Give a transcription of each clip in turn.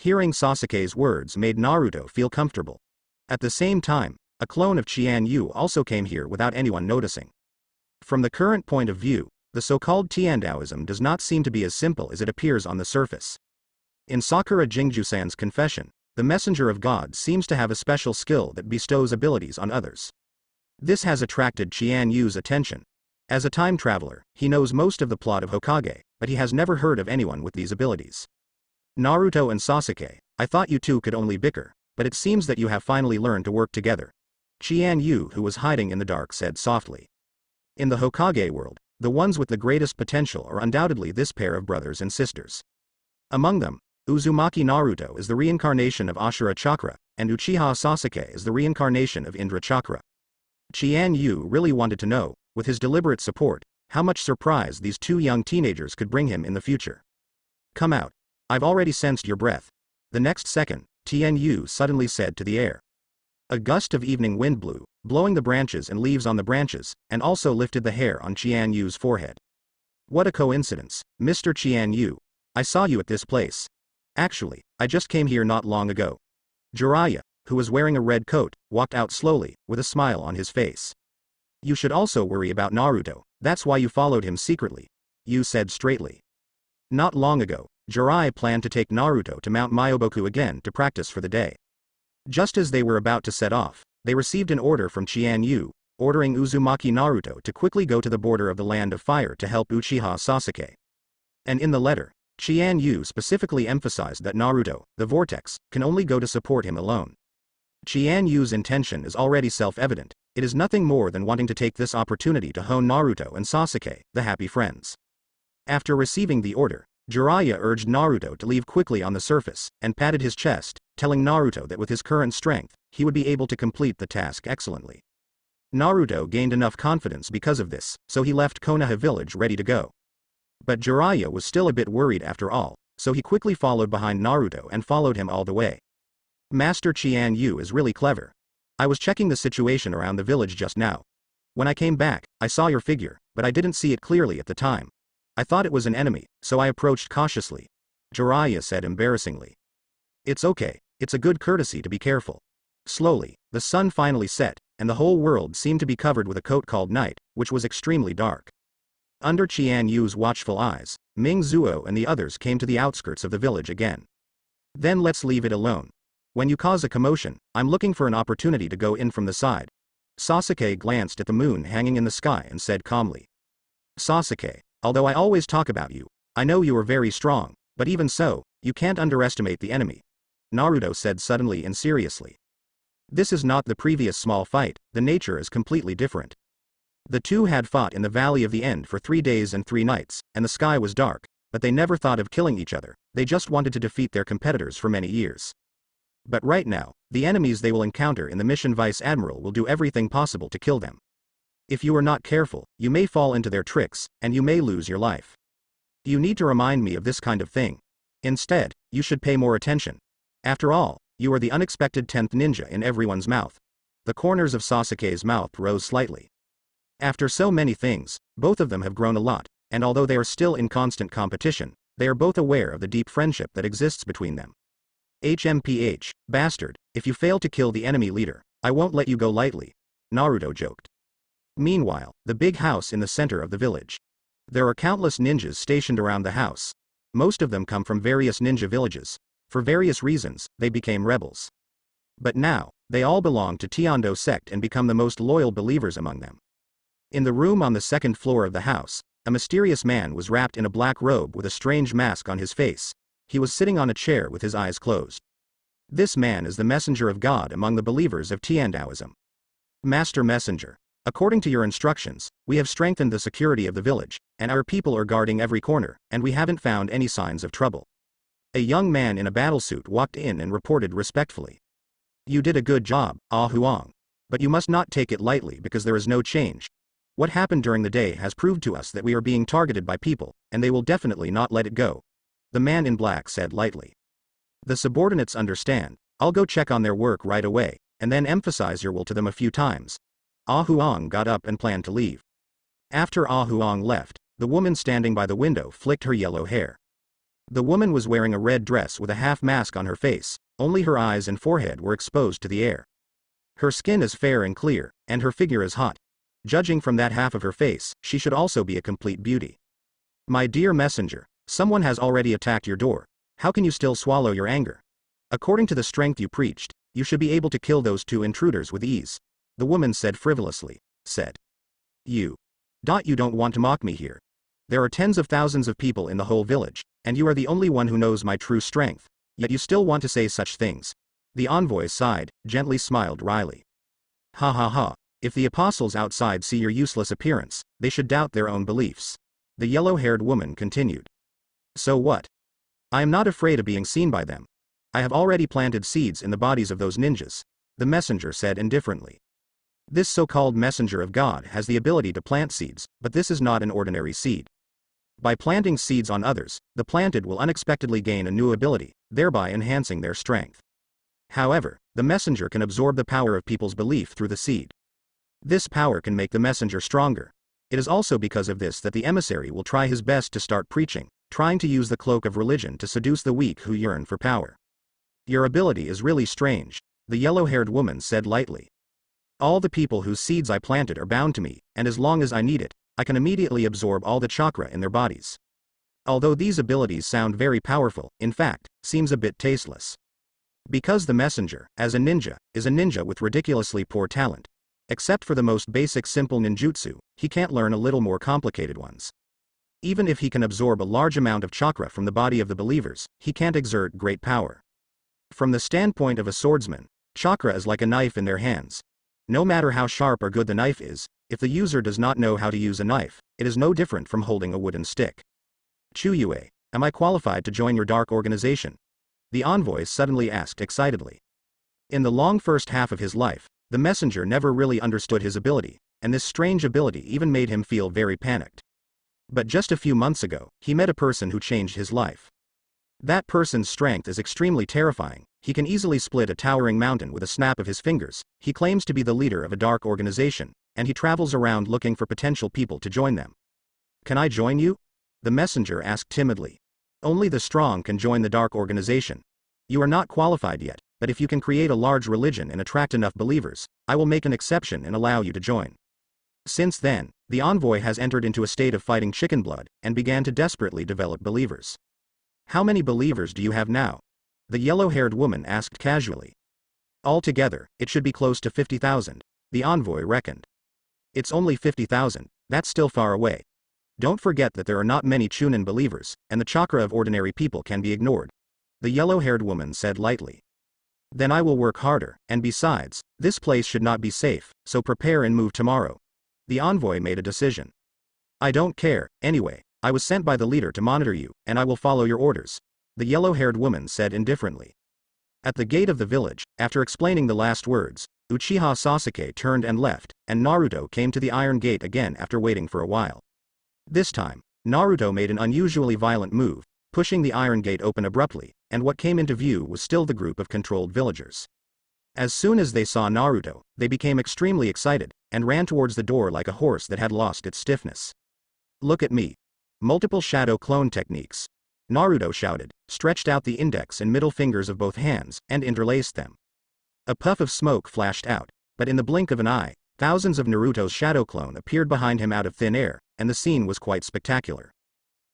Hearing Sasuke's words made Naruto feel comfortable. At the same time, a clone of Qian Yu also came here without anyone noticing. From the current point of view, the so-called Tiandaoism does not seem to be as simple as it appears on the surface. In Sakura Jingjusan's confession, the messenger of God seems to have a special skill that bestows abilities on others. This has attracted Qian Yu's attention. As a time traveler, he knows most of the plot of Hokage, but he has never heard of anyone with these abilities. Naruto and Sasuke, I thought you two could only bicker, but it seems that you have finally learned to work together. Qian Yu, who was hiding in the dark, said softly. In the Hokage world, the ones with the greatest potential are undoubtedly this pair of brothers and sisters. Among them, Uzumaki Naruto is the reincarnation of Ashura Chakra, and Uchiha Sasuke is the reincarnation of Indra Chakra. Qian Yu really wanted to know, with his deliberate support, how much surprise these two young teenagers could bring him in the future. Come out. I've already sensed your breath. The next second, Qian Yu suddenly said to the air. A gust of evening wind blew, blowing the branches and leaves on the branches, and also lifted the hair on Qian Yu's forehead. What a coincidence, Mr. Qian Yu. I saw you at this place. Actually, I just came here not long ago. Jiraiya, who was wearing a red coat, walked out slowly, with a smile on his face. You should also worry about Naruto, that's why you followed him secretly, Yu said straightly. Not long ago, Jiraiya planned to take Naruto to Mount Myoboku again to practice for the day. Just as they were about to set off, they received an order from Qian Yu, ordering Uzumaki Naruto to quickly go to the border of the Land of Fire to help Uchiha Sasuke. And in the letter, Qian Yu specifically emphasized that Naruto, the Vortex, can only go to support him alone. Qian Yu's intention is already self-evident. It is nothing more than wanting to take this opportunity to hone Naruto and Sasuke, the happy friends. After receiving the order, Jiraiya urged Naruto to leave quickly on the surface, and patted his chest, telling Naruto that with his current strength, he would be able to complete the task excellently. Naruto gained enough confidence because of this, so he left Konoha village ready to go. But Jiraiya was still a bit worried after all, so he quickly followed behind Naruto and followed him all the way. Master Qian Yu is really clever. I was checking the situation around the village just now. When I came back, I saw your figure, but I didn't see it clearly at the time. I thought it was an enemy, so I approached cautiously. Jiraiya said embarrassingly. It's okay, it's a good courtesy to be careful. Slowly, the sun finally set, and the whole world seemed to be covered with a coat called night, which was extremely dark. Under Qian Yu's watchful eyes, Ming Zuo and the others came to the outskirts of the village again. Then let's leave it alone. When you cause a commotion, I'm looking for an opportunity to go in from the side. Sasuke glanced at the moon hanging in the sky and said calmly. Sasuke, although I always talk about you, I know you are very strong, but even so, you can't underestimate the enemy. Naruto said suddenly and seriously. This is not the previous small fight, the nature is completely different. The two had fought in the Valley of the End for 3 days and 3 nights, and the sky was dark, but they never thought of killing each other, they just wanted to defeat their competitors for many years. But right now, the enemies they will encounter in the mission Vice Admiral will do everything possible to kill them. If you are not careful, you may fall into their tricks, and you may lose your life. You need to remind me of this kind of thing. Instead, you should pay more attention. After all, you are the unexpected 10th ninja in everyone's mouth. The corners of Sasuke's mouth rose slightly. After so many things, both of them have grown a lot, and although they are still in constant competition, they are both aware of the deep friendship that exists between them. HMPH, bastard, if you fail to kill the enemy leader, I won't let you go lightly, Naruto joked. Meanwhile, the big house in the center of the village. There are countless ninjas stationed around the house. Most of them come from various ninja villages. For various reasons, they became rebels. But now, they all belong to Tiando sect and become the most loyal believers among them. In the room on the second floor of the house, a mysterious man was wrapped in a black robe with a strange mask on his face. He was sitting on a chair with his eyes closed. This man is the messenger of God among the believers of Tiandaoism. Master Messenger, according to your instructions, we have strengthened the security of the village, and our people are guarding every corner, and we haven't found any signs of trouble. A young man in a battlesuit walked in and reported respectfully. You did a good job, Ah Huang. But you must not take it lightly because there is no change. What happened during the day has proved to us that we are being targeted by people, and they will definitely not let it go. The man in black said lightly. The subordinates understand. I'll go check on their work right away, and then emphasize your will to them a few times. Ah Huang got up and planned to leave. After Ah Huang left, the woman standing by the window flicked her yellow hair. The woman was wearing a red dress with a half mask on her face, only her eyes and forehead were exposed to the air. Her skin is fair and clear, and her figure is hot. Judging from that half of her face, she should also be a complete beauty. My dear messenger, someone has already attacked your door. How can you still swallow your anger? According to the strength you preached, you should be able to kill those 2 intruders with ease. The woman said frivolously. You don't want to mock me here. There are tens of thousands of people in the whole village, and you are the only one who knows my true strength, yet you still want to say such things. The envoy sighed, gently smiled wryly. Ha ha ha, if the apostles outside see your useless appearance, they should doubt their own beliefs. The yellow-haired woman continued. So what? I am not afraid of being seen by them. I have already planted seeds in the bodies of those ninjas, the messenger said indifferently. This so-called messenger of God has the ability to plant seeds, but this is not an ordinary seed. By planting seeds on others, the planted will unexpectedly gain a new ability, thereby enhancing their strength. However, the messenger can absorb the power of people's belief through the seed. This power can make the messenger stronger. It is also because of this that the emissary will try his best to start preaching, trying to use the cloak of religion to seduce the weak who yearn for power. Your ability is really strange, the yellow-haired woman said lightly. All the people whose seeds I planted are bound to me, and as long as I need it, I can immediately absorb all the chakra in their bodies. Although these abilities sound very powerful, in fact, seems a bit tasteless. Because the messenger, as a ninja, is a ninja with ridiculously poor talent. Except for the most basic simple ninjutsu, he can't learn a little more complicated ones. Even if he can absorb a large amount of chakra from the body of the believers, he can't exert great power. From the standpoint of a swordsman, chakra is like a knife in their hands. No matter how sharp or good the knife is, if the user does not know how to use a knife, it is no different from holding a wooden stick. Chuyue, am I qualified to join your dark organization? The envoy suddenly asked excitedly. In the long first half of his life, the messenger never really understood his ability, and this strange ability even made him feel very panicked. But just a few months ago, he met a person who changed his life. That person's strength is extremely terrifying. He can easily split a towering mountain with a snap of his fingers. He claims to be the leader of a dark organization, and he travels around looking for potential people to join them. Can I join you? The messenger asked timidly. Only the strong can join the dark organization. You are not qualified yet, but if you can create a large religion and attract enough believers, I will make an exception and allow you to join. Since then, the envoy has entered into a state of fighting chicken blood, and began to desperately develop believers. How many believers do you have now? The yellow-haired woman asked casually. Altogether, it should be close to 50,000, the envoy reckoned. It's only 50,000, that's still far away. Don't forget that there are not many Chunin believers, and the chakra of ordinary people can be ignored. The yellow-haired woman said lightly. Then I will work harder, and besides, this place should not be safe, so prepare and move tomorrow. The envoy made a decision. I don't care, anyway, I was sent by the leader to monitor you, and I will follow your orders, the yellow-haired woman said indifferently. At the gate of the village, after explaining the last words, Uchiha Sasuke turned and left, and Naruto came to the iron gate again after waiting for a while. This time, Naruto made an unusually violent move, pushing the iron gate open abruptly, and what came into view was still the group of controlled villagers. As soon as they saw Naruto, they became extremely excited, and ran towards the door like a horse that had lost its stiffness. Look at me. Multiple shadow clone techniques. Naruto shouted, stretched out the index and middle fingers of both hands, and interlaced them. A puff of smoke flashed out, but in the blink of an eye, thousands of Naruto's shadow clone appeared behind him out of thin air, and the scene was quite spectacular.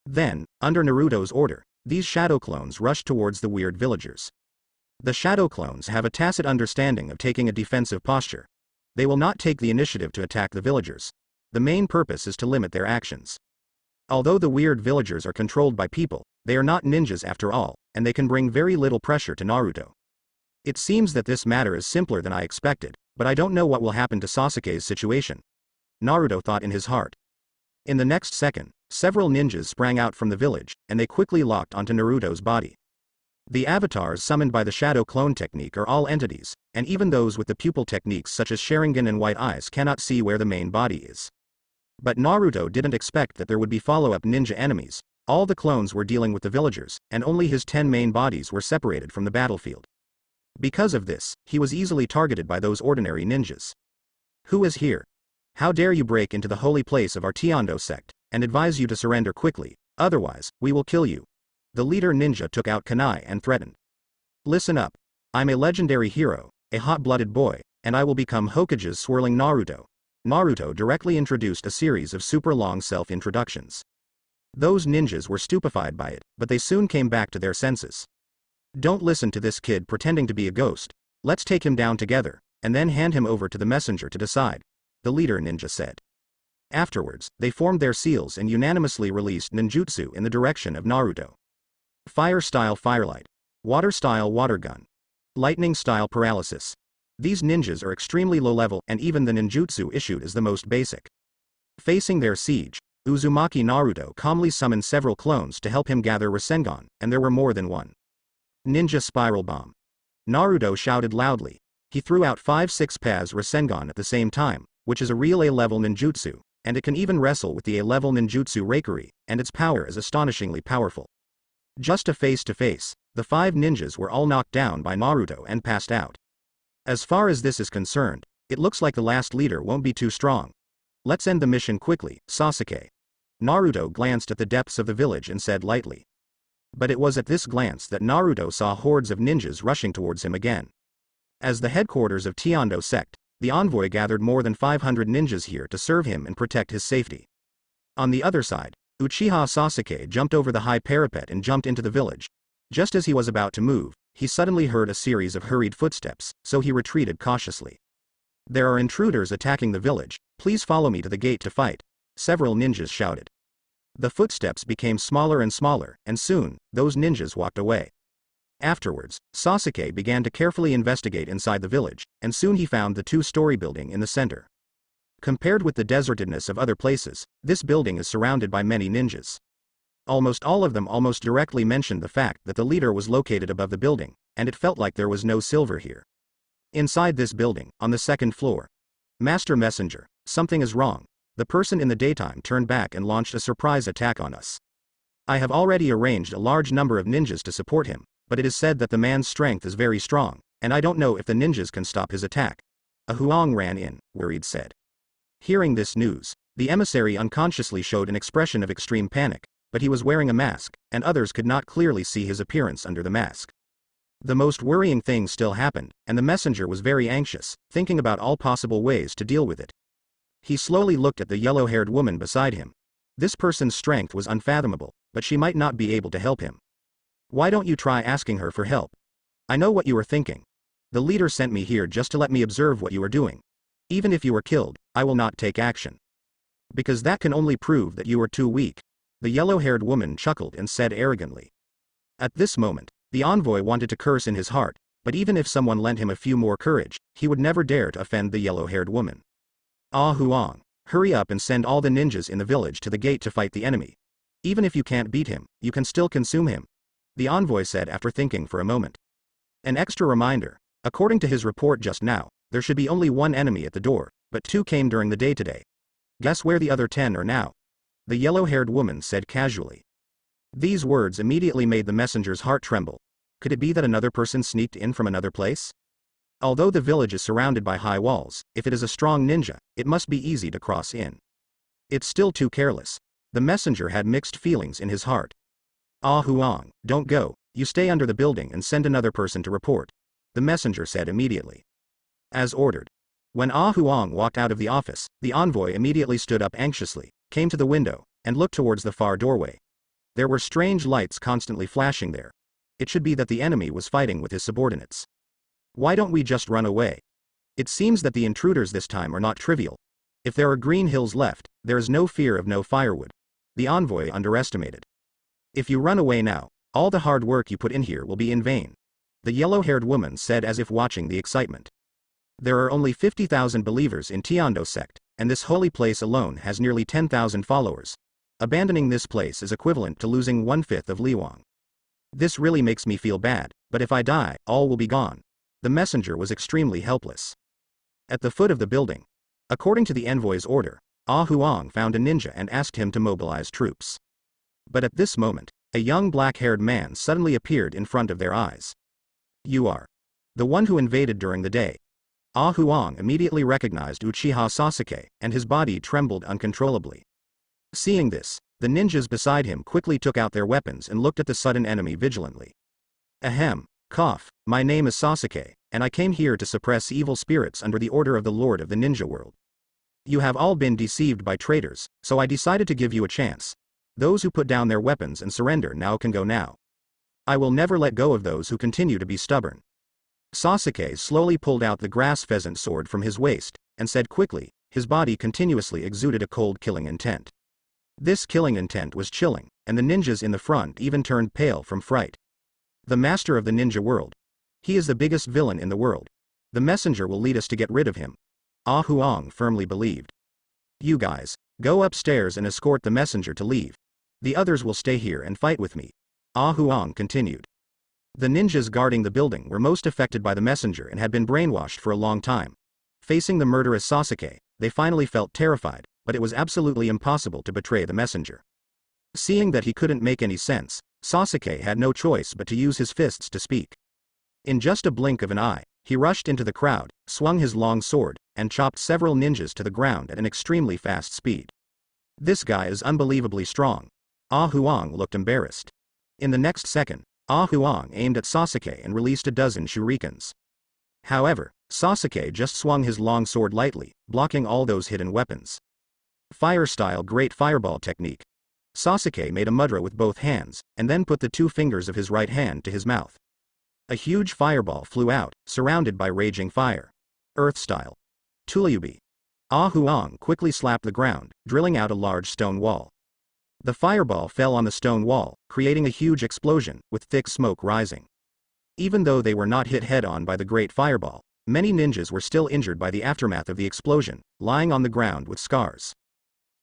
Then, under Naruto's order, these shadow clones rushed towards the weird villagers. The shadow clones have a tacit understanding of taking a defensive posture. They will not take the initiative to attack the villagers. The main purpose is to limit their actions. Although the weird villagers are controlled by people, they are not ninjas after all, and they can bring very little pressure to Naruto. It seems that this matter is simpler than I expected, but I don't know what will happen to Sasuke's situation. Naruto thought in his heart. In the next second, several ninjas sprang out from the village, and they quickly locked onto Naruto's body. The avatars summoned by the shadow clone technique are all entities, and even those with the pupil techniques such as Sharingan and White Eyes cannot see where the main body is. But Naruto didn't expect that there would be follow-up ninja enemies. All the clones were dealing with the villagers, and only his 10 main bodies were separated from the battlefield. Because of this, he was easily targeted by those ordinary ninjas. Who is here? How dare you break into the holy place of our Tiondo sect, and advise you to surrender quickly, otherwise, we will kill you. the leader ninja took out kunai and threatened. Listen up. I'm a legendary hero, a hot-blooded boy, and I will become Hokage's swirling Naruto. Naruto directly introduced a series of super long self-introductions. Those ninjas were stupefied by it, but they soon came back to their senses. Don't listen to this kid pretending to be a ghost. Let's take him down together, and then hand him over to the messenger to decide, the leader ninja said. Afterwards, they formed their seals and unanimously released ninjutsu in the direction of Naruto. Fire-style firelight. Water-style water gun. Lightning-style paralysis. These ninjas are extremely low-level, and even the ninjutsu issued is the most basic. Facing their siege, Uzumaki Naruto calmly summoned several clones to help him gather Rasengan, and there were more than one. Ninja Spiral Bomb. Naruto shouted loudly. He threw out 5-6 Paz Rasengan at the same time, which is a real A-level ninjutsu, and it can even wrestle with the A-level ninjutsu Reikiri, and its power is astonishingly powerful. Just a face-to-face, the 5 ninjas were all knocked down by Naruto and passed out. As far as this is concerned, it looks like the last leader won't be too strong. Let's end the mission quickly, Sasuke. Naruto glanced at the depths of the village and said lightly. But it was at this glance that Naruto saw hordes of ninjas rushing towards him again. As the headquarters of Tiondo sect, the envoy gathered more than 500 ninjas here to serve him and protect his safety. On the other side, Uchiha Sasuke jumped over the high parapet and jumped into the village. Just as he was about to move, he suddenly heard a series of hurried footsteps, so he retreated cautiously. There are intruders attacking the village, please follow me to the gate to fight, several ninjas shouted. The footsteps became smaller and smaller, and soon, those ninjas walked away. Afterwards, Sasuke began to carefully investigate inside the village, and soon he found the 2-story building in the center. Compared with the desertedness of other places, this building is surrounded by many ninjas. Almost all of them almost directly mentioned the fact that the leader was located above the building, and it felt like there was no silver here. Inside this building, on the 2nd floor. Master Messenger, something is wrong. The person in the daytime turned back and launched a surprise attack on us. I have already arranged a large number of ninjas to support him, but it is said that the man's strength is very strong, and I don't know if the ninjas can stop his attack. A Huang ran in, worried said. Hearing this news, the emissary unconsciously showed an expression of extreme panic, but he was wearing a mask, and others could not clearly see his appearance under the mask. The most worrying thing still happened, and the messenger was very anxious, thinking about all possible ways to deal with it. He slowly looked at the yellow-haired woman beside him. This person's strength was unfathomable, but she might not be able to help him. Why don't you try asking her for help? I know what you are thinking. The leader sent me here just to let me observe what you are doing. Even if you are killed, I will not take action. Because that can only prove that you are too weak. The yellow-haired woman chuckled and said arrogantly. At this moment, the envoy wanted to curse in his heart, but even if someone lent him a few more courage, he would never dare to offend the yellow-haired woman. Ah Huang, hurry up and send all the ninjas in the village to the gate to fight the enemy. Even if you can't beat him, you can still consume him. The envoy said after thinking for a moment. An extra reminder, according to his report just now, there should be only 1 enemy at the door, but 2 came during the day today. Guess where the other 10 are now? The yellow-haired woman said casually. These words immediately made the messenger's heart tremble. Could it be that another person sneaked in from another place? Although the village is surrounded by high walls, if it is a strong ninja, it must be easy to cross in. It's still too careless. The messenger had mixed feelings in his heart. Ah Huang, don't go, you stay under the building and send another person to report. The messenger said immediately. As ordered. When Ah Huang walked out of the office, the envoy immediately stood up anxiously, came to the window, and looked towards the far doorway. There were strange lights constantly flashing there. It should be that the enemy was fighting with his subordinates. Why don't we just run away? It seems that the intruders this time are not trivial. If there are green hills left, there is no fear of no firewood. The envoy underestimated. If you run away now, all the hard work you put in here will be in vain. The yellow-haired woman said as if watching the excitement. There are only 50,000 believers in Tiondo sect, and this holy place alone has nearly 10,000 followers. Abandoning this place is equivalent to losing 1/5 of Liwang. This really makes me feel bad, but if I die, all will be gone. The messenger was extremely helpless. At the foot of the building, according to the envoy's order, Ah Huang found a ninja and asked him to mobilize troops. But at this moment, a young black-haired man suddenly appeared in front of their eyes. You are the one who invaded during the day. Ah Huang immediately recognized Uchiha Sasuke, and his body trembled uncontrollably. Seeing this, The ninjas beside him quickly took out their weapons and looked at the sudden enemy vigilantly. Ahem. Cough. My name is Sasuke, and I came here to suppress evil spirits under the order of the Lord of the Ninja World. You have all been deceived by traitors, so I decided to give you a chance. Those who put down their weapons and surrender now can go now. I will never let go of those who continue to be stubborn. Sasuke slowly pulled out the grass pheasant sword from his waist, and said quickly, his body continuously exuded a cold killing intent. This killing intent was chilling, and the ninjas in the front even turned pale from fright. The master of the ninja world. He is the biggest villain in the world. The messenger will lead us to get rid of him. Ah Huang firmly believed. You guys, go upstairs and escort the messenger to leave. The others will stay here and fight with me. Ah Huang continued. The ninjas guarding the building were most affected by the messenger and had been brainwashed for a long time. Facing the murderous Sasuke, they finally felt terrified, but it was absolutely impossible to betray the messenger. Seeing that he couldn't make any sense, Sasuke had no choice but to use his fists to speak. In just a blink of an eye, he rushed into the crowd, swung his long sword, and chopped several ninjas to the ground at an extremely fast speed. This guy is unbelievably strong. Ah Huang looked embarrassed. In the next second, Ah Huang aimed at Sasuke and released a dozen shurikens. However, Sasuke just swung his long sword lightly, blocking all those hidden weapons. Fire-style great fireball technique. Sasuke made a mudra with both hands, and then put the 2 fingers of his right hand to his mouth. A huge fireball flew out, surrounded by raging fire. Earth-style. Tulyubi. Ah Huang quickly slapped the ground, drilling out a large stone wall. The fireball fell on the stone wall, creating a huge explosion, with thick smoke rising. Even though they were not hit head-on by the great fireball, many ninjas were still injured by the aftermath of the explosion, lying on the ground with scars.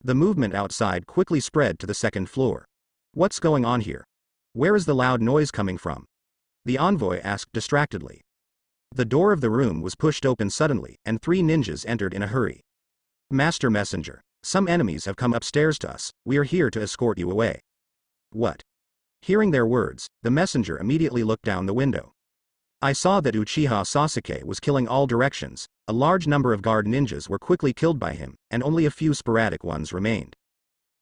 The movement outside quickly spread to the second floor. What's going on here? Where is the loud noise coming from? The envoy asked distractedly. The door of the room was pushed open suddenly, and 3 ninjas entered in a hurry. Master Messenger, some enemies have come upstairs to us, we are here to escort you away. What? Hearing their words, the messenger immediately looked down the window. I saw that Uchiha Sasuke was killing all directions, a large number of guard ninjas were quickly killed by him, and only a few sporadic ones remained.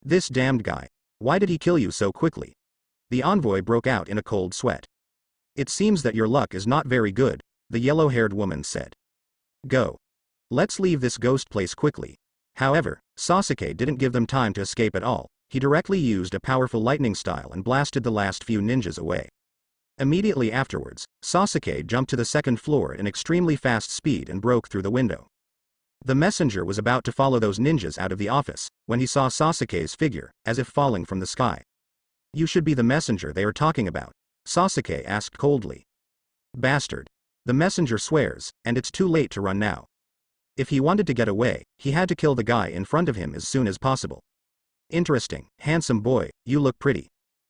This damned guy. Why did he kill you so quickly? The envoy broke out in a cold sweat. It seems that your luck is not very good, the yellow-haired woman said. Go. Let's leave this ghost place quickly. However, Sasuke didn't give them time to escape at all. He directly used a powerful lightning style and blasted the last few ninjas away. Immediately afterwards, Sasuke jumped to the second floor at an extremely fast speed and broke through the window. The messenger was about to follow those ninjas out of the office, when he saw Sasuke's figure, as if falling from the sky. You should be the messenger they are talking about, Sasuke asked coldly. Bastard. The messenger swears, and it's too late to run now. If he wanted to get away, he had to kill the guy in front of him as soon as possible. Interesting, handsome boy, you look pretty.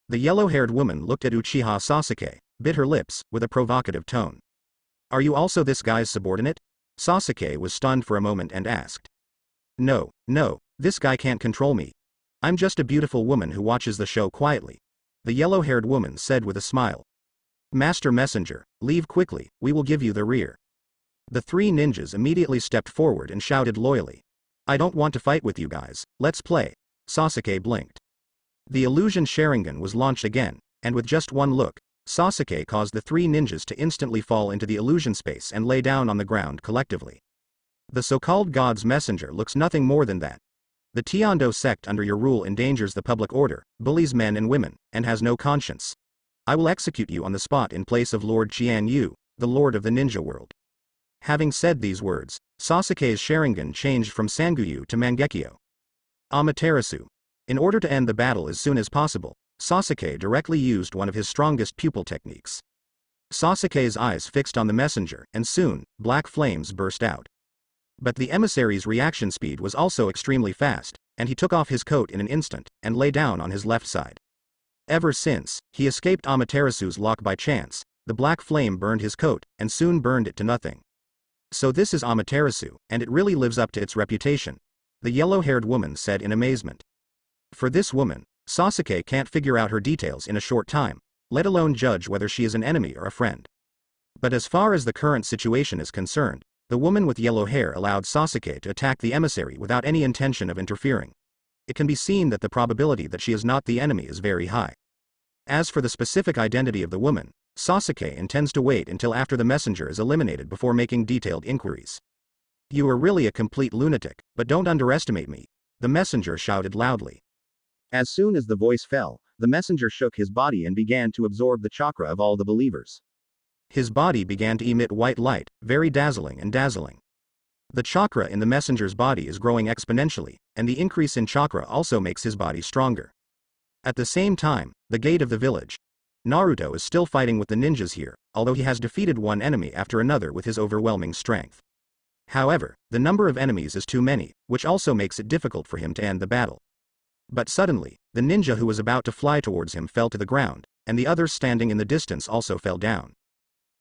The yellow-haired woman looked at Uchiha Sasuke, bit her lips, with a provocative tone. Are you also this guy's subordinate? Sasuke was stunned for a moment and asked. No, this guy can't control me. I'm just a beautiful woman who watches the show quietly. The yellow-haired woman said with a smile. Master Messenger, leave quickly, we will give you the rear. The 3 ninjas immediately stepped forward and shouted loyally. I don't want to fight with you guys, let's play. Sasuke blinked. The illusion Sharingan was launched again, and with just one look, Sasuke caused the 3 ninjas to instantly fall into the illusion space and lay down on the ground collectively. The so-called God's messenger looks nothing more than that. The Tiando sect under your rule endangers the public order, bullies men and women, and has no conscience. I will execute you on the spot in place of Lord Qian Yu, the Lord of the Ninja World. Having said these words, Sasuke's Sharingan changed from Sanguyu to Mangekyo. Amaterasu. In order to end the battle as soon as possible, Sasuke directly used one of his strongest pupil techniques. Sasuke's eyes fixed on the messenger, and soon, black flames burst out. But the emissary's reaction speed was also extremely fast, and he took off his coat in an instant, and lay down on his left side. Ever since he escaped Amaterasu's lock by chance, the black flame burned his coat, and soon burned it to nothing. So this is Amaterasu, and it really lives up to its reputation, the yellow-haired woman said in amazement. For this woman, Sasuke can't figure out her details in a short time, let alone judge whether she is an enemy or a friend. But as far as the current situation is concerned, the woman with yellow hair allowed Sasuke to attack the emissary without any intention of interfering. it can be seen that the probability that she is not the enemy is very high. As for the specific identity of the woman, Sasuke intends to wait until after the messenger is eliminated before making detailed inquiries. You are really a complete lunatic, but don't underestimate me, the messenger shouted loudly. As soon as the voice fell, the messenger shook his body and began to absorb the chakra of all the believers. His body began to emit white light, very dazzling and dazzling. The chakra in the messenger's body is growing exponentially, and the increase in chakra also makes his body stronger. At the same time, the gate of the village. Naruto is still fighting with the ninjas here, although he has defeated one enemy after another with his overwhelming strength. However, the number of enemies is too many, which also makes it difficult for him to end the battle. But suddenly, the ninja who was about to fly towards him fell to the ground, and the others standing in the distance also fell down.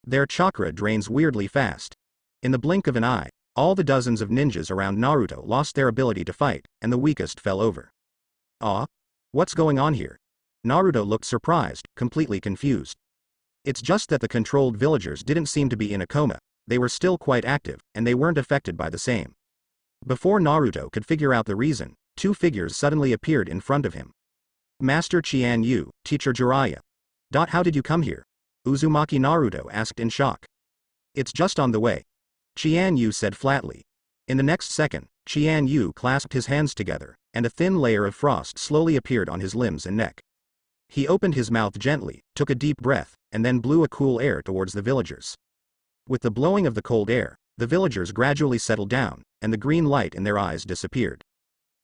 Their chakra drains weirdly fast. In the blink of an eye, all the dozens of ninjas around Naruto lost their ability to fight, and the weakest fell over. Ah? What's going on here? Naruto looked surprised, completely confused. It's just that the controlled villagers didn't seem to be in a coma, they were still quite active, and they weren't affected by the same. Before Naruto could figure out the reason, two figures suddenly appeared in front of him. Master Qian-Yu, Teacher Jiraiya. How did you come here? Uzumaki Naruto asked in shock. It's just on the way. Qian-Yu said flatly. In the next second, Qian-Yu clasped his hands together, and a thin layer of frost slowly appeared on his limbs and neck. He opened his mouth gently, took a deep breath, and then blew a cool air towards the villagers. With the blowing of the cold air, the villagers gradually settled down, and the green light in their eyes disappeared.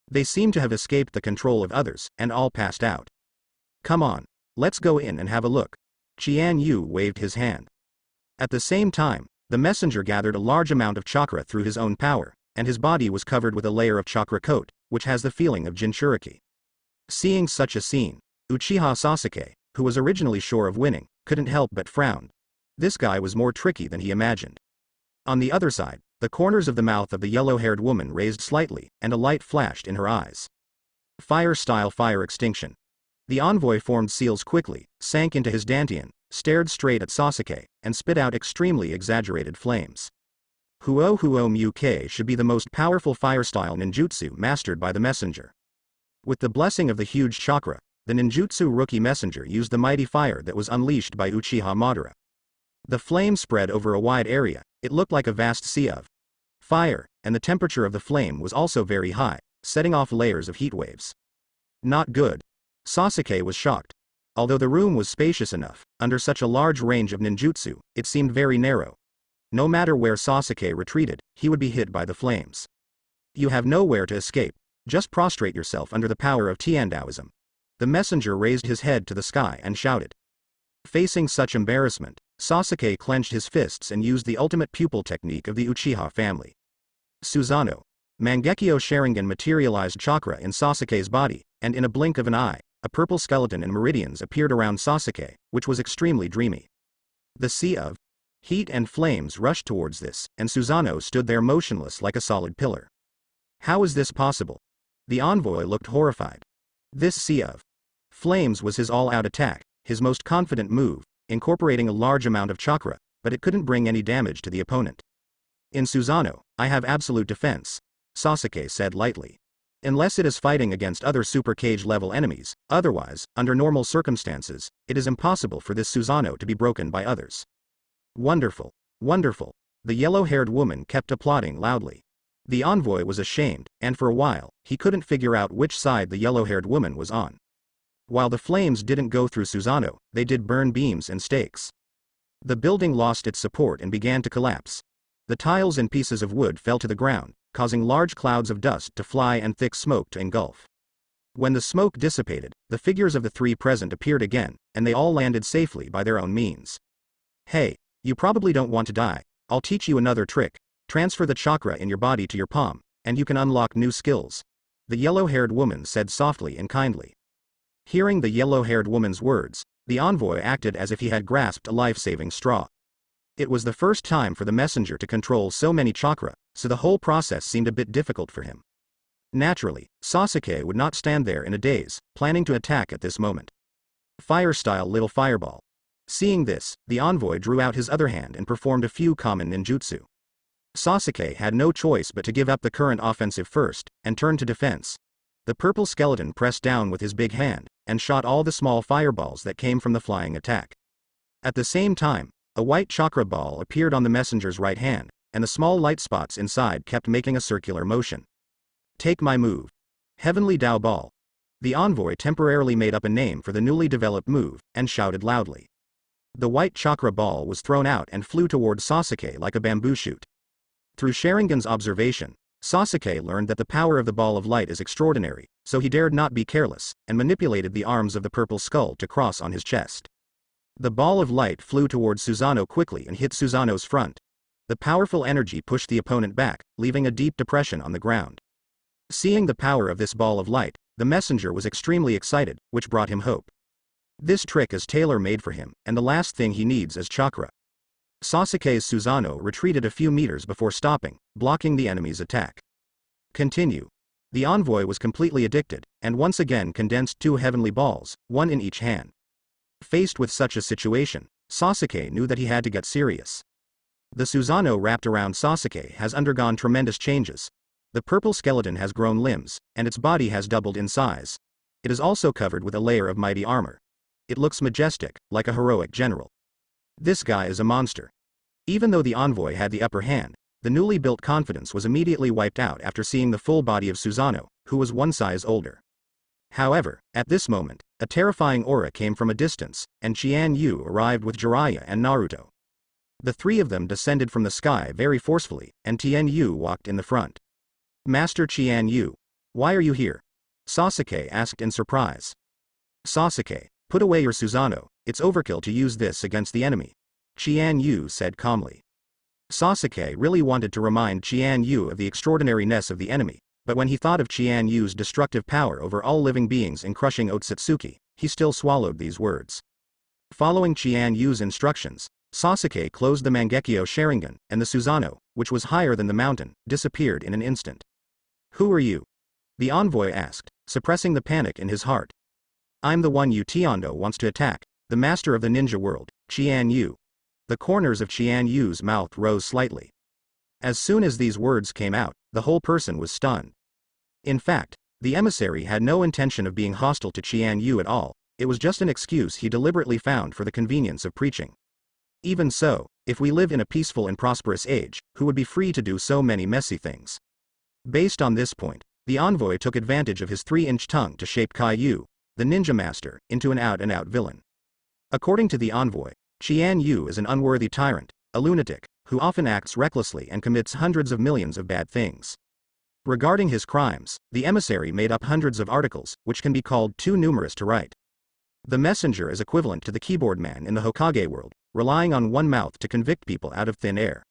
They seemed to have escaped the control of others, and all passed out. Come on, let's go in and have a look. Qian-Yu waved his hand. At the same time, the messenger gathered a large amount of chakra through his own power, and his body was covered with a layer of chakra coat, which has the feeling of Jinchuriki. Seeing such a scene, Uchiha Sasuke, who was originally sure of winning, couldn't help but frown. This guy was more tricky than he imagined. On the other side, the corners of the mouth of the yellow-haired woman raised slightly, and a light flashed in her eyes. Fire-style fire extinction. The envoy formed seals quickly, sank into his dantian, stared straight at Sasuke, and spit out extremely exaggerated flames. Huo Mu-K should be the most powerful fire-style ninjutsu mastered by the messenger. With the blessing of the huge chakra, the ninjutsu rookie messenger used the mighty fire that was unleashed by Uchiha Madara. The flame spread over a wide area, it looked like a vast sea of fire, and the temperature of the flame was also very high, setting off layers of heat waves. Not good. Sasuke was shocked. Although the room was spacious enough, under such a large range of ninjutsu, it seemed very narrow. No matter where Sasuke retreated, he would be hit by the flames. You have nowhere to escape, just prostrate yourself under the power of Tiandaoism. The messenger raised his head to the sky and shouted. Facing such embarrassment, Sasuke clenched his fists and used the ultimate pupil technique of the Uchiha family. Susanoo. Mangekyo Sharingan materialized chakra in Sasuke's body, and in a blink of an eye, a purple skeleton and meridians appeared around Sasuke, which was extremely dreamy. The sea of heat and flames rushed towards this, and Susanoo stood there motionless like a solid pillar. How is this possible? The envoy looked horrified. This sea of flames was his all-out attack, his most confident move, incorporating a large amount of chakra, but it couldn't bring any damage to the opponent. In Susanoo, I have absolute defense, Sasuke said lightly. Unless it is fighting against other Super Cage-level enemies, otherwise, under normal circumstances, it is impossible for this Susanoo to be broken by others. Wonderful, wonderful, the yellow-haired woman kept applauding loudly. The envoy was ashamed, and for a while, he couldn't figure out which side the yellow-haired woman was on. While the flames didn't go through Susanoo, they did burn beams and stakes. The building lost its support and began to collapse. The tiles and pieces of wood fell to the ground, causing large clouds of dust to fly and thick smoke to engulf. When the smoke dissipated, the figures of the three present appeared again, and they all landed safely by their own means. Hey, you probably don't want to die, I'll teach you another trick. Transfer the chakra in your body to your palm, and you can unlock new skills. The yellow-haired woman said softly and kindly. Hearing the yellow-haired woman's words, the envoy acted as if he had grasped a life-saving straw. It was the first time for the messenger to control so many chakra, so the whole process seemed a bit difficult for him. Naturally, Sasuke would not stand there in a daze, planning to attack at this moment. Fire-style little fireball. Seeing this, the envoy drew out his other hand and performed a few common ninjutsu. Sasuke had no choice but to give up the current offensive first, and turn to defense. The purple skeleton pressed down with his big hand, and shot all the small fireballs that came from the flying attack. At the same time, a white chakra ball appeared on the messenger's right hand, and the small light spots inside kept making a circular motion. Take my move. Heavenly Tao Ball. The envoy temporarily made up a name for the newly developed move, and shouted loudly. The white chakra ball was thrown out and flew toward Sasuke like a bamboo shoot. Through Sharingan's observation, Sasuke learned that the power of the ball of light is extraordinary, so he dared not be careless, and manipulated the arms of the purple skull to cross on his chest. The ball of light flew toward Susanoo quickly and hit Susanoo's front. The powerful energy pushed the opponent back, leaving a deep depression on the ground. Seeing the power of this ball of light, the messenger was extremely excited, which brought him hope. This trick is tailor-made for him, and the last thing he needs is chakra. Sasuke's Susanoo retreated a few meters before stopping, blocking the enemy's attack. Continue. The envoy was completely addicted, and once again condensed 2 heavenly balls, one in each hand. Faced with such a situation, Sasuke knew that he had to get serious. The Susanoo wrapped around Sasuke has undergone tremendous changes. The purple skeleton has grown limbs, and its body has doubled in size. It is also covered with a layer of mighty armor. It looks majestic, like a heroic general. This guy is a monster. Even though the envoy had the upper hand, the newly built confidence was immediately wiped out after seeing the full body of Susanoo, who was 1 size older. However, at this moment, a terrifying aura came from a distance, and Qian Yu arrived with Jiraiya and Naruto. The 3 of them descended from the sky very forcefully, and Tien Yu walked in the front. Master Qian Yu, why are you here? Sasuke asked in surprise. Sasuke, put away your Susanoo, it's overkill to use this against the enemy. Qian Yu said calmly. Sasuke really wanted to remind Qian Yu of the extraordinariness of the enemy, but when he thought of Qian Yu's destructive power over all living beings in crushing Otsutsuki, he still swallowed these words. Following Qian Yu's instructions, Sasuke closed the Mangekyo Sharingan, and the Susanoo, which was higher than the mountain, disappeared in an instant. Who are you? The envoy asked, suppressing the panic in his heart. I'm the one Yu Tiando wants to attack, the master of the ninja world, Qian Yu. The corners of Qian Yu's mouth rose slightly. As soon as these words came out, the whole person was stunned. In fact, the emissary had no intention of being hostile to Qian Yu at all, it was just an excuse he deliberately found for the convenience of preaching. Even so, if we live in a peaceful and prosperous age, who would be free to do so many messy things? Based on this point, the envoy took advantage of his 3-inch tongue to shape Kai Yu, the ninja master, into an out-and-out villain. According to the envoy, Qian Yu is an unworthy tyrant, a lunatic, who often acts recklessly and commits hundreds of millions of bad things. Regarding his crimes, the emissary made up hundreds of articles, which can be called too numerous to write. The messenger is equivalent to the keyboard man in the Hokage world, relying on one mouth to convict people out of thin air.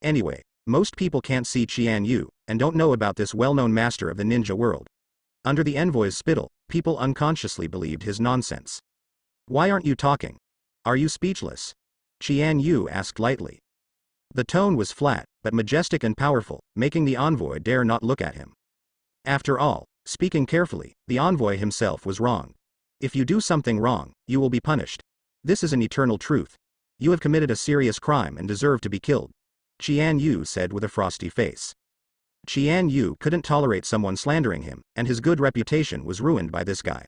Anyway, most people can't see Qian Yu, and don't know about this well-known master of the ninja world. Under the envoy's spittle, people unconsciously believed his nonsense. Why aren't you talking? Are you speechless? Qian Yu asked lightly. The tone was flat, but majestic and powerful, making the envoy dare not look at him. After all, speaking carefully, the envoy himself was wrong. If you do something wrong, you will be punished. This is an eternal truth. You have committed a serious crime and deserve to be killed, Qian Yu said with a frosty face. Qian Yu couldn't tolerate someone slandering him, and his good reputation was ruined by this guy.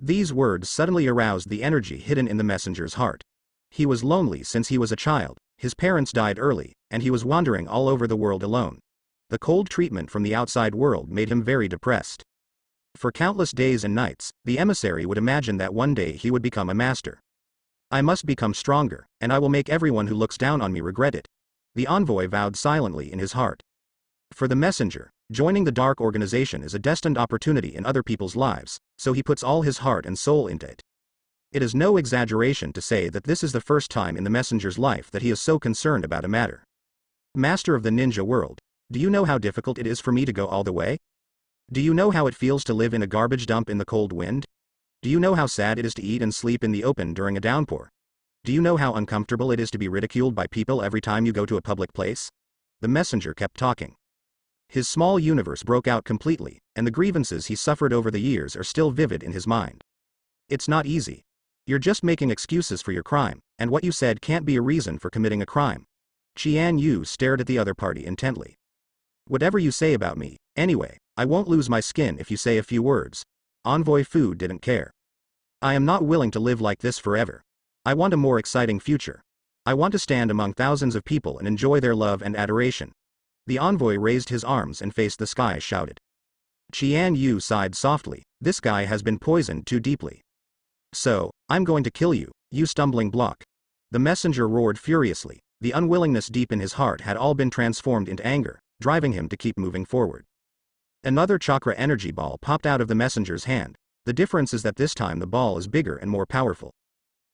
These words suddenly aroused the energy hidden in the messenger's heart. He was lonely since he was a child, his parents died early, and he was wandering all over the world alone. The cold treatment from the outside world made him very depressed. For countless days and nights, the emissary would imagine that one day he would become a master. I must become stronger, and I will make everyone who looks down on me regret it. The envoy vowed silently in his heart. For the messenger, joining the dark organization is a destined opportunity in other people's lives, so he puts all his heart and soul into it. It is no exaggeration to say that this is the first time in the messenger's life that he is so concerned about a matter. Master of the ninja world, do you know how difficult it is for me to go all the way? Do you know how it feels to live in a garbage dump in the cold wind? Do you know how sad it is to eat and sleep in the open during a downpour? Do you know how uncomfortable it is to be ridiculed by people every time you go to a public place? The messenger kept talking. His small universe broke out completely, and the grievances he suffered over the years are still vivid in his mind. It's not easy. You're just making excuses for your crime, and what you said can't be a reason for committing a crime. Qian Yu stared at the other party intently. Whatever you say about me, anyway, I won't lose my skin if you say a few words. Envoy Fu didn't care. I am not willing to live like this forever. I want a more exciting future. I want to stand among thousands of people and enjoy their love and adoration. The envoy raised his arms and faced the sky, shouted. Qian Yu sighed softly. This guy has been poisoned too deeply. So, I'm going to kill you, you stumbling block. The messenger roared furiously. The unwillingness deep in his heart had all been transformed into anger, driving him to keep moving forward. Another chakra energy ball popped out of the messenger's hand. The difference is that this time the ball is bigger and more powerful.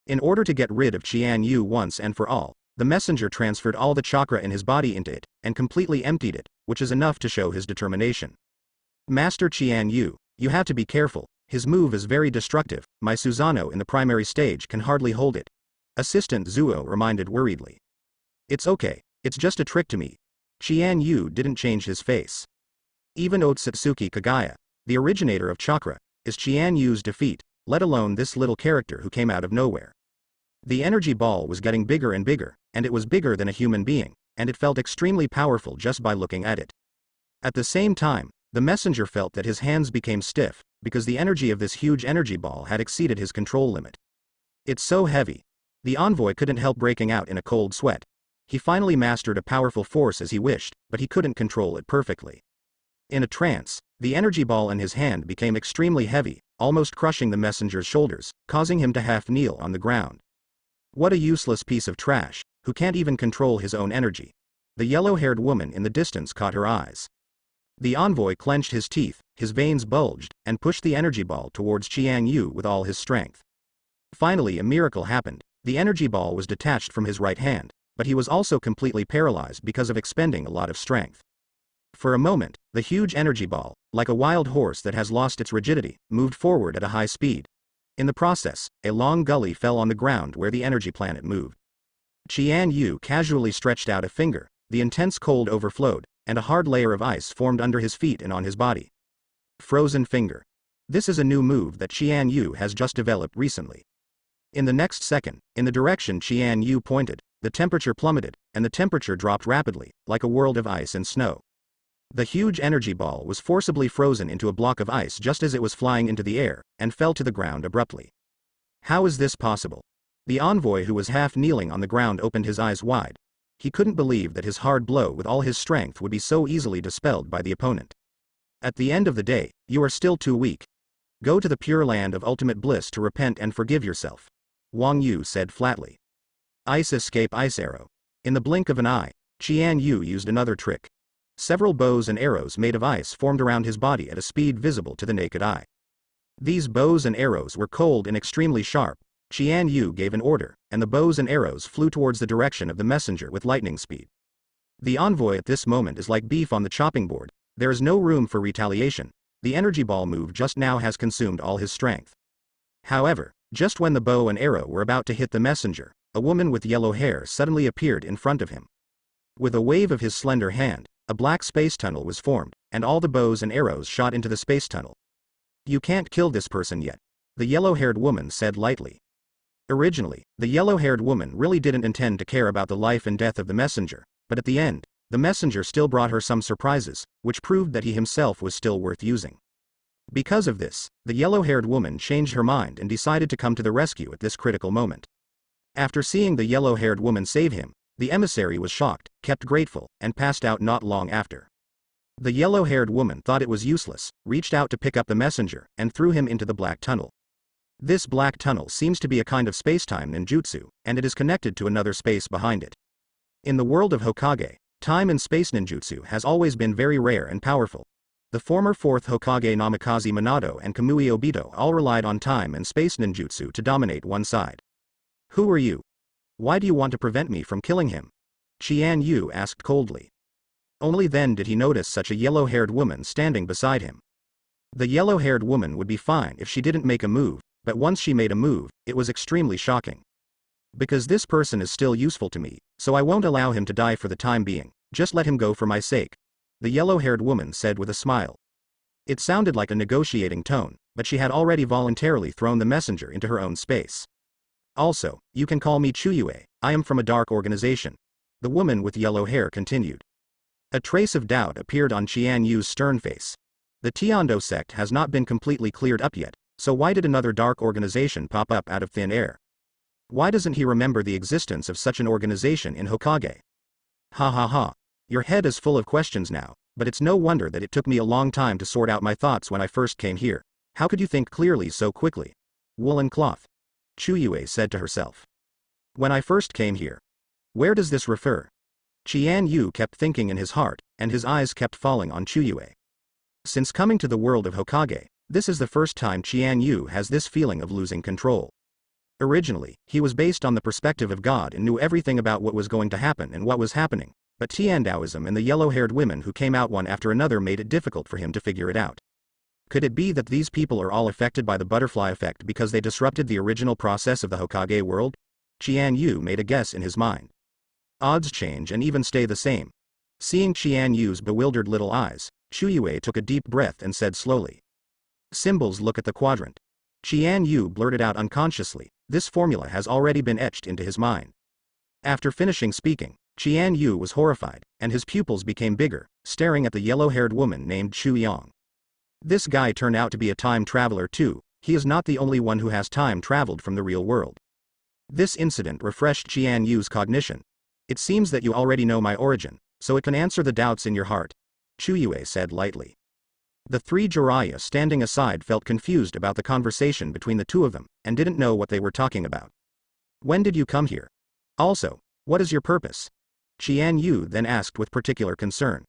In order to get rid of Qian Yu once and for all, the messenger transferred all the chakra in his body into it, and completely emptied it, which is enough to show his determination. Master Qian Yu, you have to be careful, his move is very destructive, my Susanoo in the primary stage can hardly hold it. Assistant Zuo reminded worriedly. It's okay, it's just a trick to me. Qian Yu didn't change his face. Even Otsutsuki Kagaya, the originator of chakra, is Qian Yu's defeat, let alone this little character who came out of nowhere. The energy ball was getting bigger and bigger, and it was bigger than a human being, and it felt extremely powerful just by looking at it. At the same time, the messenger felt that his hands became stiff, because the energy of this huge energy ball had exceeded his control limit. It's so heavy. The envoy couldn't help breaking out in a cold sweat. He finally mastered a powerful force as he wished, but he couldn't control it perfectly. In a trance, the energy ball in his hand became extremely heavy, almost crushing the messenger's shoulders, causing him to half kneel on the ground. What a useless piece of trash, who can't even control his own energy. The yellow-haired woman in the distance caught her eyes. The envoy clenched his teeth, his veins bulged, and pushed the energy ball towards Qian Yu with all his strength. Finally a miracle happened. The energy ball was detached from his right hand, but he was also completely paralyzed because of expending a lot of strength. For a moment, the huge energy ball, like a wild horse that has lost its rigidity, moved forward at a high speed. In the process, a long gully fell on the ground where the energy planet moved. Qian Yu casually stretched out a finger, the intense cold overflowed, and a hard layer of ice formed under his feet and on his body. Frozen finger. This is a new move that Qian Yu has just developed recently. In the next second, in the direction Qian Yu pointed, the temperature plummeted, and the temperature dropped rapidly, like a world of ice and snow. The huge energy ball was forcibly frozen into a block of ice just as it was flying into the air, and fell to the ground abruptly. How is this possible? The envoy, who was half kneeling on the ground, opened his eyes wide. He couldn't believe that his hard blow with all his strength would be so easily dispelled by the opponent. At the end of the day, you are still too weak. Go to the pure land of ultimate bliss to repent and forgive yourself. Wang Yu said flatly. Ice escape ice arrow. In the blink of an eye, Qian Yu used another trick. Several bows and arrows made of ice formed around his body at a speed visible to the naked eye. These bows and arrows were cold and extremely sharp. Qian Yu gave an order, and the bows and arrows flew towards the direction of the messenger with lightning speed. The envoy at this moment is like beef on the chopping board. There is no room for retaliation. The energy ball move just now has consumed all his strength. However, just when the bow and arrow were about to hit the messenger, a woman with yellow hair suddenly appeared in front of him. With a wave of his slender hand, a black space tunnel was formed, and all the bows and arrows shot into the space tunnel. You can't kill this person yet, the yellow-haired woman said lightly. Originally, the yellow-haired woman really didn't intend to care about the life and death of the messenger, but at the end, the messenger still brought her some surprises, which proved that he himself was still worth using. Because of this, the yellow-haired woman changed her mind and decided to come to the rescue at this critical moment. After seeing the yellow-haired woman save him, the emissary was shocked, kept grateful, and passed out not long after. The yellow-haired woman thought it was useless, reached out to pick up the messenger, and threw him into the black tunnel. This black tunnel seems to be a kind of space-time ninjutsu, and it is connected to another space behind it. In the world of Hokage, time and space ninjutsu has always been very rare and powerful. The former 4th Hokage Namikaze Minato and Kamui Obito all relied on time and space ninjutsu to dominate one side. Who are you? Why do you want to prevent me from killing him? Qian Yu asked coldly. Only then did he notice such a yellow-haired woman standing beside him. The yellow-haired woman would be fine if she didn't make a move, but once she made a move, it was extremely shocking. Because this person is still useful to me, so I won't allow him to die for the time being, just let him go for my sake, the yellow-haired woman said with a smile. It sounded like a negotiating tone, but she had already voluntarily thrown the messenger into her own space. Also, you can call me Chuyue, I am from a dark organization, the woman with yellow hair continued. A trace of doubt appeared on Qian Yu's stern face. The Tiando sect has not been completely cleared up yet, so why did another dark organization pop up out of thin air? Why doesn't he remember the existence of such an organization in Hokage? Ha ha ha. Your head is full of questions now, but it's no wonder that it took me a long time to sort out my thoughts when I first came here. How could you think clearly so quickly? Woolen cloth. Chuyue said to herself. When I first came here. Where does this refer? Qian Yu kept thinking in his heart, and his eyes kept falling on Chuyue. Since coming to the world of Hokage, this is the first time Qian Yu has this feeling of losing control. Originally, he was based on the perspective of God and knew everything about what was going to happen and what was happening, but Tiandaoism and the yellow-haired women who came out one after another made it difficult for him to figure it out. Could it be that these people are all affected by the butterfly effect because they disrupted the original process of the Hokage world? Qian Yu made a guess in his mind. Odds change and even stay the same. Seeing Qian Yu's bewildered little eyes, Chuyue took a deep breath and said slowly. Symbols look at the quadrant. Qian Yu blurted out unconsciously, this formula has already been etched into his mind. After finishing speaking, Qian Yu was horrified, and his pupils became bigger, staring at the yellow-haired woman named Chu Yang. This guy turned out to be a time traveler too. He is not the only one who has time traveled from the real world. This incident refreshed Qian Yu's cognition. It seems that you already know my origin, so it can answer the doubts in your heart, Chuyue said lightly. The three Jiraiya standing aside felt confused about the conversation between the two of them, and didn't know what they were talking about. When did you come here? Also, what is your purpose? Qian Yu then asked with particular concern.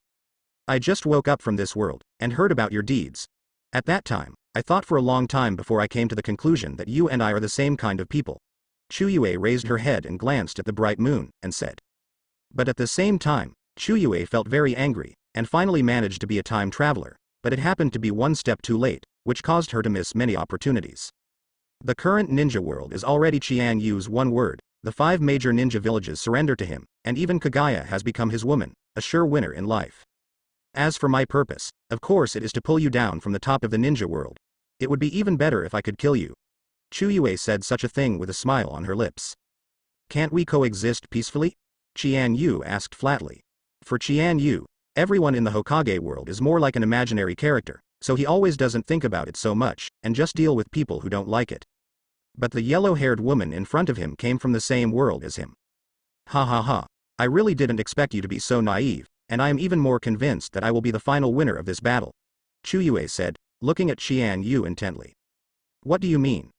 I just woke up from this world, and heard about your deeds. At that time, I thought for a long time before I came to the conclusion that you and I are the same kind of people. Chuyue raised her head and glanced at the bright moon, and said. But at the same time, Chuyue felt very angry, and finally managed to be a time traveler, but it happened to be one step too late, which caused her to miss many opportunities. The current ninja world is already Qian Yu's one word, the 5 major ninja villages surrender to him, and even Kagaya has become his woman, a sure winner in life. As for my purpose, of course it is to pull you down from the top of the ninja world. It would be even better if I could kill you. Chuyue said such a thing with a smile on her lips. Can't we coexist peacefully? Qian Yu asked flatly. For Qian Yu, everyone in the Hokage world is more like an imaginary character, so he always doesn't think about it so much, and just deal with people who don't like it. But the yellow-haired woman in front of him came from the same world as him. Ha ha ha. I really didn't expect you to be so naive, and I am even more convinced that I will be the final winner of this battle. Chuyue said, looking at Qian Yu intently. What do you mean?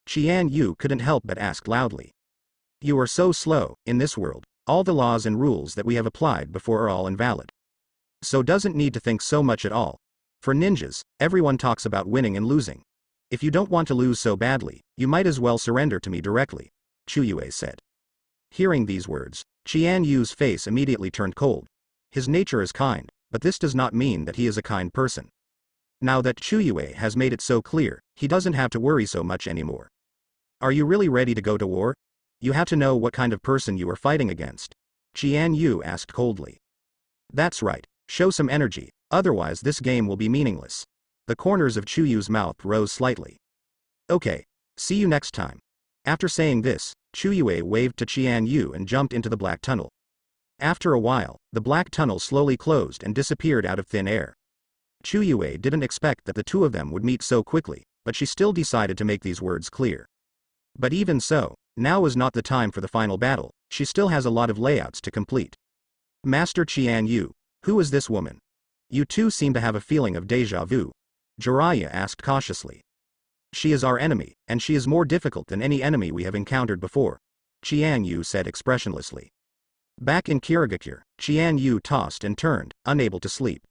Qian Yu couldn't help but ask loudly. You are so slow, in this world, all the laws and rules that we have applied before are all invalid. So doesn't need to think so much at all. For ninjas, everyone talks about winning and losing. If you don't want to lose so badly, you might as well surrender to me directly, Chuyue said. Hearing these words, Qian Yu's face immediately turned cold. His nature is kind, but this does not mean that he is a kind person. Now that Chuyue has made it so clear, he doesn't have to worry so much anymore. Are you really ready to go to war? You have to know what kind of person you are fighting against. Qian Yu asked coldly. That's right, show some energy, otherwise this game will be meaningless. The corners of Chuyu's mouth rose slightly. Okay, see you next time. After saying this, Chuyue waved to Qian Yu and jumped into the black tunnel. After a while, the black tunnel slowly closed and disappeared out of thin air. Chuyue didn't expect that the two of them would meet so quickly, but she still decided to make these words clear. But even so, now is not the time for the final battle, she still has a lot of layouts to complete. Master Qian Yu, who is this woman? You two seem to have a feeling of déjà vu. Jiraiya asked cautiously. She is our enemy, and she is more difficult than any enemy we have encountered before, Qian Yu said expressionlessly. Back in Kirigakure, Qian Yu tossed and turned, unable to sleep.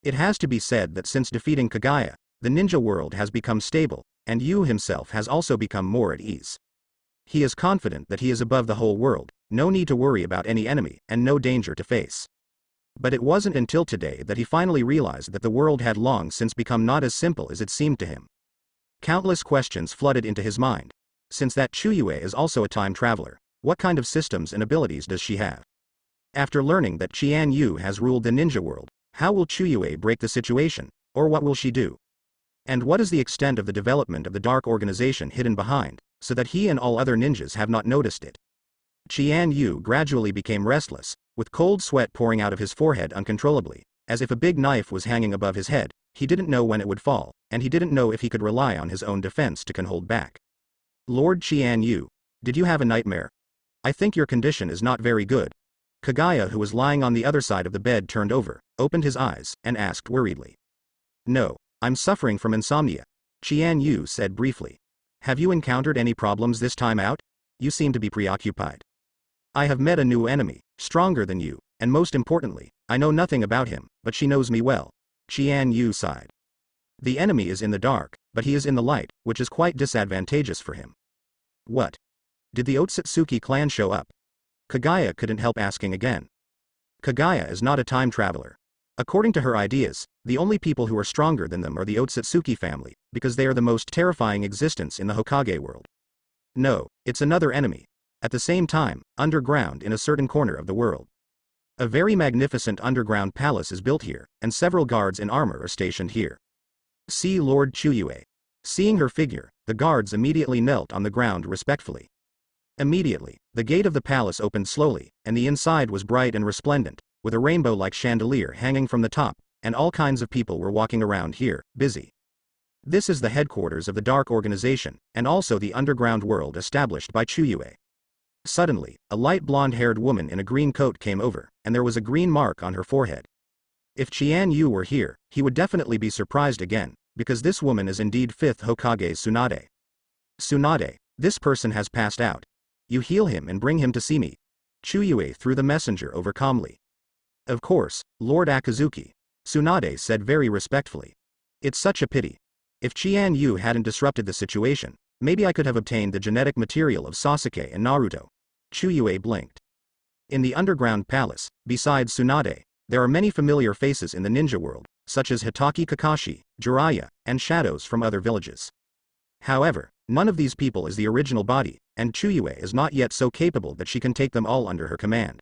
It has to be said that since defeating Kagaya, the ninja world has become stable, and Yu himself has also become more at ease. He is confident that he is above the whole world, no need to worry about any enemy, and no danger to face. But it wasn't until today that he finally realized that the world had long since become not as simple as it seemed to him. Countless questions flooded into his mind. Since that Chuyue is also a time traveler, what kind of systems and abilities does she have? After learning that Qian Yu has ruled the ninja world, how will Chuyue break the situation, or what will she do? And what is the extent of the development of the dark organization hidden behind, so that he and all other ninjas have not noticed it? Qian Yu gradually became restless, with cold sweat pouring out of his forehead uncontrollably, as if a big knife was hanging above his head, He didn't know when it would fall, and he didn't know if he could rely on his own defense to can hold back. Lord Qian Yu, did you have a nightmare? I think your condition is not very good. Kagaya, who was lying on the other side of the bed, turned over, opened his eyes, and asked worriedly. No, I'm suffering from insomnia, Qian Yu said briefly. Have you encountered any problems this time out? You seem to be preoccupied. I have met a new enemy, stronger than you, and most importantly, I know nothing about him, but she knows me well, Qian Yu sighed. The enemy is in the dark, but he is in the light, which is quite disadvantageous for him. What? Did the Otsutsuki clan show up? Kagaya couldn't help asking again. Kagaya is not a time traveler. According to her ideas, the only people who are stronger than them are the Otsutsuki family, because they are the most terrifying existence in the Hokage world. No, it's another enemy. At the same time, underground in a certain corner of the world. A very magnificent underground palace is built here, and several guards in armor are stationed here. See Lord Chuyue. Seeing her figure, the guards immediately knelt on the ground respectfully. Immediately, the gate of the palace opened slowly, and the inside was bright and resplendent, with a rainbow-like chandelier hanging from the top, and all kinds of people were walking around here, busy. This is the headquarters of the Dark Organization, and also the underground world established by Chuyue. Suddenly, a light blonde-haired woman in a green coat came over, and there was a green mark on her forehead. If Qian Yu were here, he would definitely be surprised again, because this woman is indeed 5th Hokage Tsunade. Tsunade, this person has passed out. You heal him and bring him to see me. Chuyue threw the messenger over calmly. Of course, Lord Akazuki, Tsunade said very respectfully. It's such a pity. If Qian Yu hadn't disrupted the situation, maybe I could have obtained the genetic material of Sasuke and Naruto. Chuyue blinked. In the underground palace, besides Tsunade, there are many familiar faces in the ninja world, such as Hitaki Kakashi, Jiraiya, and shadows from other villages. However, none of these people is the original body, and Chuyue is not yet so capable that she can take them all under her command.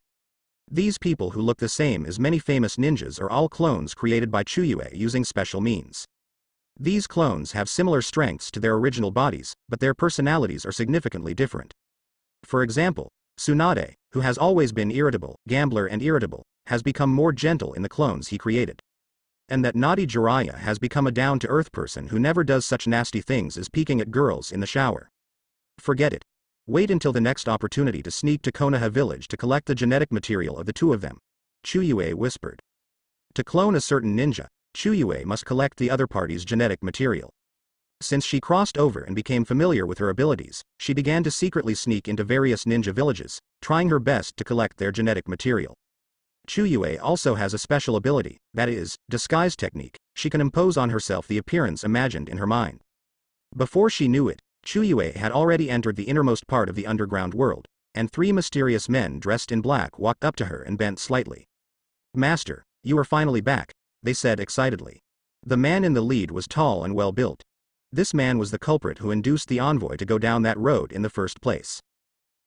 These people who look the same as many famous ninjas are all clones created by Chuyue using special means. These clones have similar strengths to their original bodies, but their personalities are significantly different. For example, Tsunade, who has always been irritable, gambler and irritable, has become more gentle in the clones he created. And that naughty Jiraiya has become a down-to-earth person who never does such nasty things as peeking at girls in the shower. Forget it. Wait until the next opportunity to sneak to Konoha village to collect the genetic material of the two of them, Chuyue whispered. To clone a certain ninja, Chuyue must collect the other party's genetic material. Since she crossed over and became familiar with her abilities, she began to secretly sneak into various ninja villages, trying her best to collect their genetic material. Chuyue also has a special ability, that is, disguise technique. She can impose on herself the appearance imagined in her mind. Before she knew it, Chuyue had already entered the innermost part of the underground world, and 3 mysterious men dressed in black walked up to her and bent slightly. Master, you are finally back, they said excitedly. The man in the lead was tall and well-built. This man was the culprit who induced the envoy to go down that road in the first place.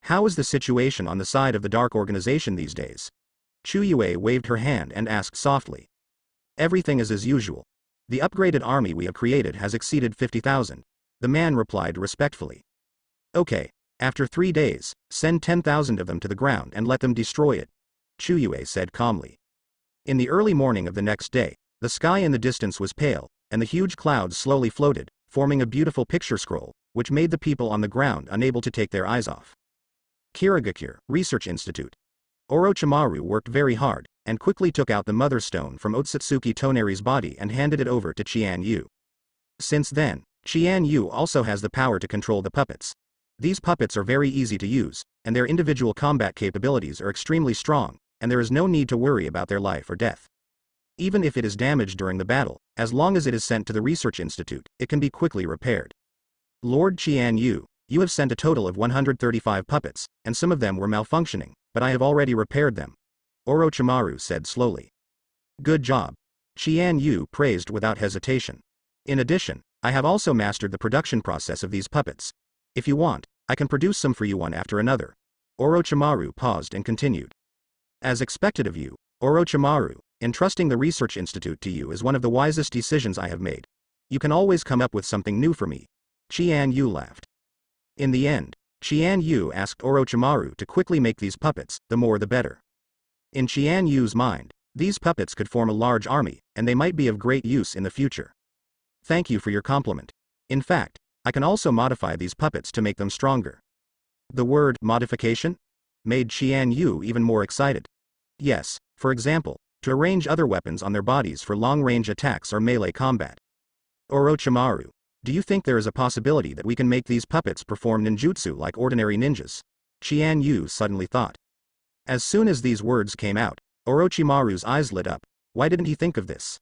How is the situation on the side of the Dark Organization these days? Chuyue waved her hand and asked softly. Everything is as usual. The upgraded army we have created has exceeded 50,000. The man replied respectfully. Okay, after 3 days, send 10,000 of them to the ground and let them destroy it, Chuyue said calmly. In the early morning of the next day, the sky in the distance was pale, and the huge clouds slowly floated, forming a beautiful picture scroll, which made the people on the ground unable to take their eyes off. Kirigakure Research Institute. Orochimaru worked very hard, and quickly took out the mother stone from Otsutsuki Toneri's body and handed it over to Qian Yu. Since then, Qian Yu also has the power to control the puppets. These puppets are very easy to use, and their individual combat capabilities are extremely strong, and there is no need to worry about their life or death. Even if it is damaged during the battle, as long as it is sent to the Research Institute, it can be quickly repaired. Lord Qian Yu, you have sent a total of 135 puppets, and some of them were malfunctioning, but I have already repaired them, Orochimaru said slowly. Good job. Qian Yu praised without hesitation. In addition, I have also mastered the production process of these puppets. If you want, I can produce some for you one after another. Orochimaru paused and continued. As expected of you, Orochimaru, entrusting the Research Institute to you is one of the wisest decisions I have made. You can always come up with something new for me. Qian Yu laughed. In the end, Qian Yu asked Orochimaru to quickly make these puppets, the more the better. In Qian Yu's mind, These puppets could form a large army, and they might be of great use in the future. Thank you for your compliment. In fact, I can also modify these puppets to make them stronger. The word modification made Qian Yu even more excited. Yes, for example, to arrange other weapons on their bodies for long-range attacks or melee combat. Orochimaru, do you think there is a possibility that we can make these puppets perform ninjutsu like ordinary ninjas? Qian Yu suddenly thought. As soon as these words came out, Orochimaru's eyes lit up. Why didn't he think of this?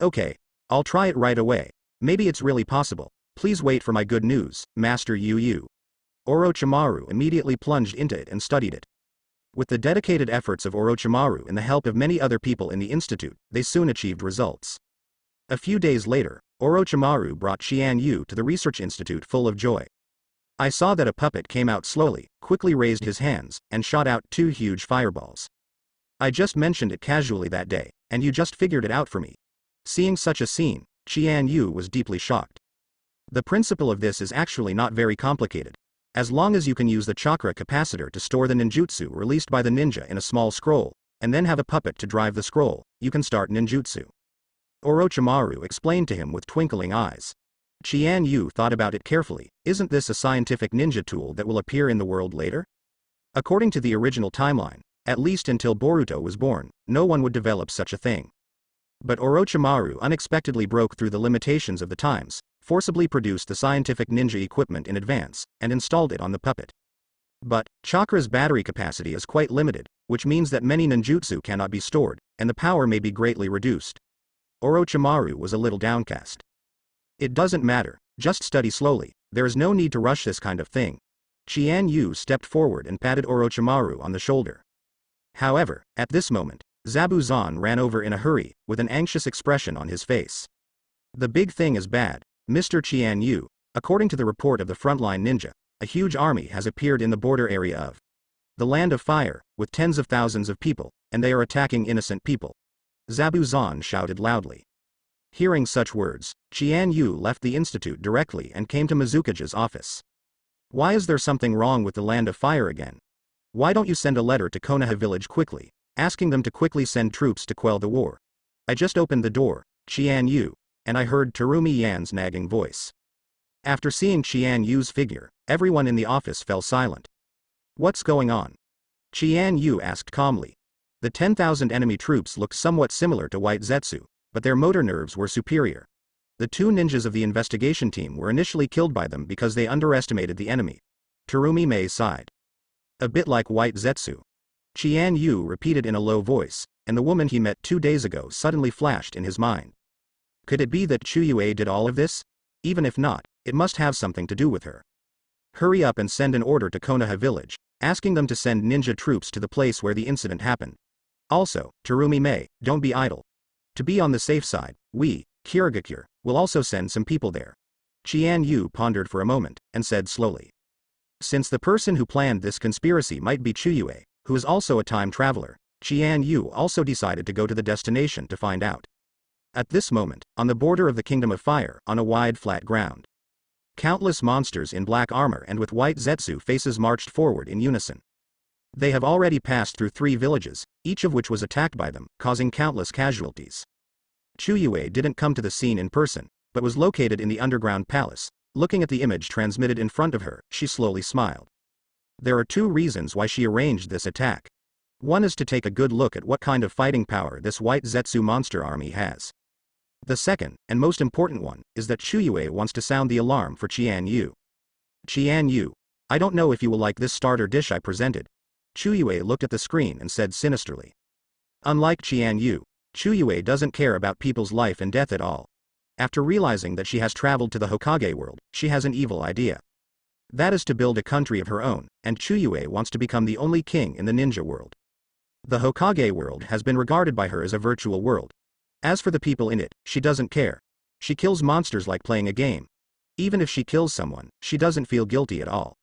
Okay, I'll try it right away. Maybe it's really possible. Please wait for my good news, Master Yu. Orochimaru immediately plunged into it and studied it. With the dedicated efforts of Orochimaru and the help of many other people in the institute, they soon achieved results. A few days later, Orochimaru brought Qian Yu to the research institute full of joy. I saw that a puppet came out slowly, quickly raised his hands, and shot out 2 huge fireballs. I just mentioned it casually that day, and you just figured it out for me. Seeing such a scene, Qian Yu was deeply shocked. The principle of this is actually not very complicated. As long as you can use the chakra capacitor to store the ninjutsu released by the ninja in a small scroll, and then have a puppet to drive the scroll, you can start ninjutsu. Orochimaru explained to him with twinkling eyes. Qian Yu thought about it carefully. Isn't this a scientific ninja tool that will appear in the world later? According to the original timeline, at least until Boruto was born, no one would develop such a thing. But Orochimaru unexpectedly broke through the limitations of the times, forcibly produced the scientific ninja equipment in advance, and installed it on the puppet. But, chakra's battery capacity is quite limited, which means that many ninjutsu cannot be stored, and the power may be greatly reduced. Orochimaru was a little downcast. It doesn't matter, just study slowly, there is no need to rush this kind of thing. Qian Yu stepped forward and patted Orochimaru on the shoulder. However, at this moment, Zabuzan ran over in a hurry, with an anxious expression on his face. The big thing is bad, Mr. Qian Yu. According to the report of the frontline ninja, a huge army has appeared in the border area of the Land of Fire, with tens of thousands of people, and they are attacking innocent people. Zabuzan shouted loudly. Hearing such words, Qian Yu left the institute directly and came to Mizukage's office. Why is there something wrong with the Land of Fire again? Why don't you send a letter to Konoha village quickly, asking them to quickly send troops to quell the war? I just opened the door, Qian Yu, and I heard Terumi Yan's nagging voice. After seeing Qian Yu's figure, everyone in the office fell silent. What's going on? Qian Yu asked calmly. The 10,000 enemy troops looked somewhat similar to White Zetsu, but their motor nerves were superior. The 2 ninjas of the investigation team were initially killed by them because they underestimated the enemy. Terumi Mei sighed. A bit like White Zetsu. Qian Yu repeated in a low voice, and the woman he met 2 days ago suddenly flashed in his mind. Could it be that Chuyue did all of this? Even if not, it must have something to do with her. Hurry up and send an order to Konoha village, asking them to send ninja troops to the place where the incident happened. Also, Terumi Mei, don't be idle. To be on the safe side, we, Kirigakure, will also send some people there. Qian Yu pondered for a moment, and said slowly. Since the person who planned this conspiracy might be Chuyue, who is also a time traveler, Qian Yu also decided to go to the destination to find out. At this moment, on the border of the Kingdom of Fire, on a wide flat ground, countless monsters in black armor and with white Zetsu faces marched forward in unison. They have already passed through 3 villages, each of which was attacked by them, causing countless casualties. Chuyue didn't come to the scene in person, but was located in the underground palace. Looking at the image transmitted in front of her, she slowly smiled. There are 2 reasons why she arranged this attack. One is to take a good look at what kind of fighting power this white Zetsu monster army has. The second, and most important one, is that Chuyue wants to sound the alarm for Qian Yu. Qian Yu, I don't know if you will like this starter dish I presented. Chuyue looked at the screen and said sinisterly. Unlike Qian Yu, Chuyue doesn't care about people's life and death at all. After realizing that she has traveled to the Hokage world, she has an evil idea. That is to build a country of her own, and Chuyue wants to become the only king in the ninja world. The Hokage world has been regarded by her as a virtual world. As for the people in it, she doesn't care. She kills monsters like playing a game. Even if she kills someone, she doesn't feel guilty at all.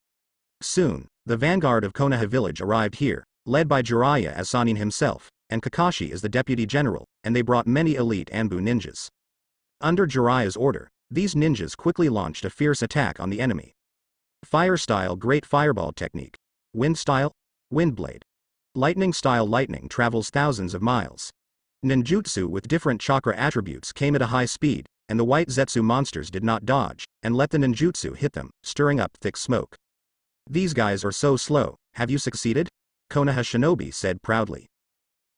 Soon, the vanguard of Konoha village arrived here, led by Jiraiya as Sannin himself, and Kakashi as the deputy general, and they brought many elite Anbu ninjas. Under Jiraiya's order, these ninjas quickly launched a fierce attack on the enemy. Fire style Great Fireball technique. Wind style? Wind blade. Lightning style lightning travels thousands of miles. Ninjutsu with different chakra attributes came at a high speed, and the white Zetsu monsters did not dodge, and let the ninjutsu hit them, stirring up thick smoke. These guys are so slow, have you succeeded? Konoha Shinobi said proudly.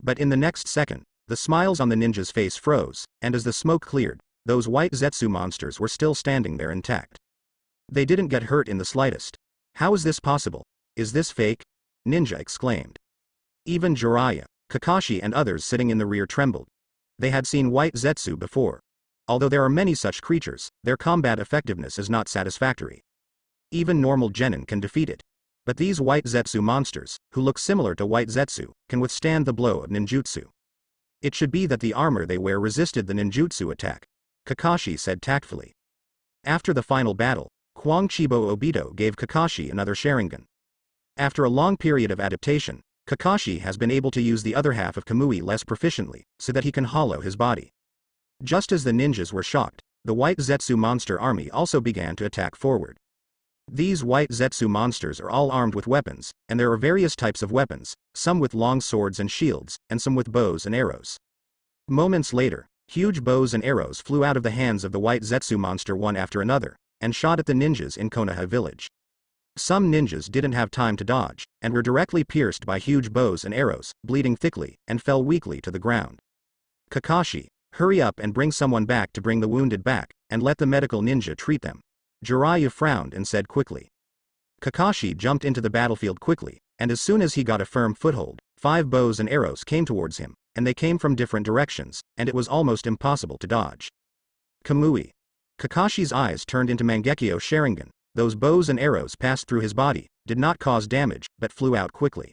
But in the next second, the smiles on the ninja's face froze, and as the smoke cleared, those white Zetsu monsters were still standing there intact. They didn't get hurt in the slightest. How is this possible? Is this fake? Ninja exclaimed. Even Jiraiya, Kakashi and others sitting in the rear trembled. They had seen white Zetsu before. Although there are many such creatures, their combat effectiveness is not satisfactory. Even normal genin can defeat it. But these white Zetsu monsters, who look similar to white Zetsu, can withstand the blow of ninjutsu. It should be that the armor they wear resisted the ninjutsu attack, Kakashi said tactfully. After the final battle, Kwang Chibo Obito gave Kakashi another Sharingan. After a long period of adaptation, Kakashi has been able to use the other half of Kamui less proficiently, so that he can hollow his body. Just as the ninjas were shocked, the white Zetsu monster army also began to attack forward. These white Zetsu monsters are all armed with weapons, and there are various types of weapons, some with long swords and shields, and some with bows and arrows. Moments later, huge bows and arrows flew out of the hands of the white Zetsu monster one after another, and shot at the ninjas in Konoha village. Some ninjas didn't have time to dodge, and were directly pierced by huge bows and arrows, bleeding thickly, and fell weakly to the ground. Kakashi, hurry up and bring someone back to bring the wounded back, and let the medical ninja treat them. Jiraiya frowned and said quickly. Kakashi jumped into the battlefield quickly, and as soon as he got a firm foothold, 5 bows and arrows came towards him, and they came from different directions, and it was almost impossible to dodge. Kamui. Kakashi's eyes turned into Mangekyo Sharingan. Those bows and arrows passed through his body, did not cause damage, but flew out quickly.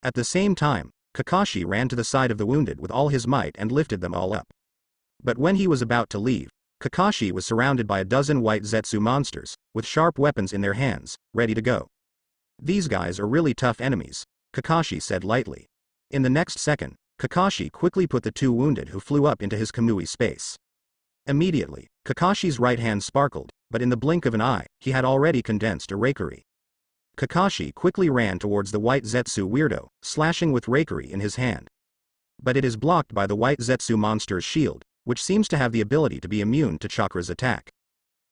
At the same time, Kakashi ran to the side of the wounded with all his might and lifted them all up. But when he was about to leave, Kakashi was surrounded by a dozen white Zetsu monsters, with sharp weapons in their hands, ready to go. These guys are really tough enemies, Kakashi said lightly. In the next second, Kakashi quickly put the 2 wounded who flew up into his Kamui space. Immediately, Kakashi's right hand sparkled, but in the blink of an eye, he had already condensed a Reikiri. Kakashi quickly ran towards the white Zetsu weirdo, slashing with Reikiri in his hand. But it is blocked by the white Zetsu monster's shield, which seems to have the ability to be immune to Chakra's attack.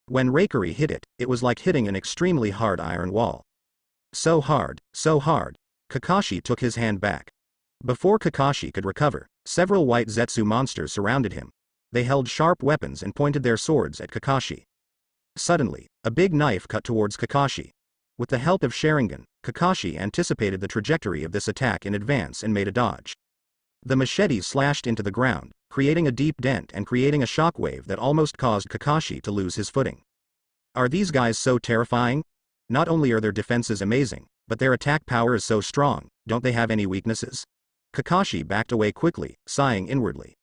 When Reikiri hit it, it was like hitting an extremely hard iron wall. So hard, Kakashi took his hand back. Before Kakashi could recover, several white Zetsu monsters surrounded him. They held sharp weapons and pointed their swords at Kakashi. Suddenly, a big knife cut towards Kakashi. With the help of Sharingan, Kakashi anticipated the trajectory of this attack in advance and made a dodge. The machete slashed into the ground, creating a deep dent and creating a shockwave that almost caused Kakashi to lose his footing. Are these guys so terrifying? Not only are their defenses amazing, but their attack power is so strong, don't they have any weaknesses? Kakashi backed away quickly, sighing inwardly.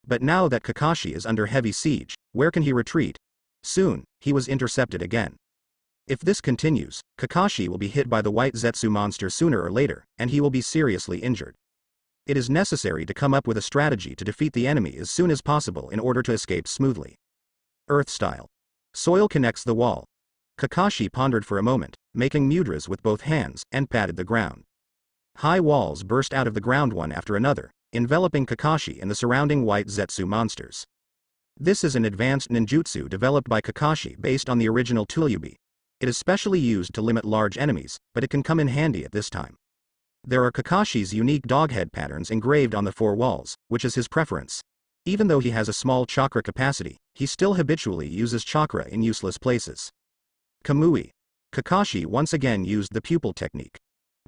But now that Kakashi is under heavy siege, where can he retreat? Soon, he was intercepted again. If this continues, Kakashi will be hit by the white Zetsu monster sooner or later, and he will be seriously injured. It is necessary to come up with a strategy to defeat the enemy as soon as possible in order to escape smoothly. Earth style. Soil connects the wall. Kakashi pondered for a moment, making mudras with both hands, and patted the ground. High walls burst out of the ground one after another, enveloping Kakashi and the surrounding white Zetsu monsters. This is an advanced ninjutsu developed by Kakashi based on the original Tsulyubi. It is specially used to limit large enemies, but it can come in handy at this time. There are Kakashi's unique dog head patterns engraved on the 4 walls, which is his preference. Even though he has a small chakra capacity, he still habitually uses chakra in useless places. Kamui. Kakashi once again used the pupil technique.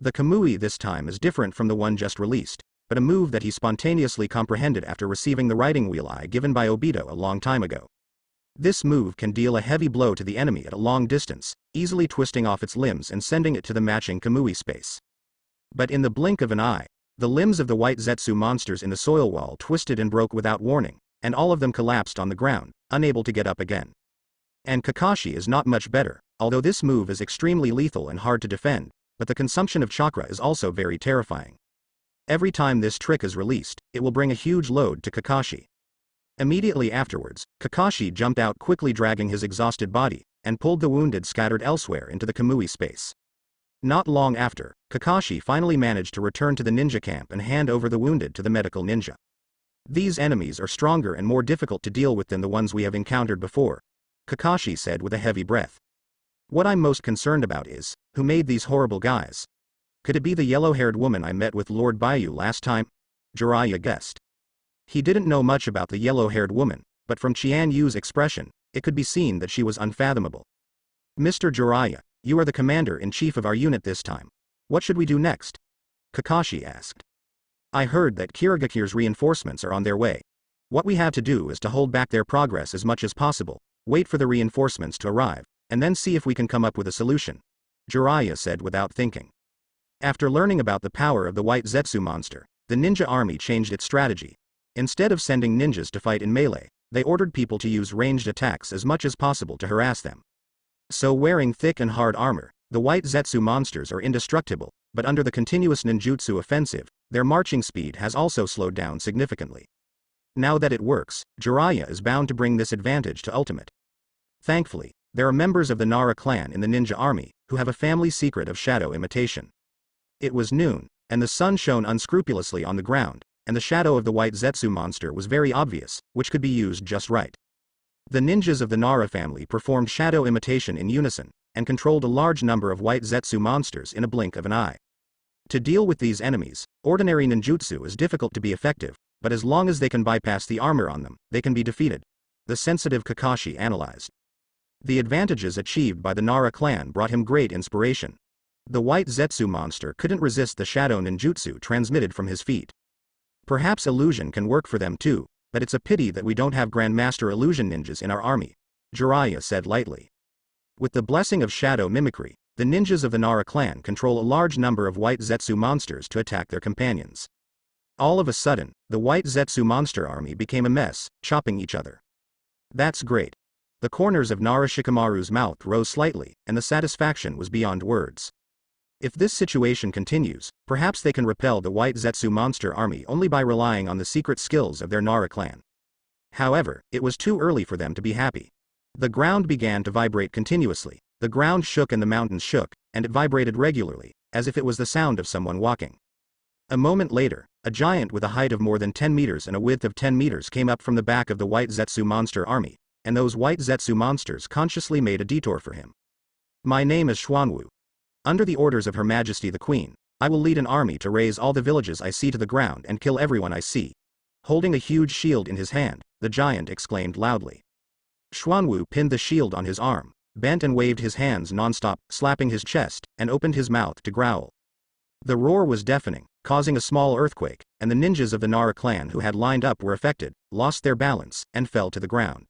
The Kamui this time is different from the one just released, but a move that he spontaneously comprehended after receiving the riding wheel eye given by Obito a long time ago. This move can deal a heavy blow to the enemy at a long distance, easily twisting off its limbs and sending it to the matching Kamui space. But in the blink of an eye, the limbs of the white Zetsu monsters in the soil wall twisted and broke without warning, and all of them collapsed on the ground, unable to get up again. And Kakashi is not much better, although this move is extremely lethal and hard to defend, but the consumption of chakra is also very terrifying. Every time this trick is released, it will bring a huge load to Kakashi. Immediately afterwards, Kakashi jumped out quickly dragging his exhausted body, and pulled the wounded scattered elsewhere into the Kamui space. Not long after, Kakashi finally managed to return to the ninja camp and hand over the wounded to the medical ninja. These enemies are stronger and more difficult to deal with than the ones we have encountered before, Kakashi said with a heavy breath. What I'm most concerned about is, who made these horrible guys? Could it be the yellow-haired woman I met with Lord Baiyu last time? Jiraiya guessed. He didn't know much about the yellow-haired woman, but from Qian Yu's expression, it could be seen that she was unfathomable. Mr. Jiraiya, you are the commander-in-chief of our unit this time. What should we do next? Kakashi asked. I heard that Kirigakire's reinforcements are on their way. What we have to do is to hold back their progress as much as possible, wait for the reinforcements to arrive, and then see if we can come up with a solution, Jiraiya said without thinking. After learning about the power of the white Zetsu monster, the ninja army changed its strategy. Instead of sending ninjas to fight in melee, they ordered people to use ranged attacks as much as possible to harass them. So wearing thick and hard armor, the white Zetsu monsters are indestructible, but under the continuous ninjutsu offensive, their marching speed has also slowed down significantly. Now that it works, Jiraiya is bound to bring this advantage to ultimate. Thankfully, there are members of the Nara clan in the ninja army, who have a family secret of shadow imitation. It was noon, and the sun shone unscrupulously on the ground, and the shadow of the white Zetsu monster was very obvious, which could be used just right. The ninjas of the Nara family performed shadow imitation in unison, and controlled a large number of white Zetsu monsters in a blink of an eye. To deal with these enemies, ordinary ninjutsu is difficult to be effective, but as long as they can bypass the armor on them, they can be defeated, the sensitive Kakashi analyzed. The advantages achieved by the Nara clan brought him great inspiration. The white Zetsu monster couldn't resist the shadow ninjutsu transmitted from his feet. Perhaps illusion can work for them too, but it's a pity that we don't have Grandmaster illusion ninjas in our army, Jiraiya said lightly. With the blessing of shadow mimicry, the ninjas of the Nara clan control a large number of white Zetsu monsters to attack their companions. All of a sudden, the white Zetsu monster army became a mess, chopping each other. That's great. The corners of Nara Shikamaru's mouth rose slightly, and the satisfaction was beyond words. If this situation continues, perhaps they can repel the white Zetsu monster army only by relying on the secret skills of their Nara clan. However, it was too early for them to be happy. The ground began to vibrate continuously, the ground shook and the mountains shook, and it vibrated regularly, as if it was the sound of someone walking. A moment later, a giant with a height of more than 10 meters and a width of 10 meters came up from the back of the white Zetsu monster army, and those white Zetsu monsters consciously made a detour for him. My name is Xuanwu. Under the orders of Her Majesty the Queen, I will lead an army to raze all the villages I see to the ground and kill everyone I see. Holding a huge shield in his hand, the giant exclaimed loudly. Xuanwu pinned the shield on his arm, bent and waved his hands non-stop, slapping his chest, and opened his mouth to growl. The roar was deafening, causing a small earthquake, and the ninjas of the Nara clan who had lined up were affected, lost their balance, and fell to the ground.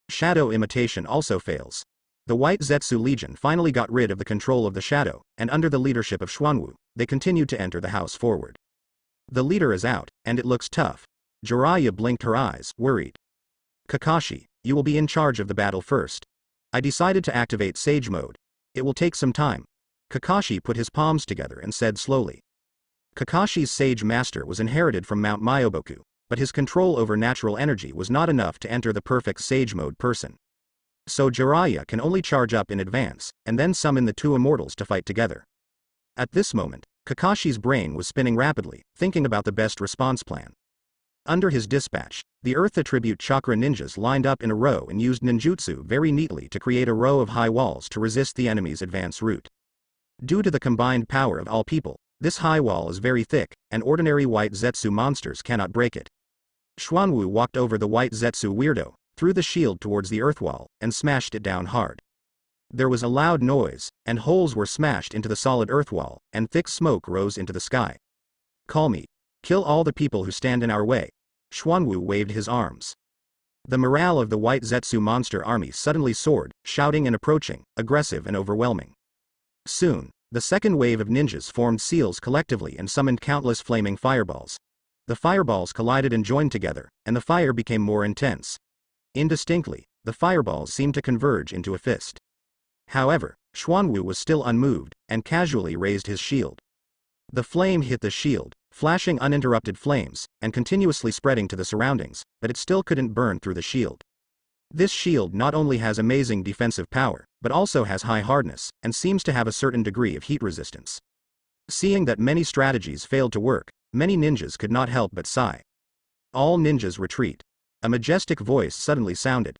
Shadow imitation also fails. The White Zetsu Legion finally got rid of the control of the shadow, and under the leadership of Xuanwu, they continued to enter the house forward. The leader is out, and it looks tough. Jiraiya blinked her eyes, worried. Kakashi, you will be in charge of the battle first. I decided to activate Sage Mode. It will take some time. Kakashi put his palms together and said slowly. Kakashi's Sage Master was inherited from Mount Myoboku, but his control over natural energy was not enough to enter the perfect Sage Mode person. So Jiraiya can only charge up in advance, and then summon the two immortals to fight together. At this moment, Kakashi's brain was spinning rapidly, thinking about the best response plan. Under his dispatch, the Earth Attribute Chakra ninjas lined up in a row and used ninjutsu very neatly to create a row of high walls to resist the enemy's advance route. Due to the combined power of all people, this high wall is very thick, and ordinary white Zetsu monsters cannot break it. Xuanwu walked over the white Zetsu weirdo, threw the shield towards the earth wall, and smashed it down hard. There was a loud noise, and holes were smashed into the solid earth wall, and thick smoke rose into the sky. Call me. Kill all the people who stand in our way. Xuanwu waved his arms. The morale of the white Zetsu monster army suddenly soared, shouting and approaching, aggressive and overwhelming. Soon, the second wave of ninjas formed seals collectively and summoned countless flaming fireballs. The fireballs collided and joined together, and the fire became more intense. Indistinctly, the fireballs seemed to converge into a fist. However, Xuanwu was still unmoved, and casually raised his shield. The flame hit the shield, flashing uninterrupted flames, and continuously spreading to the surroundings, but it still couldn't burn through the shield. This shield not only has amazing defensive power, but also has high hardness, and seems to have a certain degree of heat resistance. Seeing that many strategies failed to work, many ninjas could not help but sigh. All ninjas retreat. A majestic voice suddenly sounded.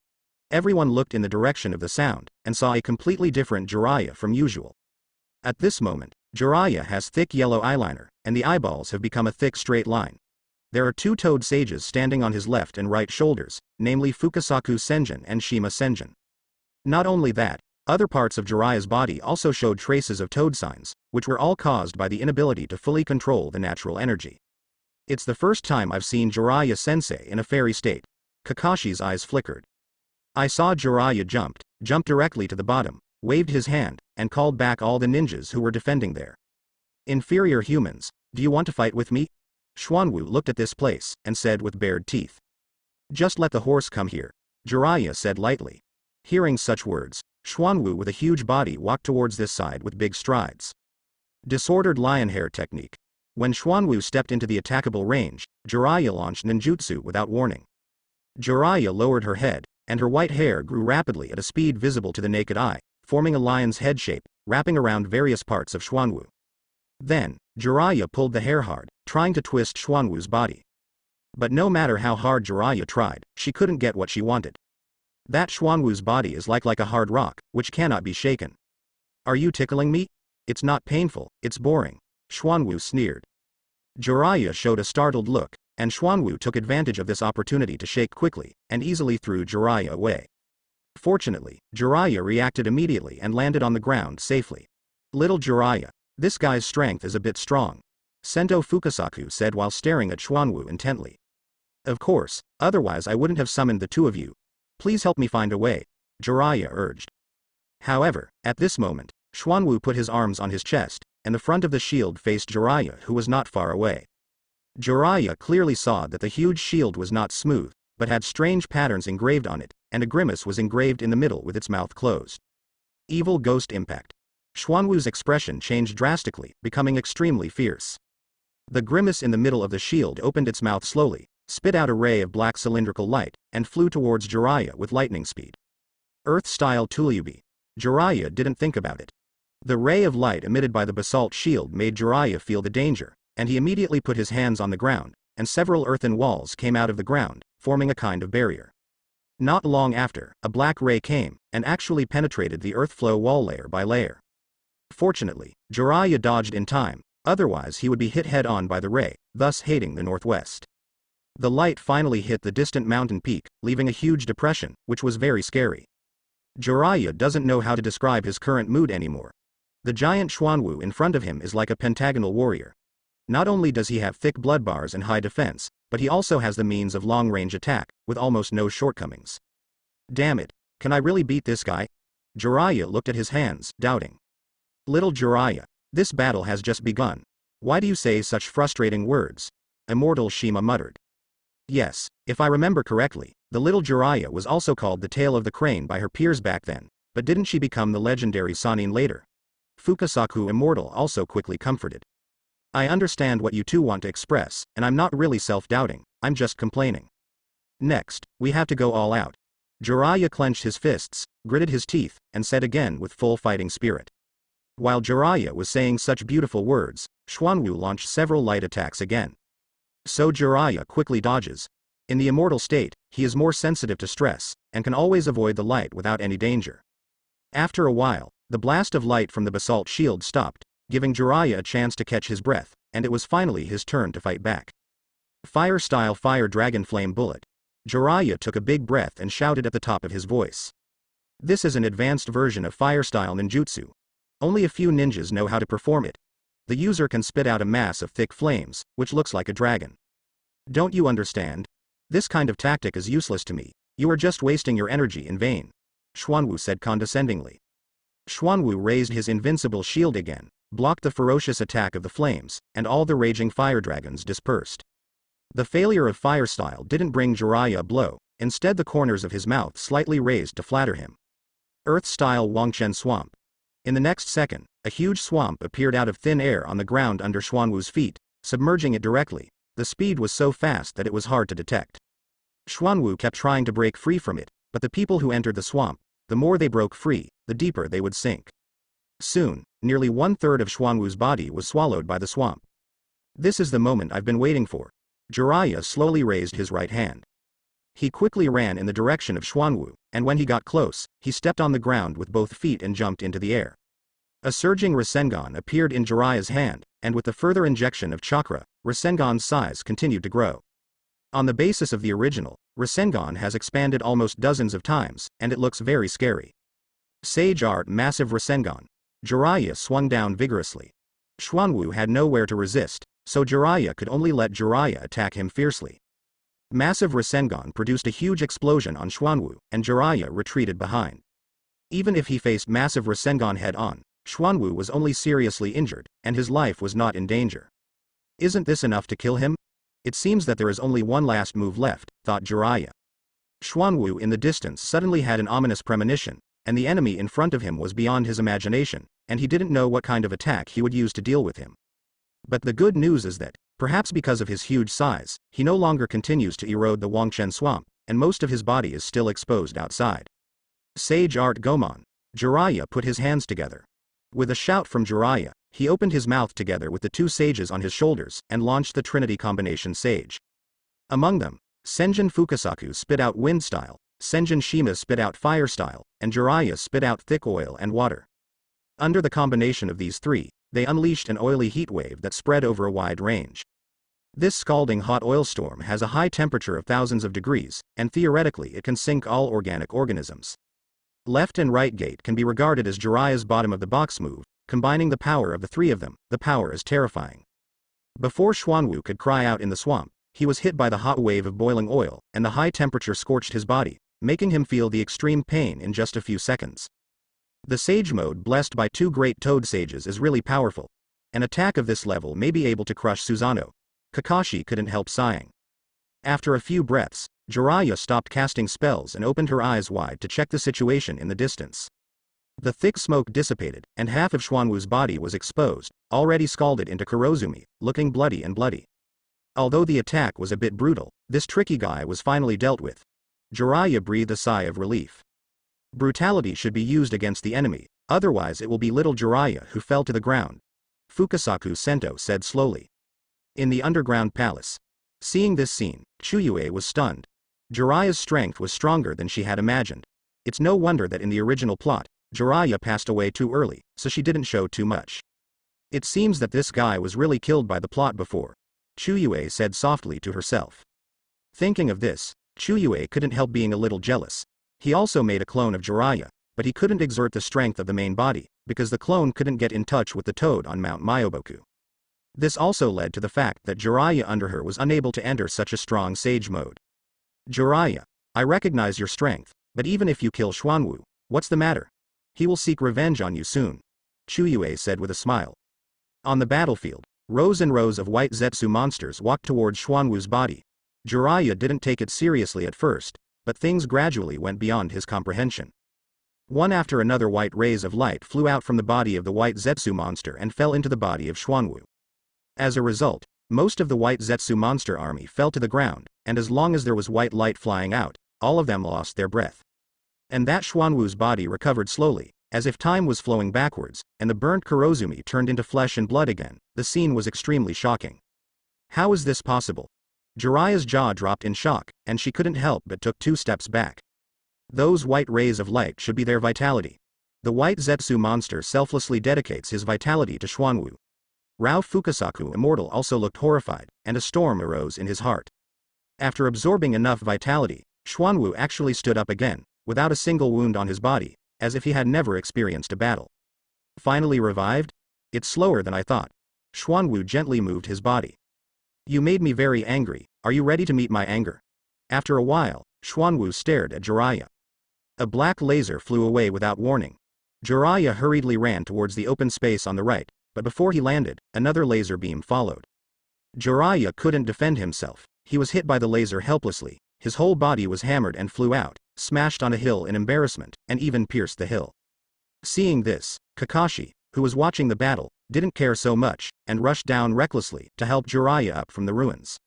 Everyone looked in the direction of the sound, and saw a completely different Jiraiya from usual. At this moment, Jiraiya has thick yellow eyeliner, and the eyeballs have become a thick straight line. There are two toad sages standing on his left and right shoulders, namely Fukasaku Senjin and Shima Senjin. Not only that, other parts of Jiraiya's body also showed traces of toad signs, which were all caused by the inability to fully control the natural energy. It's the first time I've seen Jiraiya-sensei in a fairy state. Kakashi's eyes flickered. I saw Jiraiya jumped directly to the bottom, waved his hand, and called back all the ninjas who were defending there. Inferior humans, do you want to fight with me? Xuanwu looked at this place, and said with bared teeth. Just let the horse come here, Jiraiya said lightly. Hearing such words, Xuanwu with a huge body walked towards this side with big strides. Disordered lion hair technique. When Xuanwu stepped into the attackable range, Jiraiya launched ninjutsu without warning. Jiraiya lowered her head, and her white hair grew rapidly at a speed visible to the naked eye, forming a lion's head shape, wrapping around various parts of Xuanwu. Then, Jiraiya pulled the hair hard, trying to twist Xuanwu's body. But no matter how hard Jiraiya tried, she couldn't get what she wanted. That Xuanwu's body is like a hard rock, which cannot be shaken. Are you tickling me? It's not painful, it's boring, Xuanwu sneered. Jiraiya showed a startled look, and Xuanwu took advantage of this opportunity to shake quickly, and easily threw Jiraiya away. Fortunately, Jiraiya reacted immediately and landed on the ground safely. Little Jiraiya, this guy's strength is a bit strong, Sento Fukasaku said while staring at Xuanwu intently. Of course, otherwise I wouldn't have summoned the two of you. Please help me find a way, Jiraiya urged. However, at this moment, Xuanwu put his arms on his chest, and the front of the shield faced Jiraiya, who was not far away. Jiraiya clearly saw that the huge shield was not smooth, but had strange patterns engraved on it, and a grimace was engraved in the middle with its mouth closed. Evil Ghost Impact. Xuanwu's expression changed drastically, becoming extremely fierce. The grimace in the middle of the shield opened its mouth slowly, spit out a ray of black cylindrical light, and flew towards Jiraiya with lightning speed. Earth-style Tuliyubi. Jiraiya didn't think about it. The ray of light emitted by the basalt shield made Jiraiya feel the danger, and he immediately put his hands on the ground, and several earthen walls came out of the ground, forming a kind of barrier. Not long after, a black ray came, and actually penetrated the earth flow wall layer by layer. Fortunately, Jiraiya dodged in time, otherwise he would be hit head-on by the ray, thus hating the northwest. The light finally hit the distant mountain peak, leaving a huge depression, which was very scary. Jiraiya doesn't know how to describe his current mood anymore. The giant Xuanwu in front of him is like a pentagonal warrior. Not only does he have thick blood bars and high defense, but he also has the means of long-range attack, with almost no shortcomings. Damn it, can I really beat this guy? Jiraiya looked at his hands, doubting. Little Jiraiya, this battle has just begun. Why do you say such frustrating words? Immortal Shima muttered. Yes, if I remember correctly, the little Jiraiya was also called the Tail of the Crane by her peers back then, but didn't she become the legendary Sannin later? Fukasaku Immortal also quickly comforted. I understand what you two want to express, and I'm not really self-doubting, I'm just complaining. Next, we have to go all out. Jiraiya clenched his fists, gritted his teeth, and said again with full fighting spirit. While Jiraiya was saying such beautiful words, Xuanwu launched several light attacks again. So Jiraiya quickly dodges. In the immortal state, he is more sensitive to stress, and can always avoid the light without any danger. After a while, the blast of light from the basalt shield stopped, giving Jiraiya a chance to catch his breath, and it was finally his turn to fight back. Fire-style Fire Dragon Flame Bullet. Jiraiya took a big breath and shouted at the top of his voice. This is an advanced version of fire-style ninjutsu. Only a few ninjas know how to perform it. The user can spit out a mass of thick flames, which looks like a dragon. Don't you understand? This kind of tactic is useless to me. You are just wasting your energy in vain, Xuanwu said condescendingly. Xuanwu raised his invincible shield again, blocked the ferocious attack of the flames, and all the raging fire dragons dispersed. The failure of fire style didn't bring Jiraiya a blow, instead the corners of his mouth slightly raised to flatter him. Earth-style Wangchen Swamp. In the next second, a huge swamp appeared out of thin air on the ground under Xuanwu's feet, submerging it directly. The speed was so fast that it was hard to detect. Xuanwu kept trying to break free from it, but the people who entered the swamp, the more they broke free, the deeper they would sink. Soon, nearly 1/3 of Xuanwu's body was swallowed by the swamp. This is the moment I've been waiting for. Jiraiya slowly raised his right hand. He quickly ran in the direction of Xuanwu, and when he got close, he stepped on the ground with both feet and jumped into the air. A surging Rasengan appeared in Jiraiya's hand, and with the further injection of chakra, Rasengan's size continued to grow. On the basis of the original, Rasengan has expanded almost dozens of times, and it looks very scary. Sage Art Massive Rasengan. Jiraiya swung down vigorously. Xuanwu had nowhere to resist, so Jiraiya could only let Jiraiya attack him fiercely. Massive Rasengan produced a huge explosion on Xuanwu, and Jiraiya retreated behind. Even if he faced Massive Rasengan head-on, Xuanwu was only seriously injured, and his life was not in danger. Isn't this enough to kill him? It seems that there is only one last move left, thought Jiraiya. Xuanwu in the distance suddenly had an ominous premonition, and the enemy in front of him was beyond his imagination, and he didn't know what kind of attack he would use to deal with him. But the good news is that, perhaps because of his huge size, he no longer continues to erode the Wangchen swamp, and most of his body is still exposed outside. Sage Art Goemon. Jiraiya put his hands together. With a shout from Jiraiya, he opened his mouth together with the two sages on his shoulders and launched the Trinity Combination Sage. Among them, Senjin Fukasaku spit out wind style, Senjin Shima spit out fire style, and Jiraiya spit out thick oil and water. Under the combination of these three, they unleashed an oily heat wave that spread over a wide range. This scalding hot oil storm has a high temperature of thousands of degrees, and theoretically it can sink all organic organisms. Left and right gate can be regarded as Jiraiya's bottom of the box move, combining the power of the three of them. The power is terrifying. Before Xuanwu could cry out in the swamp, he was hit by the hot wave of boiling oil, and the high temperature scorched his body, making him feel the extreme pain in just a few seconds. The Sage mode blessed by two great Toad Sages is really powerful. An attack of this level may be able to crush Susanoo. Kakashi couldn't help sighing. After a few breaths, Jiraiya stopped casting spells and opened her eyes wide to check the situation in the distance. The thick smoke dissipated, and half of Xuanwu's body was exposed, already scalded into Kurozumi, looking bloody and bloody. Although the attack was a bit brutal, this tricky guy was finally dealt with. Jiraiya breathed a sigh of relief. Brutality should be used against the enemy, otherwise it will be little Jiraiya who fell to the ground. Fukasaku Sento said slowly. In the underground palace. Seeing this scene, Chuyue was stunned. Jiraiya's strength was stronger than she had imagined. It's no wonder that in the original plot, Jiraiya passed away too early, so she didn't show too much. It seems that this guy was really killed by the plot before. Chuyue said softly to herself. Thinking of this, Chuyue couldn't help being a little jealous. He also made a clone of Jiraiya, but he couldn't exert the strength of the main body, because the clone couldn't get in touch with the toad on Mount Myoboku. This also led to the fact that Jiraiya under her was unable to enter such a strong sage mode. Jiraiya, I recognize your strength, but even if you kill Xuanwu, what's the matter? He will seek revenge on you soon. Chuyue said with a smile. On the battlefield, rows and rows of white Zetsu monsters walked towards Xuanwu's body. Jiraiya didn't take it seriously at first, but things gradually went beyond his comprehension. One after another white rays of light flew out from the body of the white Zetsu monster and fell into the body of Xuanwu. As a result, most of the white Zetsu monster army fell to the ground, and as long as there was white light flying out, all of them lost their breath. And that Xuanwu's body recovered slowly, as if time was flowing backwards, and the burnt Kurozumi turned into flesh and blood again. The scene was extremely shocking. How is this possible? Jiraiya's jaw dropped in shock, and she couldn't help but took 2 steps back. Those white rays of light should be their vitality. The white Zetsu monster selflessly dedicates his vitality to Xuanwu. Rao Fukasaku Immortal also looked horrified, and a storm arose in his heart. After absorbing enough vitality, Xuanwu actually stood up again, without a single wound on his body, as if he had never experienced a battle. Finally revived? It's slower than I thought. Xuanwu gently moved his body. You made me very angry, are you ready to meet my anger? After a while, Xuanwu stared at Jiraiya. A black laser flew away without warning. Jiraiya hurriedly ran towards the open space on the right, but before he landed, another laser beam followed. Jiraiya couldn't defend himself. He was hit by the laser helplessly, his whole body was hammered and flew out, smashed on a hill in embarrassment, and even pierced the hill. Seeing this, Kakashi, who was watching the battle, didn't care so much, and rushed down recklessly to help Jiraiya up from the ruins.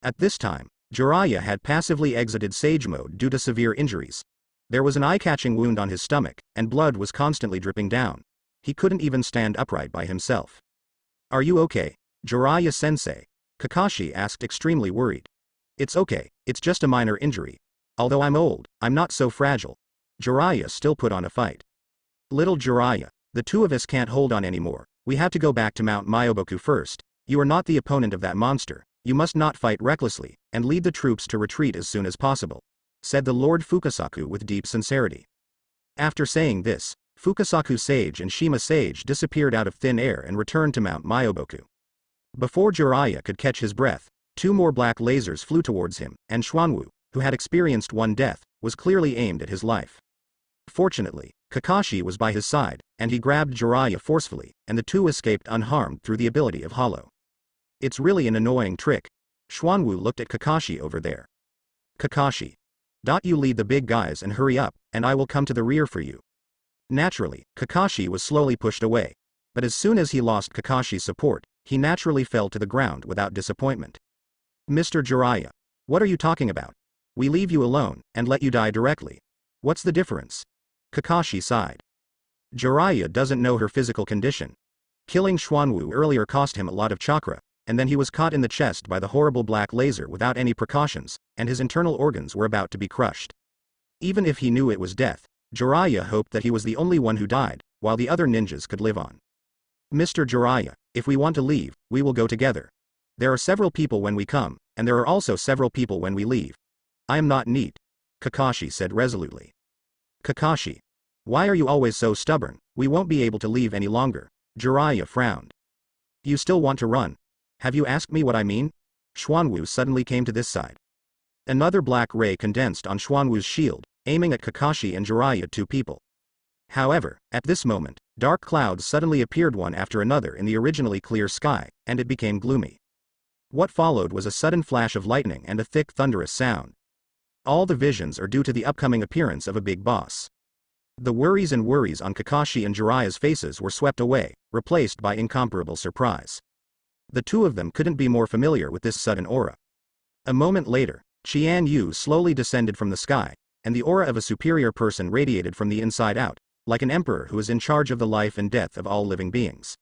At this time, Jiraiya had passively exited Sage mode due to severe injuries. There was an eye-catching wound on his stomach, and blood was constantly dripping down. He couldn't even stand upright by himself. Are you okay, Jiraiya-sensei? Kakashi asked, extremely worried. It's okay, it's just a minor injury. Although I'm old, I'm not so fragile. Jiraiya still put on a fight. Little Jiraiya, the two of us can't hold on anymore, we have to go back to Mount Myoboku first. You are not the opponent of that monster, you must not fight recklessly, and lead the troops to retreat as soon as possible, said the Lord Fukasaku with deep sincerity. After saying this, Fukasaku Sage and Shima Sage disappeared out of thin air and returned to Mount Myoboku. Before Jiraiya could catch his breath, two more black lasers flew towards him, and Xuanwu, who had experienced one death, was clearly aimed at his life. Fortunately, Kakashi was by his side, and he grabbed Jiraiya forcefully, and the two escaped unharmed through the ability of Hollow. It's really an annoying trick. Xuanwu looked at Kakashi over there. Kakashi. You lead the big guys and hurry up, and I will come to the rear for you. Naturally, Kakashi was slowly pushed away. But as soon as he lost Kakashi's support, he naturally fell to the ground without disappointment. Mr. Jiraiya. What are you talking about? We leave you alone, and let you die directly. What's the difference? Kakashi sighed. Jiraiya doesn't know her physical condition. Killing Xuanwu earlier cost him a lot of chakra, and then he was caught in the chest by the horrible black laser without any precautions, and his internal organs were about to be crushed. Even if he knew it was death, Jiraiya hoped that he was the only one who died, while the other ninjas could live on. Mr. Jiraiya, if we want to leave, we will go together. There are several people when we come, and there are also several people when we leave. I am not neat, Kakashi said resolutely. Kakashi. Why are you always so stubborn? We won't be able to leave any longer. Jiraiya frowned. You still want to run? Have you asked me what I mean? Xuanwu suddenly came to this side. Another black ray condensed on Xuanwu's shield, aiming at Kakashi and Jiraiya, two people. However, at this moment, dark clouds suddenly appeared one after another in the originally clear sky, and it became gloomy. What followed was a sudden flash of lightning and a thick thunderous sound. All the visions are due to the upcoming appearance of a big boss. The worries on Kakashi and Jiraiya's faces were swept away, replaced by incomparable surprise. The two of them couldn't be more familiar with this sudden aura. A moment later, Qian Yu slowly descended from the sky, and the aura of a superior person radiated from the inside out, like an emperor who is in charge of the life and death of all living beings.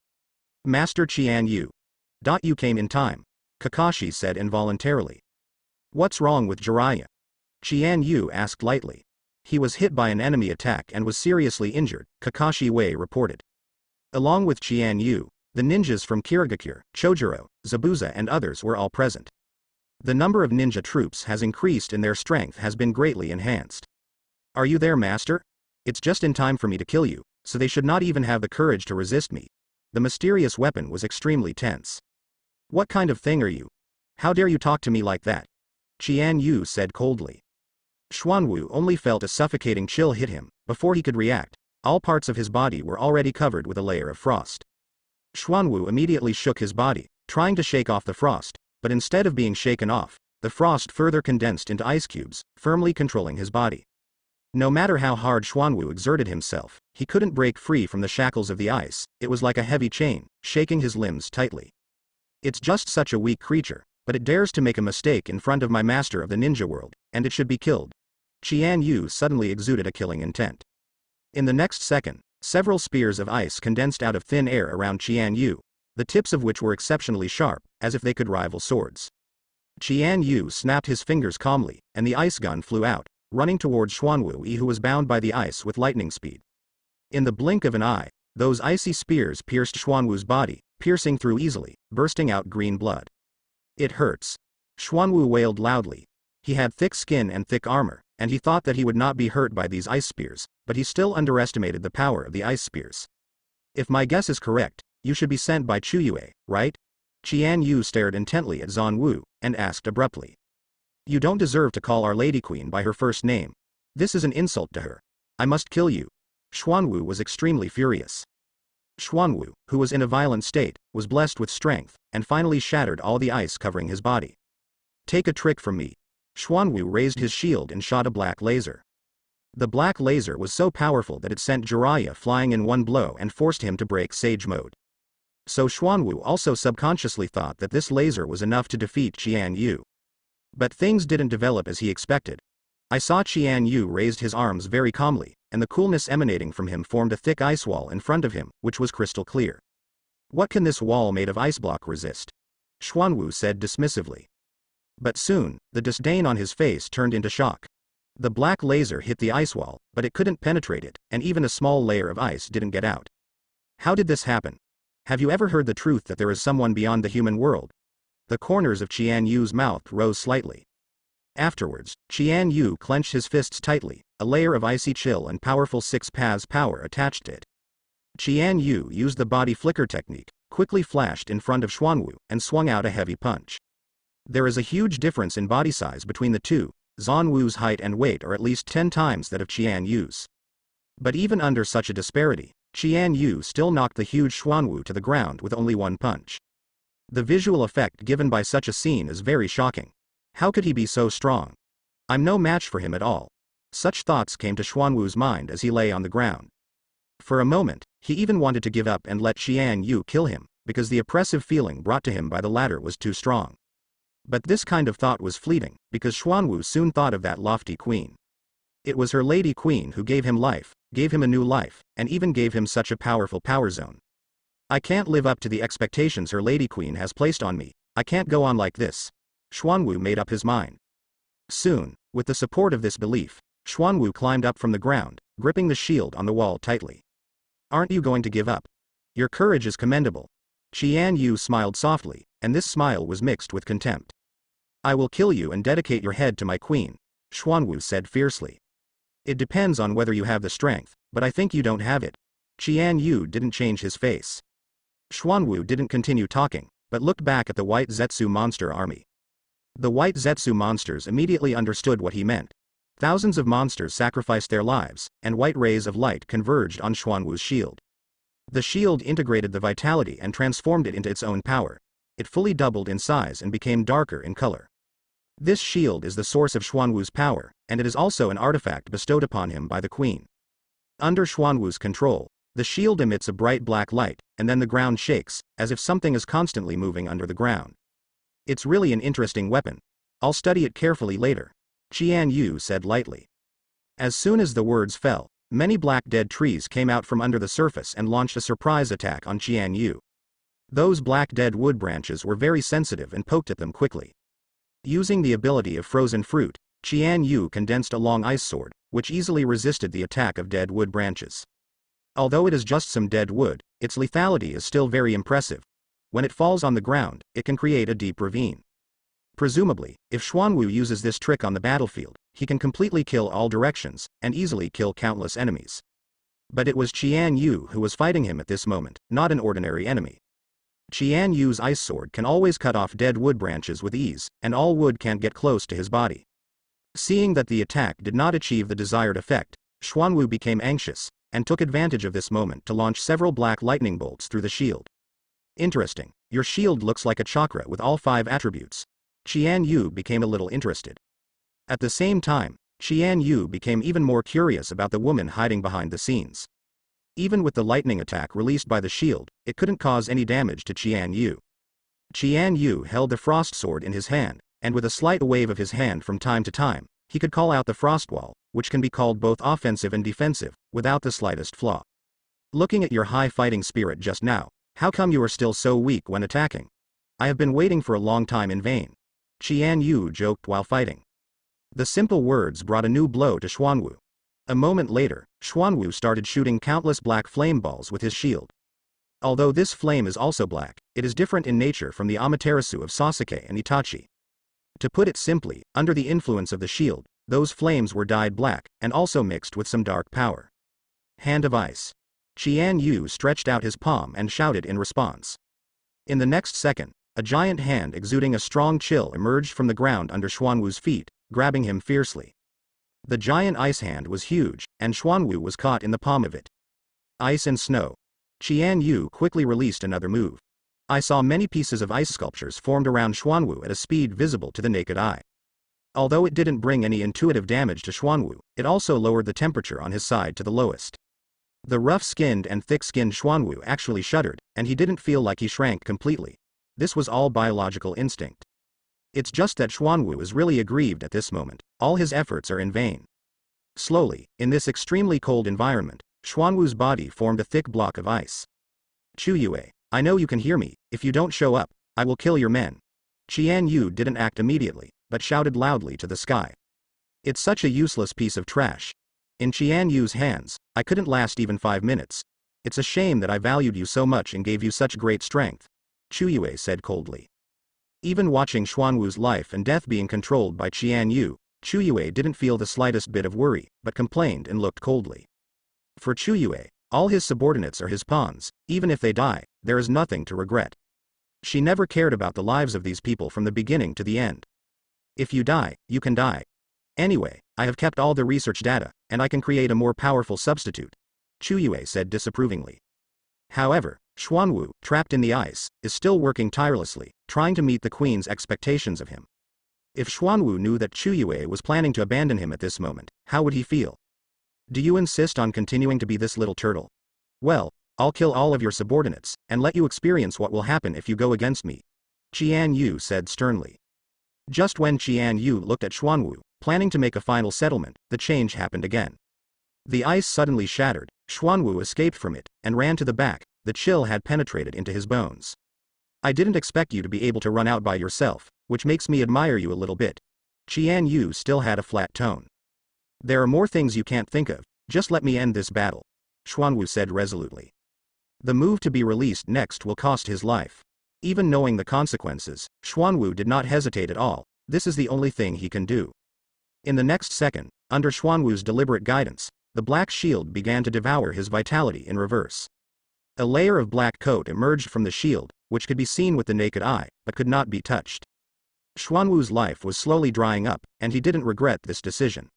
Master Qian Yu. You came in time, Kakashi said involuntarily. What's wrong with Jiraiya? Qian Yu asked lightly. He was hit by an enemy attack and was seriously injured, Kakashi Wei reported. Along with Qian Yu, the ninjas from Kirigakure, Chojuro, Zabuza and others were all present. The number of ninja troops has increased and their strength has been greatly enhanced. Are you there, master? It's just in time for me to kill you, so they should not even have the courage to resist me. The mysterious weapon was extremely tense. What kind of thing are you? How dare you talk to me like that? Qian Yu said coldly. Xuanwu only felt a suffocating chill hit him. Before he could react, all parts of his body were already covered with a layer of frost. Xuanwu immediately shook his body, trying to shake off the frost, but instead of being shaken off, the frost further condensed into ice cubes, firmly controlling his body. No matter how hard Xuanwu exerted himself, he couldn't break free from the shackles of the ice. It was like a heavy chain, shaking his limbs tightly. It's just such a weak creature, but it dares to make a mistake in front of my master of the ninja world, and it should be killed. Qian Yu suddenly exuded a killing intent. In the next second, several spears of ice condensed out of thin air around Qian Yu, the tips of which were exceptionally sharp, as if they could rival swords. Qian Yu snapped his fingers calmly, and the ice gun flew out, running towards Xuanwu, who was bound by the ice with lightning speed. In the blink of an eye, those icy spears pierced Xuanwu's body, piercing through easily, bursting out green blood. It hurts. Xuanwu wailed loudly. He had thick skin and thick armor, and he thought that he would not be hurt by these ice spears, but he still underestimated the power of the ice spears. If my guess is correct, you should be sent by Chuyue, right? Qian Yu stared intently at Zhan Wu, and asked abruptly. You don't deserve to call Our Lady Queen by her first name. This is an insult to her. I must kill you. Xuanwu was extremely furious. Xuanwu, who was in a violent state, was blessed with strength, and finally shattered all the ice covering his body. Take a trick from me. Xuanwu raised his shield and shot a black laser. The black laser was so powerful that it sent Jiraiya flying in one blow and forced him to break Sage Mode. So Xuanwu also subconsciously thought that this laser was enough to defeat Qian Yu. But things didn't develop as he expected. I saw Qian Yu raised his arms very calmly, and the coolness emanating from him formed a thick ice wall in front of him, which was crystal clear. What can this wall made of ice block resist? Xuanwu said dismissively. But soon, the disdain on his face turned into shock. The black laser hit the ice wall, but it couldn't penetrate it, and even a small layer of ice didn't get out. How did this happen? Have you ever heard the truth that there is someone beyond the human world? The corners of Qian Yu's mouth rose slightly. Afterwards, Qian Yu clenched his fists tightly, a layer of icy chill and powerful 6 paths power attached to it. Qian Yu used the body flicker technique, quickly flashed in front of Xuanwu, and swung out a heavy punch. There is a huge difference in body size between the two. Zhan Wu's height and weight are at least 10 times that of Qian Yu's. But even under such a disparity, Qian Yu still knocked the huge Xuanwu to the ground with only one punch. The visual effect given by such a scene is very shocking. How could he be so strong? I'm no match for him at all. Such thoughts came to Xuanwu's mind as he lay on the ground. For a moment, he even wanted to give up and let Qian Yu kill him, because the oppressive feeling brought to him by the latter was too strong. But this kind of thought was fleeting, because Xuanwu soon thought of that lofty queen. It was her lady queen who gave him life, gave him a new life, and even gave him such a powerful power zone. I can't live up to the expectations her lady queen has placed on me. I can't go on like this. Xuanwu made up his mind. Soon, with the support of this belief, Xuanwu climbed up from the ground, gripping the shield on the wall tightly. Aren't you going to give up? Your courage is commendable. Qian Yu smiled softly, and this smile was mixed with contempt. I will kill you and dedicate your head to my queen, Xuanwu said fiercely. It depends on whether you have the strength, but I think you don't have it. Qian Yu didn't change his face. Xuanwu didn't continue talking, but looked back at the white Zetsu monster army. The white Zetsu monsters immediately understood what he meant. Thousands of monsters sacrificed their lives, and white rays of light converged on Xuanwu's shield. The shield integrated the vitality and transformed it into its own power. It fully doubled in size and became darker in color. This shield is the source of Xuanwu's power, and it is also an artifact bestowed upon him by the queen. Under Xuanwu's control, the shield emits a bright black light, and then the ground shakes, as if something is constantly moving under the ground. It's really an interesting weapon. I'll study it carefully later, Qian Yu said lightly. As soon as the words fell, many black dead trees came out from under the surface and launched a surprise attack on Qian Yu. Those black dead wood branches were very sensitive and poked at them quickly. Using the ability of frozen fruit, Qian Yu condensed a long ice sword, which easily resisted the attack of dead wood branches. Although it is just some dead wood, its lethality is still very impressive. When it falls on the ground, it can create a deep ravine. Presumably, if Xuanwu uses this trick on the battlefield, he can completely kill all directions, and easily kill countless enemies. But it was Qian Yu who was fighting him at this moment, not an ordinary enemy. Qian Yu's ice sword can always cut off dead wood branches with ease, and all wood can't get close to his body. Seeing that the attack did not achieve the desired effect, Xuanwu became anxious, and took advantage of this moment to launch several black lightning bolts through the shield. Interesting, your shield looks like a chakra with all 5 attributes. Qian Yu became a little interested. At the same time, Qian Yu became even more curious about the woman hiding behind the scenes. Even with the lightning attack released by the shield, it couldn't cause any damage to Qian Yu. Qian Yu held the frost sword in his hand, and with a slight wave of his hand from time to time, he could call out the frost wall, which can be called both offensive and defensive, without the slightest flaw. Looking at your high fighting spirit just now, how come you are still so weak when attacking? I have been waiting for a long time in vain, Qian Yu joked while fighting. The simple words brought a new blow to Xuanwu. A moment later, Xuanwu started shooting countless black flame balls with his shield. Although this flame is also black, it is different in nature from the Amaterasu of Sasuke and Itachi. To put it simply, under the influence of the shield, those flames were dyed black, and also mixed with some dark power. Hand of Ice. Qian Yu stretched out his palm and shouted in response. In the next second, a giant hand exuding a strong chill emerged from the ground under Xuanwu's feet, grabbing him fiercely. The giant ice hand was huge, and Xuanwu was caught in the palm of it. Ice and snow. Qian Yu quickly released another move. I saw many pieces of ice sculptures formed around Xuanwu at a speed visible to the naked eye. Although it didn't bring any intuitive damage to Xuanwu, it also lowered the temperature on his side to the lowest. The rough-skinned and thick-skinned Xuanwu actually shuddered, and he didn't feel like he shrank completely. This was all biological instinct. It's just that Xuanwu is really aggrieved at this moment. All his efforts are in vain. Slowly, in this extremely cold environment, Xuanwu's body formed a thick block of ice. Chuyue, I know you can hear me. If you don't show up, I will kill your men. Qian Yu didn't act immediately, but shouted loudly to the sky. It's such a useless piece of trash. In Qian Yu's hands, I couldn't last even 5 minutes. It's a shame that I valued you so much and gave you such great strength, Chu Yue said coldly. Even watching Xuanwu's life and death being controlled by Qian Yu, Chu Yue didn't feel the slightest bit of worry, but complained and looked coldly. For Chu Yue, all his subordinates are his pawns. Even if they die, there is nothing to regret. She never cared about the lives of these people from the beginning to the end. If you die, you can die. Anyway, I have kept all the research data, and I can create a more powerful substitute, Chu Yue said disapprovingly. However, Xuanwu, trapped in the ice, is still working tirelessly, trying to meet the queen's expectations of him. If Xuanwu knew that Chu Yue was planning to abandon him at this moment, how would he feel? Do you insist on continuing to be this little turtle? Well, I'll kill all of your subordinates, and let you experience what will happen if you go against me, Qian Yu said sternly. Just when Qian Yu looked at Xuanwu, planning to make a final settlement, the change happened again. The ice suddenly shattered, Xuanwu escaped from it, and ran to the back. The chill had penetrated into his bones. I didn't expect you to be able to run out by yourself, which makes me admire you a little bit. Qian Yu still had a flat tone. There are more things you can't think of, just let me end this battle, Xuanwu said resolutely. The move to be released next will cost his life. Even knowing the consequences, Xuanwu did not hesitate at all. This is the only thing he can do. In the next second, under Xuanwu's deliberate guidance, the black shield began to devour his vitality in reverse. A layer of black coat emerged from the shield, which could be seen with the naked eye, but could not be touched. Xuanwu's life was slowly drying up, and he didn't regret this decision.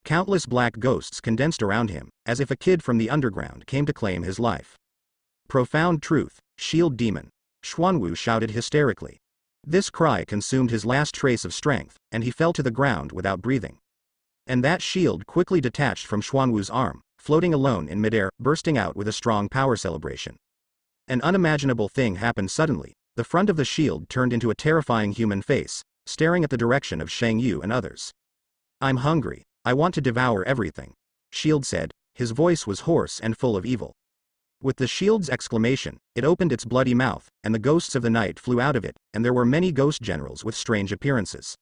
Countless black ghosts condensed around him, as if a kid from the underground came to claim his life. Profound truth, shield demon, Xuanwu shouted hysterically. This cry consumed his last trace of strength, and he fell to the ground without breathing. And that shield quickly detached from Xuanwu's arm, floating alone in midair, bursting out with a strong power celebration. An unimaginable thing happened suddenly. The front of the shield turned into a terrifying human face, staring at the direction of Sheng Yu and others. I'm hungry. I want to devour everything, Shield said. His voice was hoarse and full of evil. With the shield's exclamation, it opened its bloody mouth, and the ghosts of the night flew out of it, and there were many ghost generals with strange appearances.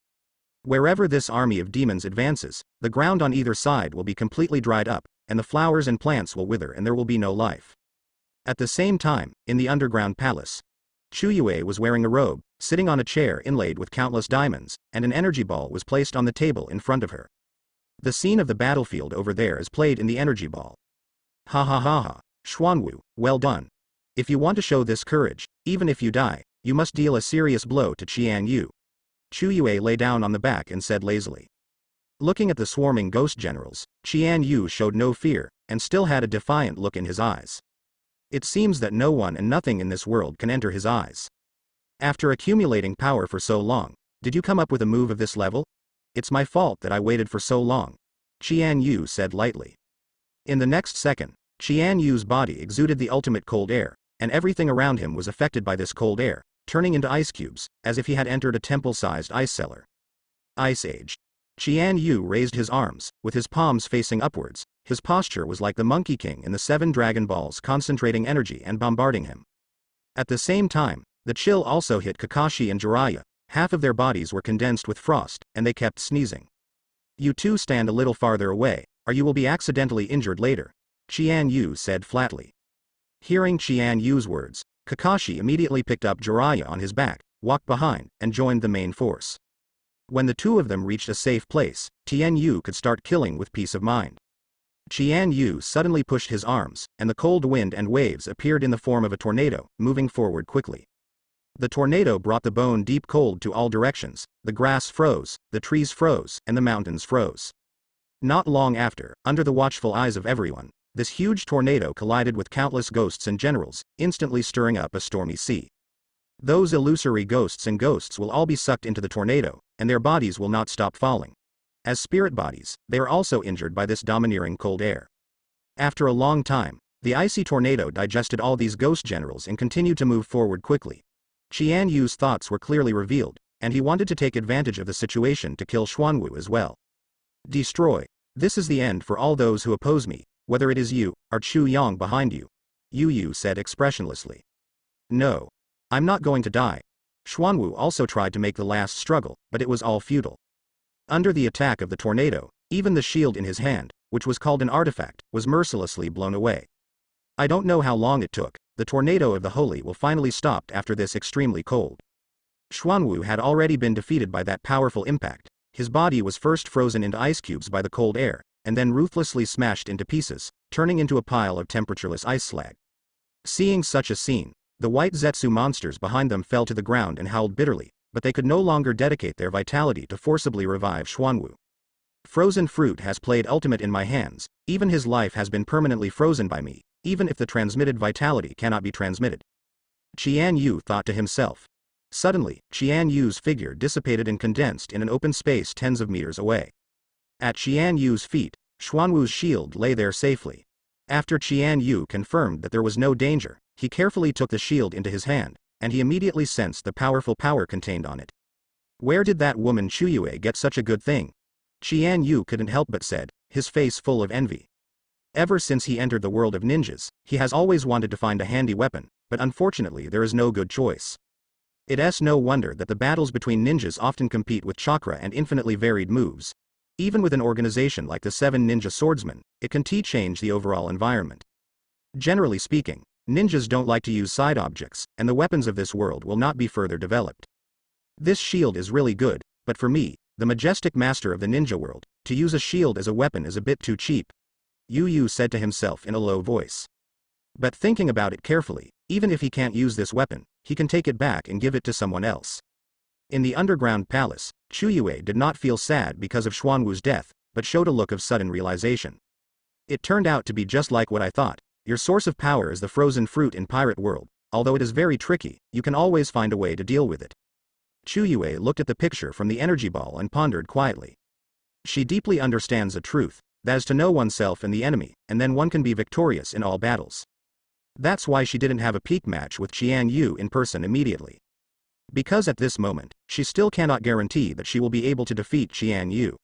Wherever this army of demons advances, the ground on either side will be completely dried up, and the flowers and plants will wither and there will be no life. At the same time, in the underground palace, Chu Yue was wearing a robe, sitting on a chair inlaid with countless diamonds, and an energy ball was placed on the table in front of her. The scene of the battlefield over there is played in the energy ball. Ha ha ha ha, Xuanwu, well done. If you want to show this courage, even if you die, you must deal a serious blow to Qian Yu. Chu Yue lay down on the back and said lazily. Looking at the swarming ghost generals, Qian Yu showed no fear, and still had a defiant look in his eyes. It seems that no one and nothing in this world can enter his eyes. After accumulating power for so long, did you come up with a move of this level? It's my fault that I waited for so long, Qian Yu said lightly. In the next second, Qian Yu's body exuded the ultimate cold air, and everything around him was affected by this cold air, turning into ice cubes, as if he had entered a temple-sized ice cellar. Ice Age. Qian Yu raised his arms, with his palms facing upwards. His posture was like the Monkey King in the 7 Dragon Balls, concentrating energy and bombarding him. At the same time, the chill also hit Kakashi and Jiraiya. Half of their bodies were condensed with frost, and they kept sneezing. You two stand a little farther away, or you will be accidentally injured later, Qian Yu said flatly. Hearing Qian Yu's words, Kakashi immediately picked up Jiraiya on his back, walked behind, and joined the main force. When the two of them reached a safe place, Qian Yu could start killing with peace of mind. Qian Yu suddenly pushed his arms, and the cold wind and waves appeared in the form of a tornado, moving forward quickly. The tornado brought the bone-deep cold to all directions. The grass froze, the trees froze, and the mountains froze. Not long after, under the watchful eyes of everyone, this huge tornado collided with countless ghosts and generals, instantly stirring up a stormy sea. Those illusory ghosts and ghosts will all be sucked into the tornado, and their bodies will not stop falling. As spirit bodies, they are also injured by this domineering cold air. After a long time, the icy tornado digested all these ghost generals and continued to move forward quickly. Qian Yu's thoughts were clearly revealed, and he wanted to take advantage of the situation to kill Xuanwu as well. Destroy. This is the end for all those who oppose me, whether it is you, or Chu Yang behind you, Yu said expressionlessly. No. I'm not going to die. Xuanwu also tried to make the last struggle, but it was all futile. Under the attack of the tornado, even the shield in his hand, which was called an artifact, was mercilessly blown away. I don't know how long it took, the tornado of the holy will finally stopped after this extremely cold. Xuanwu had already been defeated by that powerful impact. His body was first frozen into ice cubes by the cold air, and then ruthlessly smashed into pieces, turning into a pile of temperatureless ice slag. Seeing such a scene, the white Zetsu monsters behind them fell to the ground and howled bitterly, but they could no longer dedicate their vitality to forcibly revive Xuanwu. Frozen fruit has played ultimate in my hands, even his life has been permanently frozen by me, even if the transmitted vitality cannot be transmitted. Qian Yu thought to himself. Suddenly, Qian Yu's figure dissipated and condensed in an open space tens of meters away. At Qian Yu's feet, Xuanwu's shield lay there safely. After Qian Yu confirmed that there was no danger, he carefully took the shield into his hand, and he immediately sensed the powerful power contained on it. Where did that woman Chuyue get such a good thing? Qian Yu couldn't help but said, his face full of envy. Ever since he entered the world of ninjas, he has always wanted to find a handy weapon, but unfortunately there is no good choice. It's no wonder that the battles between ninjas often compete with chakra and infinitely varied moves. Even with an organization like the 7 Ninja Swordsmen, it can change the overall environment. Generally speaking, ninjas don't like to use side objects, and the weapons of this world will not be further developed. This shield is really good, but for me, the majestic master of the ninja world, to use a shield as a weapon is a bit too cheap. Yu said to himself in a low voice. But thinking about it carefully, even if he can't use this weapon, he can take it back and give it to someone else. In the underground palace, Chuyue did not feel sad because of Xuanwu's death, but showed a look of sudden realization. It turned out to be just like what I thought. Your source of power is the frozen fruit in Pirate World. Although it is very tricky, you can always find a way to deal with it. Chuyue looked at the picture from the energy ball and pondered quietly. She deeply understands a truth, that is to know oneself and the enemy, and then one can be victorious in all battles. That's why she didn't have a peak match with Qian Yu in person immediately. Because at this moment, she still cannot guarantee that she will be able to defeat Qian Yu.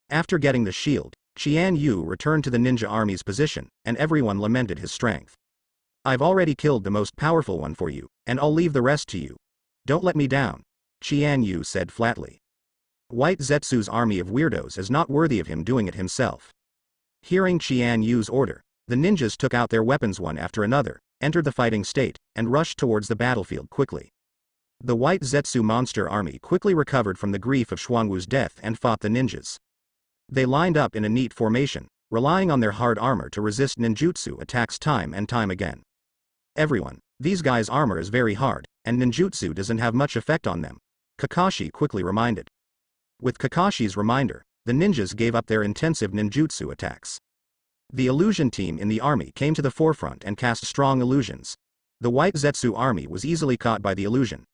After getting the shield, Qian Yu returned to the ninja army's position, and everyone lamented his strength. I've already killed the most powerful one for you, and I'll leave the rest to you. Don't let me down, Qian Yu said flatly. White Zetsu's army of weirdos is not worthy of him doing it himself. Hearing Qian Yu's order, the ninjas took out their weapons one after another, entered the fighting state, and rushed towards the battlefield quickly. The white Zetsu monster army quickly recovered from the grief of Xuanwu's death and fought the ninjas. They lined up in a neat formation, relying on their hard armor to resist ninjutsu attacks time and time again. Everyone, these guys' armor is very hard, and ninjutsu doesn't have much effect on them, Kakashi quickly reminded. With Kakashi's reminder, the ninjas gave up their intensive ninjutsu attacks. The illusion team in the army came to the forefront and cast strong illusions. The white Zetsu army was easily caught by the illusion.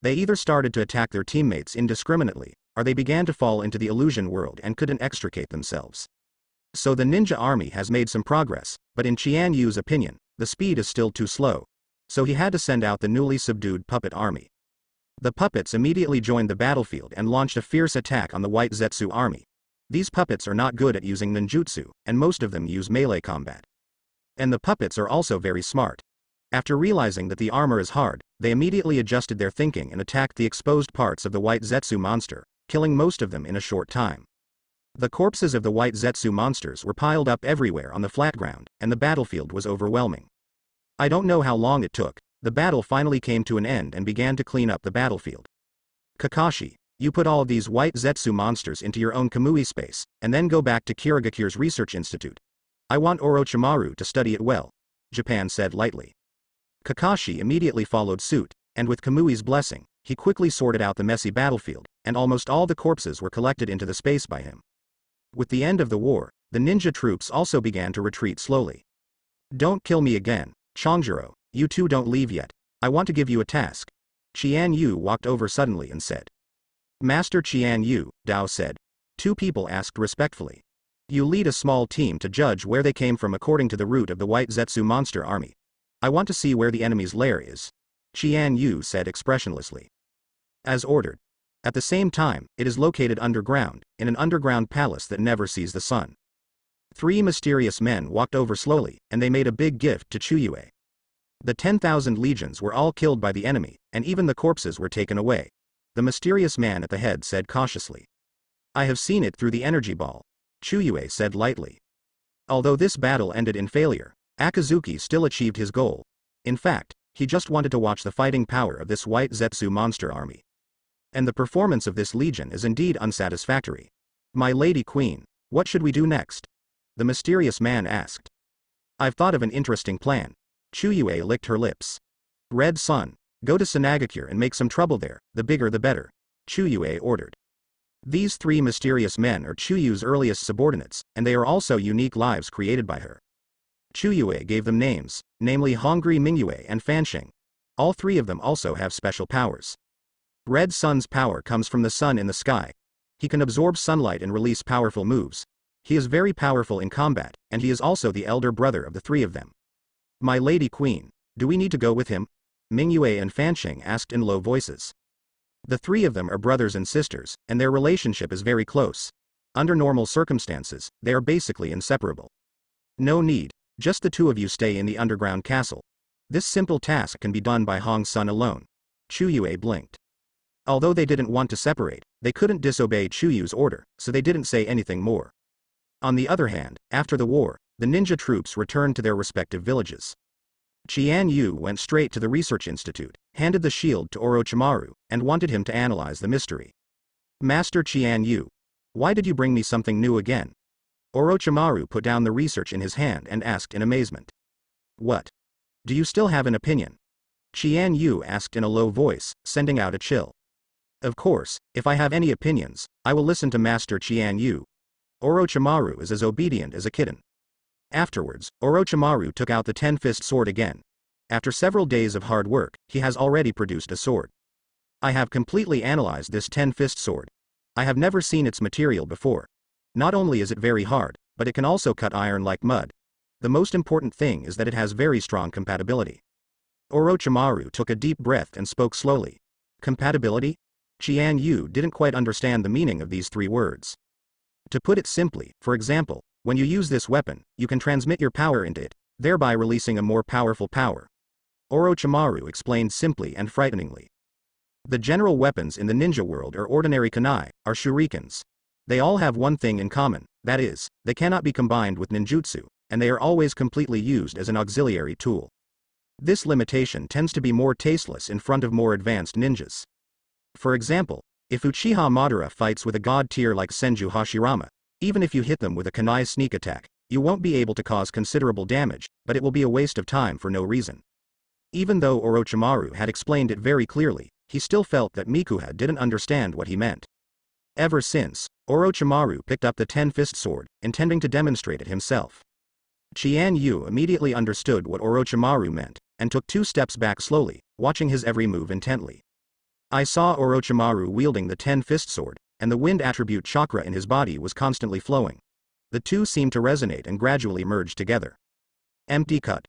They either started to attack their teammates indiscriminately, or they began to fall into the illusion world and couldn't extricate themselves. So the ninja army has made some progress, but in Qian Yu's opinion, the speed is still too slow. So he had to send out the newly subdued puppet army. The puppets immediately joined the battlefield and launched a fierce attack on the white Zetsu army. These puppets are not good at using ninjutsu, and most of them use melee combat. And the puppets are also very smart. After realizing that the armor is hard, they immediately adjusted their thinking and attacked the exposed parts of the white Zetsu monster, killing most of them in a short time. The corpses of the white Zetsu monsters were piled up everywhere on the flat ground, and the battlefield was overwhelming. I don't know how long it took, the battle finally came to an end and began to clean up the battlefield. Kakashi, you put all of these white Zetsu monsters into your own Kamui space, and then go back to Kirigakure's research institute. I want Orochimaru to study it well, Japan said lightly. Kakashi immediately followed suit, and with Kamui's blessing, he quickly sorted out the messy battlefield, and almost all the corpses were collected into the space by him. With the end of the war, the ninja troops also began to retreat slowly. Don't kill me again, Chongjuro, you two don't leave yet. I want to give you a task. Qian Yu walked over suddenly and said. Master Qian Yu, Dao said. Two people asked respectfully. You lead a small team to judge where they came from according to the route of the white Zetsu monster army. I want to see where the enemy's lair is, Qian Yu said expressionlessly. As ordered. At the same time, it is located underground, in an underground palace that never sees the sun. Three mysterious men walked over slowly, and they made a big gift to Chuyue. The 10,000 legions were all killed by the enemy, and even the corpses were taken away. The mysterious man at the head said cautiously. I have seen it through the energy ball, Chuyue said lightly. Although this battle ended in failure, Akazuki still achieved his goal. In fact, he just wanted to watch the fighting power of this white Zetsu monster army. And the performance of this legion is indeed unsatisfactory. My lady queen, what should we do next? The mysterious man asked. I've thought of an interesting plan. Chuyue licked her lips. Red Sun, go to Sanagakure and make some trouble there, the bigger the better, Chuyue ordered. These three mysterious men are Chuyu's earliest subordinates, and they are also unique lives created by her. Chuyue gave them names, namely Hongri Mingyue and Fansheng. All three of them also have special powers. Red Sun's power comes from the sun in the sky. He can absorb sunlight and release powerful moves. He is very powerful in combat, and he is also the elder brother of the three of them. My lady queen, do we need to go with him? Mingyue and Fansheng asked in low voices. The three of them are brothers and sisters, and their relationship is very close. Under normal circumstances, they are basically inseparable. No need, just the two of you stay in the underground castle. This simple task can be done by Hong Sun alone. Chuyue blinked. Although they didn't want to separate, they couldn't disobey Chuyu's order, so they didn't say anything more. On the other hand, after the war, the ninja troops returned to their respective villages. Qian Yu went straight to the research institute, handed the shield to Orochimaru, and wanted him to analyze the mystery. Master Qian Yu, why did you bring me something new again? Orochimaru put down the research in his hand and asked in amazement. What? Do you still have an opinion? Qian Yu asked in a low voice, sending out a chill. Of course, if I have any opinions, I will listen to Master Qian Yu. Orochimaru is as obedient as a kitten. Afterwards, Orochimaru took out the 10-fist sword again. After several days of hard work, he has already produced a sword. I have completely analyzed this 10-fist sword. I have never seen its material before. Not only is it very hard, but it can also cut iron like mud. The most important thing is that it has very strong compatibility. Orochimaru took a deep breath and spoke slowly. Compatibility? Qian Yu didn't quite understand the meaning of these three words. To put it simply, for example, when you use this weapon, you can transmit your power into it, thereby releasing a more powerful power. Orochimaru explained simply and frighteningly. The general weapons in the ninja world are ordinary kunai, are shurikens. They all have one thing in common, that is, they cannot be combined with ninjutsu, and they are always completely used as an auxiliary tool. This limitation tends to be more tasteless in front of more advanced ninjas. For example, if Uchiha Madara fights with a god tier like Senju Hashirama, even if you hit them with a kunai sneak attack, you won't be able to cause considerable damage, but it will be a waste of time for no reason. Even though Orochimaru had explained it very clearly, he still felt that Mikuha didn't understand what he meant. Ever since, Orochimaru picked up the 10-fist sword, intending to demonstrate it himself. Qian Yu immediately understood what Orochimaru meant, and took 2 steps back slowly, watching his every move intently. I saw Orochimaru wielding the 10-fist sword, and the wind attribute chakra in his body was constantly flowing. The two seemed to resonate and gradually merge together. Empty cut.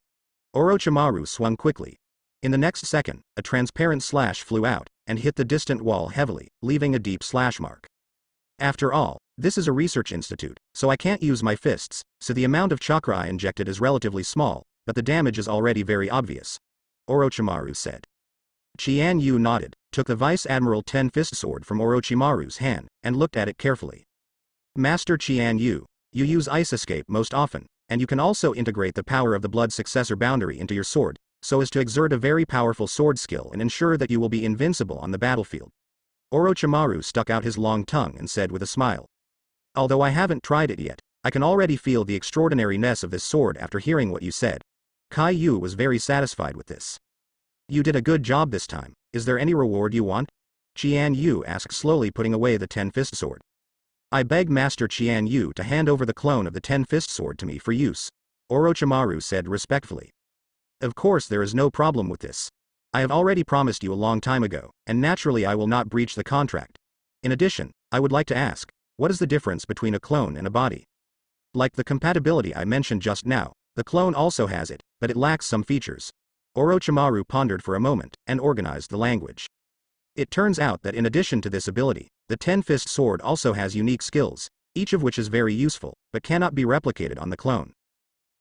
Orochimaru swung quickly. In the next second, a transparent slash flew out, and hit the distant wall heavily, leaving a deep slash mark. After all, this is a research institute, so I can't use my fists, so the amount of chakra I injected is relatively small, but the damage is already very obvious. Orochimaru said. Qian Yu nodded, took the Vice Admiral 10-fist sword from Orochimaru's hand, and looked at it carefully. Master Qian Yu, you use ice escape most often, and you can also integrate the power of the blood successor boundary into your sword, so as to exert a very powerful sword skill and ensure that you will be invincible on the battlefield. Orochimaru stuck out his long tongue and said with a smile. Although I haven't tried it yet, I can already feel the extraordinariness of this sword after hearing what you said. Kai Yu was very satisfied with this. You did a good job this time. Is there any reward you want? Qian Yu asked slowly, putting away the 10-fist sword. I beg Master Qian Yu to hand over the clone of the 10-fist sword to me for use, Orochimaru said respectfully. Of course there is no problem with this. I have already promised you a long time ago, and naturally I will not breach the contract. In addition, I would like to ask, what is the difference between a clone and a body? Like the compatibility I mentioned just now, the clone also has it, but it lacks some features. Orochimaru pondered for a moment, and organized the language. It turns out that in addition to this ability, the 10-fist sword also has unique skills, each of which is very useful, but cannot be replicated on the clone.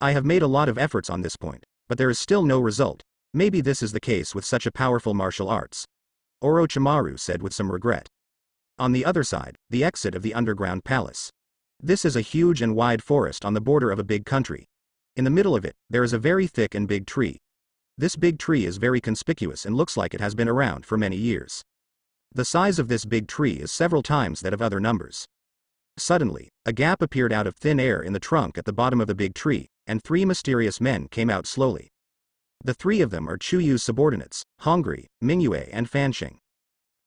I have made a lot of efforts on this point, but there is still no result, Maybe this is the case with such a powerful martial arts. Orochimaru said with some regret. On the other side, the exit of the underground palace. This is a huge and wide forest on the border of a big country. In the middle of it, there is a very thick and big tree. This big tree is very conspicuous and looks like it has been around for many years. The size of this big tree is several times that of other numbers. Suddenly, a gap appeared out of thin air in the trunk at the bottom of the big tree, and 3 mysterious men came out slowly. The 3 of them are Chuyu's subordinates, Hongri, Mingyue and Fanxing.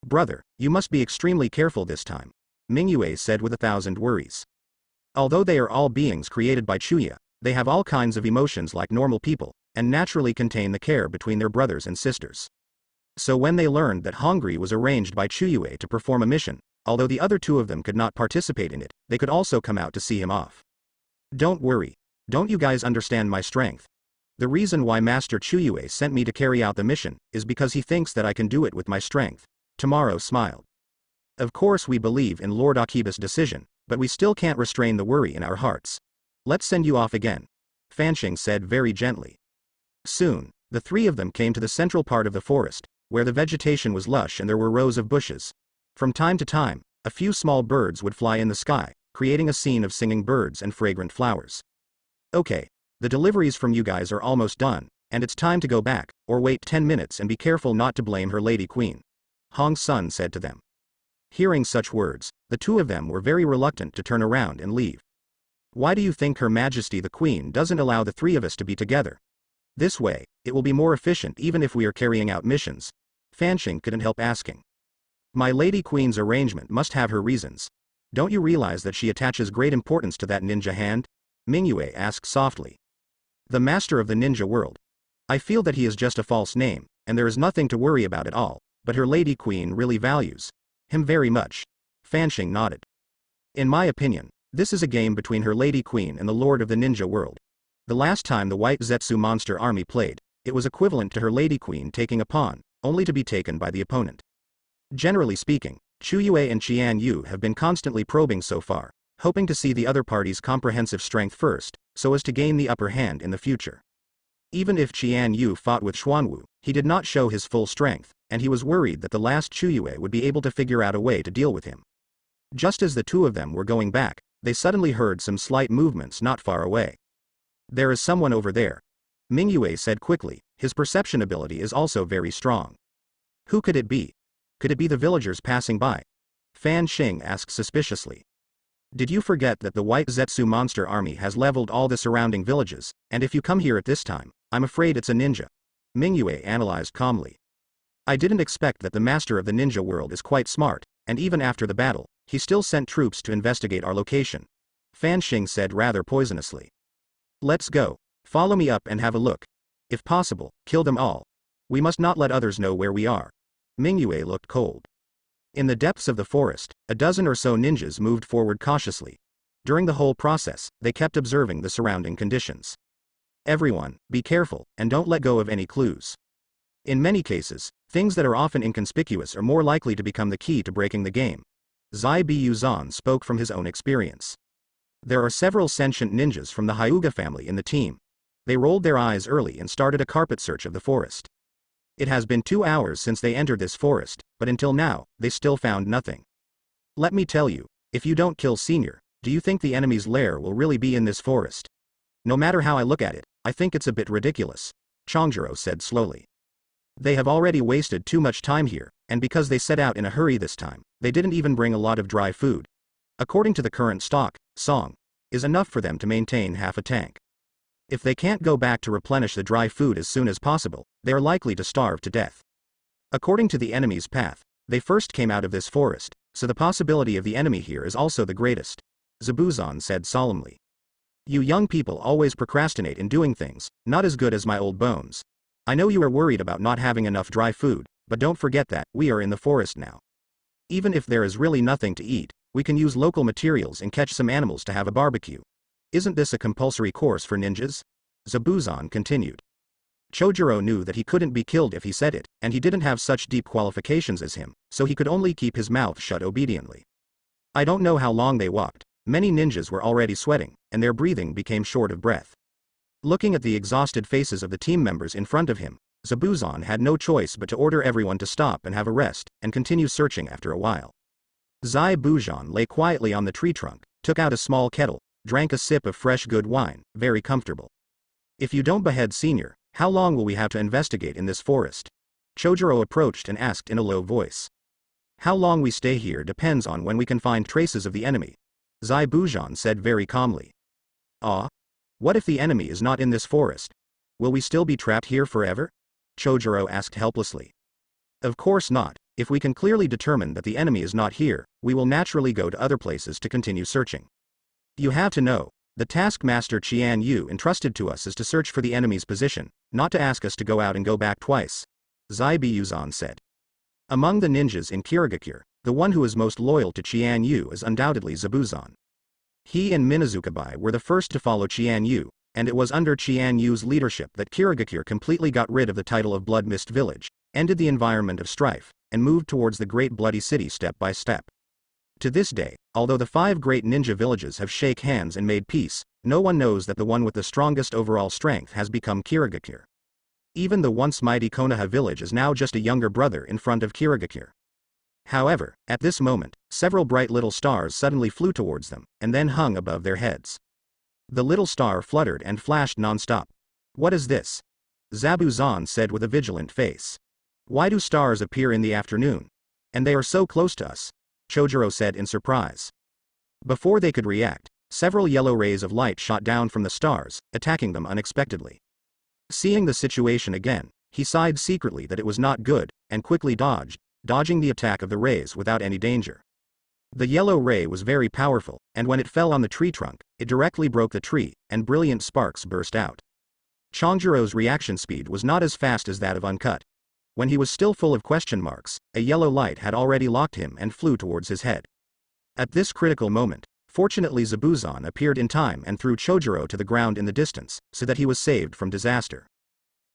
Brother, you must be extremely careful this time, Mingyue said with 1,000 worries. Although they are all beings created by Chuya, they have all kinds of emotions like normal people, and naturally contain the care between their brothers and sisters. So when they learned that Hongri was arranged by Chuyue to perform a mission, although the other 2 of them could not participate in it, they could also come out to see him off. Don't worry. Don't you guys understand my strength? The reason why Master Chuyue sent me to carry out the mission is because he thinks that I can do it with my strength. Tomorrow smiled. Of course we believe in Lord Akiba's decision, but we still can't restrain the worry in our hearts. Let's send you off again, Fanxing said very gently. Soon, the 3 of them came to the central part of the forest, where the vegetation was lush and there were rows of bushes. From time to time, a few small birds would fly in the sky, creating a scene of singing birds and fragrant flowers. Okay, the deliveries from you guys are almost done, and it's time to go back, or wait 10 minutes and be careful not to blame her lady queen, Hong's son said to them. Hearing such words, the 2 of them were very reluctant to turn around and leave. Why do you think Her Majesty the Queen doesn't allow the 3 of us to be together? This way, it will be more efficient even if we are carrying out missions, Fanxing couldn't help asking. My lady queen's arrangement must have her reasons. Don't you realize that she attaches great importance to that ninja hand? Mingyue asked softly. The master of the ninja world. I feel that he is just a false name, and there is nothing to worry about at all, but her lady queen really values him very much. Fanxing nodded. In my opinion, this is a game between her lady queen and the lord of the ninja world. The last time the White Zetsu monster army played, it was equivalent to her lady queen taking a pawn, only to be taken by the opponent. Generally speaking, Chuyue and Qian Yu have been constantly probing so far, hoping to see the other party's comprehensive strength first, so as to gain the upper hand in the future. Even if Qian Yu fought with Xuanwu, he did not show his full strength, and he was worried that the last Chuyue would be able to figure out a way to deal with him. Just as the 2 of them were going back, they suddenly heard some slight movements not far away. There is someone over there, Mingyue said quickly, his perception ability is also very strong. Who could it be? Could it be the villagers passing by? Fanxing asked suspiciously. Did you forget that the White Zetsu monster army has leveled all the surrounding villages, and if you come here at this time, I'm afraid it's a ninja? Mingyue analyzed calmly. I didn't expect that the master of the ninja world is quite smart, and even after the battle, he still sent troops to investigate our location. Fanxing said rather poisonously. Let's go. Follow me up and have a look. If possible, kill them all. We must not let others know where we are. Mingyue looked cold. In the depths of the forest, a dozen or so ninjas moved forward cautiously. During the whole process, they kept observing the surrounding conditions. Everyone, be careful, and don't let go of any clues. In many cases, things that are often inconspicuous are more likely to become the key to breaking the game. Zai Biyuzan spoke from his own experience. There are several sentient ninjas from the Hyuga family in the team. They rolled their eyes early and started a carpet search of the forest. It has been 2 hours since they entered this forest, but until now, they still found nothing. Let me tell you, if you don't kill Senior, do you think the enemy's lair will really be in this forest? No matter how I look at it, I think it's a bit ridiculous, Chongjiro said slowly. They have already wasted too much time here, and because they set out in a hurry this time, they didn't even bring a lot of dry food. According to the current stock, song is enough for them to maintain half a tank. If they can't go back to replenish the dry food as soon as possible, they are likely to starve to death. According to the enemy's path, they first came out of this forest, so the possibility of the enemy here is also the greatest, Zabuzon said solemnly. You young people always procrastinate in doing things, not as good as my old bones. I know you are worried about not having enough dry food, but don't forget that we are in the forest now. Even if there is really nothing to eat, we can use local materials and catch some animals to have a barbecue. Isn't this a compulsory course for ninjas? Zabuzon continued. Chojiro knew that he couldn't be killed if he said it, and he didn't have such deep qualifications as him, so he could only keep his mouth shut obediently. I don't know how long they walked. Many ninjas were already sweating, and their breathing became short of breath. Looking at the exhausted faces of the team members in front of him, Zabuzon had no choice but to order everyone to stop and have a rest, and continue searching after a while. Zai Bujan lay quietly on the tree trunk, took out a small kettle, drank a sip of fresh good wine, very comfortable. If you don't behead Senior, how long will we have to investigate in this forest? Chojuro approached and asked in a low voice. How long we stay here depends on when we can find traces of the enemy, Zai Bujan said very calmly. Ah? What if the enemy is not in this forest? Will we still be trapped here forever? Chojuro asked helplessly. Of course not. If we can clearly determine that the enemy is not here, we will naturally go to other places to continue searching. You have to know, the taskmaster Qian Yu entrusted to us is to search for the enemy's position, not to ask us to go out and go back twice, Zai Biyuzan said. Among the ninjas in Kirigakure, the one who is most loyal to Qian Yu is undoubtedly Zabuzon. He and Minazukabai were the first to follow Qian Yu, and it was under Qian Yu's leadership that Kirigakure completely got rid of the title of Blood Mist Village, ended the environment of strife, and moved towards the Great Bloody City step by step. To this day, although the 5 great ninja villages have shake hands and made peace, no one knows that the one with the strongest overall strength has become Kirigakure. Even the once mighty Konoha village is now just a younger brother in front of Kirigakure. However, at this moment, several bright little stars suddenly flew towards them, and then hung above their heads. The little star fluttered and flashed non-stop. What is this? Zabuzon said with a vigilant face. Why do stars appear in the afternoon? And they are so close to us, Chojuro said in surprise. Before they could react, several yellow rays of light shot down from the stars, attacking them unexpectedly. Seeing the situation again, he sighed secretly that it was not good, and quickly dodging the attack of the rays without any danger. The yellow ray was very powerful, and when it fell on the tree trunk, it directly broke the tree, and brilliant sparks burst out. Chongjiro's reaction speed was not as fast as that of Uncut. When he was still full of question marks, a yellow light had already locked him and flew towards his head. At this critical moment, fortunately Zabuzon appeared in time and threw Chojuro to the ground in the distance, so that he was saved from disaster.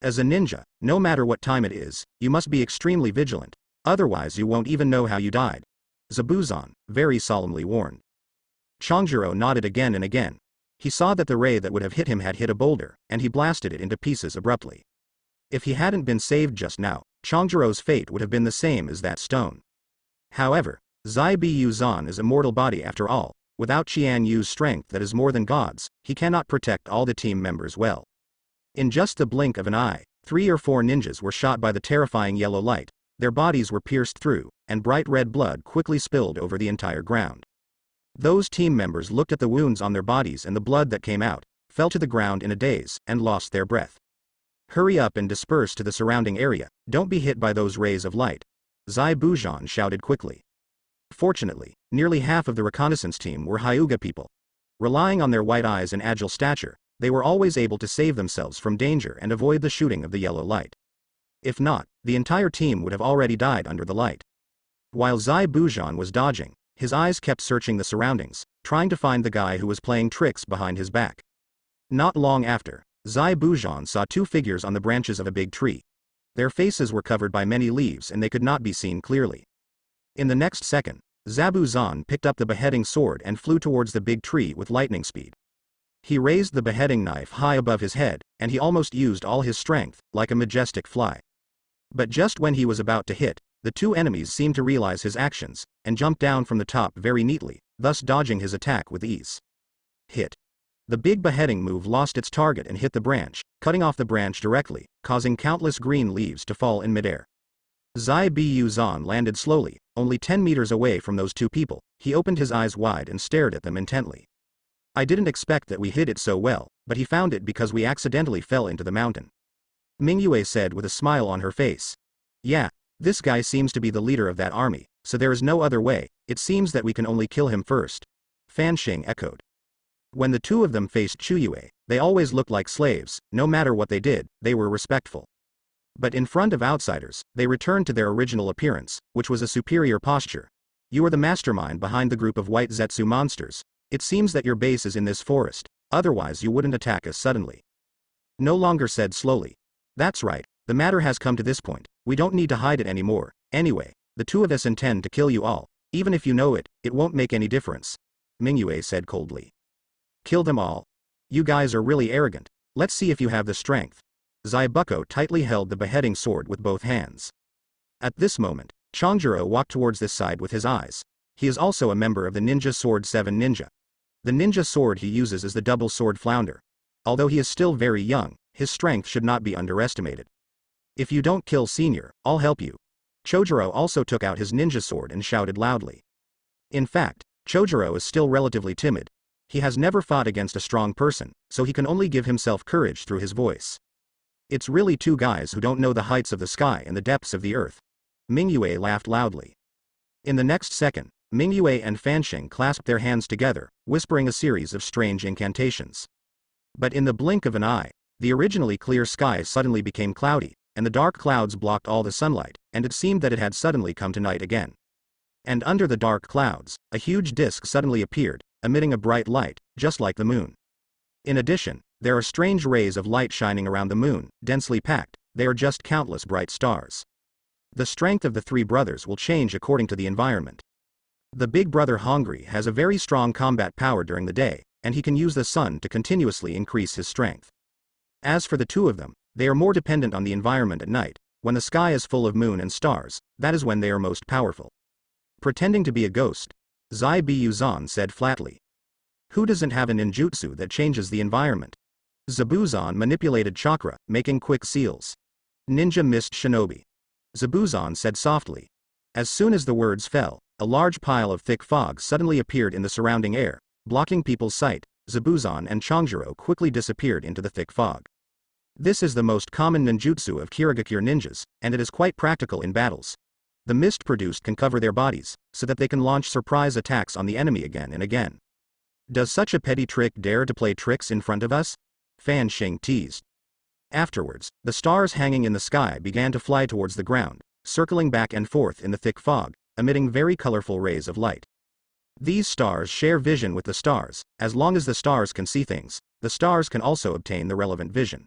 As a ninja, no matter what time it is, you must be extremely vigilant, otherwise you won't even know how you died, Zabuzon very solemnly warned. Chongjiro nodded again and again. He saw that the ray that would have hit him had hit a boulder, and he blasted it into pieces abruptly. If he hadn't been saved just now, Chongjiro's fate would have been the same as that stone. However, Zai Biyuzan is a mortal body after all. Without Qian Yu's strength that is more than God's, he cannot protect all the team members well. In just the blink of an eye, 3 or 4 ninjas were shot by the terrifying yellow light, their bodies were pierced through, and bright red blood quickly spilled over the entire ground. Those team members looked at the wounds on their bodies and the blood that came out, fell to the ground in a daze, and lost their breath. Hurry up and disperse to the surrounding area, don't be hit by those rays of light, Zai Bujan shouted quickly. Fortunately, nearly half of the reconnaissance team were Hyuga people. Relying on their white eyes and agile stature, they were always able to save themselves from danger and avoid the shooting of the yellow light. If not, the entire team would have already died under the light. While Zai Bujan was dodging, his eyes kept searching the surroundings, trying to find the guy who was playing tricks behind his back. Not long after, Zai Bujan saw 2 figures on the branches of a big tree. Their faces were covered by many leaves and they could not be seen clearly. In the next second, Zabuzon picked up the beheading sword and flew towards the big tree with lightning speed. He raised the beheading knife high above his head, and he almost used all his strength, like a majestic fly. But just when he was about to hit, the 2 enemies seemed to realize his actions, and jumped down from the top very neatly, thus dodging his attack with ease. Hit. The big beheading move lost its target and hit the branch, cutting off the branch directly, causing countless green leaves to fall in midair. Zai Biyuzan landed slowly, only 10 meters away from those 2 people. He opened his eyes wide and stared at them intently. I didn't expect that we hit it so well, but he found it because we accidentally fell into the mountain, Mingyue said with a smile on her face. Yeah, this guy seems to be the leader of that army, so there is no other way. It seems that we can only kill him first, Fan Xing echoed. When the 2 of them faced Chuyue, they always looked like slaves. No matter what they did, they were respectful. But in front of outsiders, they returned to their original appearance, which was a superior posture. You are the mastermind behind the group of white Zetsu monsters. It seems that your base is in this forest, otherwise you wouldn't attack us suddenly. No longer said slowly. That's right, the matter has come to this point, we don't need to hide it anymore. Anyway, the 2 of us intend to kill you all. Even if you know it, it won't make any difference, Mingyue said coldly. Kill them all? You guys are really arrogant. Let's see if you have the strength. Zaibuko tightly held the beheading sword with both hands. At this moment, Chongjuro walked towards this side with his eyes. He is also a member of the Ninja Sword 7 Ninja. The ninja sword he uses is the double sword flounder. Although he is still very young, his strength should not be underestimated. If you don't kill Senior, I'll help you. Chojuro also took out his ninja sword and shouted loudly. In fact, Chojuro is still relatively timid. He has never fought against a strong person, so he can only give himself courage through his voice. It's really two guys who don't know the heights of the sky and the depths of the earth. Mingyue laughed loudly. In the next second, Mingyue and Fansheng clasped their hands together, whispering a series of strange incantations. But in the blink of an eye, the originally clear sky suddenly became cloudy, and the dark clouds blocked all the sunlight, and it seemed that it had suddenly come to night again. And under the dark clouds, a huge disk suddenly appeared, emitting a bright light, just like the moon. In addition, there are strange rays of light shining around the moon, densely packed. They are just countless bright stars. The strength of the three brothers will change according to the environment. The big brother Hongri has a very strong combat power during the day, and he can use the sun to continuously increase his strength. As for the two of them, they are more dependent on the environment at night. When the sky is full of moon and stars, that is when they are most powerful. Pretending to be a ghost, Zai Buzan said flatly. Who doesn't have a ninjutsu that changes the environment? Zabuzan manipulated chakra, making quick seals. Ninja missed Shinobi. Zabuzan said softly. As soon as the words fell, a large pile of thick fog suddenly appeared in the surrounding air, blocking people's sight. Zabuzan and Chongjuro quickly disappeared into the thick fog. This is the most common ninjutsu of Kirigakure ninjas, and it is quite practical in battles. The mist produced can cover their bodies, so that they can launch surprise attacks on the enemy again and again. Does such a petty trick dare to play tricks in front of us? Fansheng teased. Afterwards, the stars hanging in the sky began to fly towards the ground, circling back and forth in the thick fog, emitting very colorful rays of light. These stars share vision with the stars. As long as the stars can see things, the stars can also obtain the relevant vision.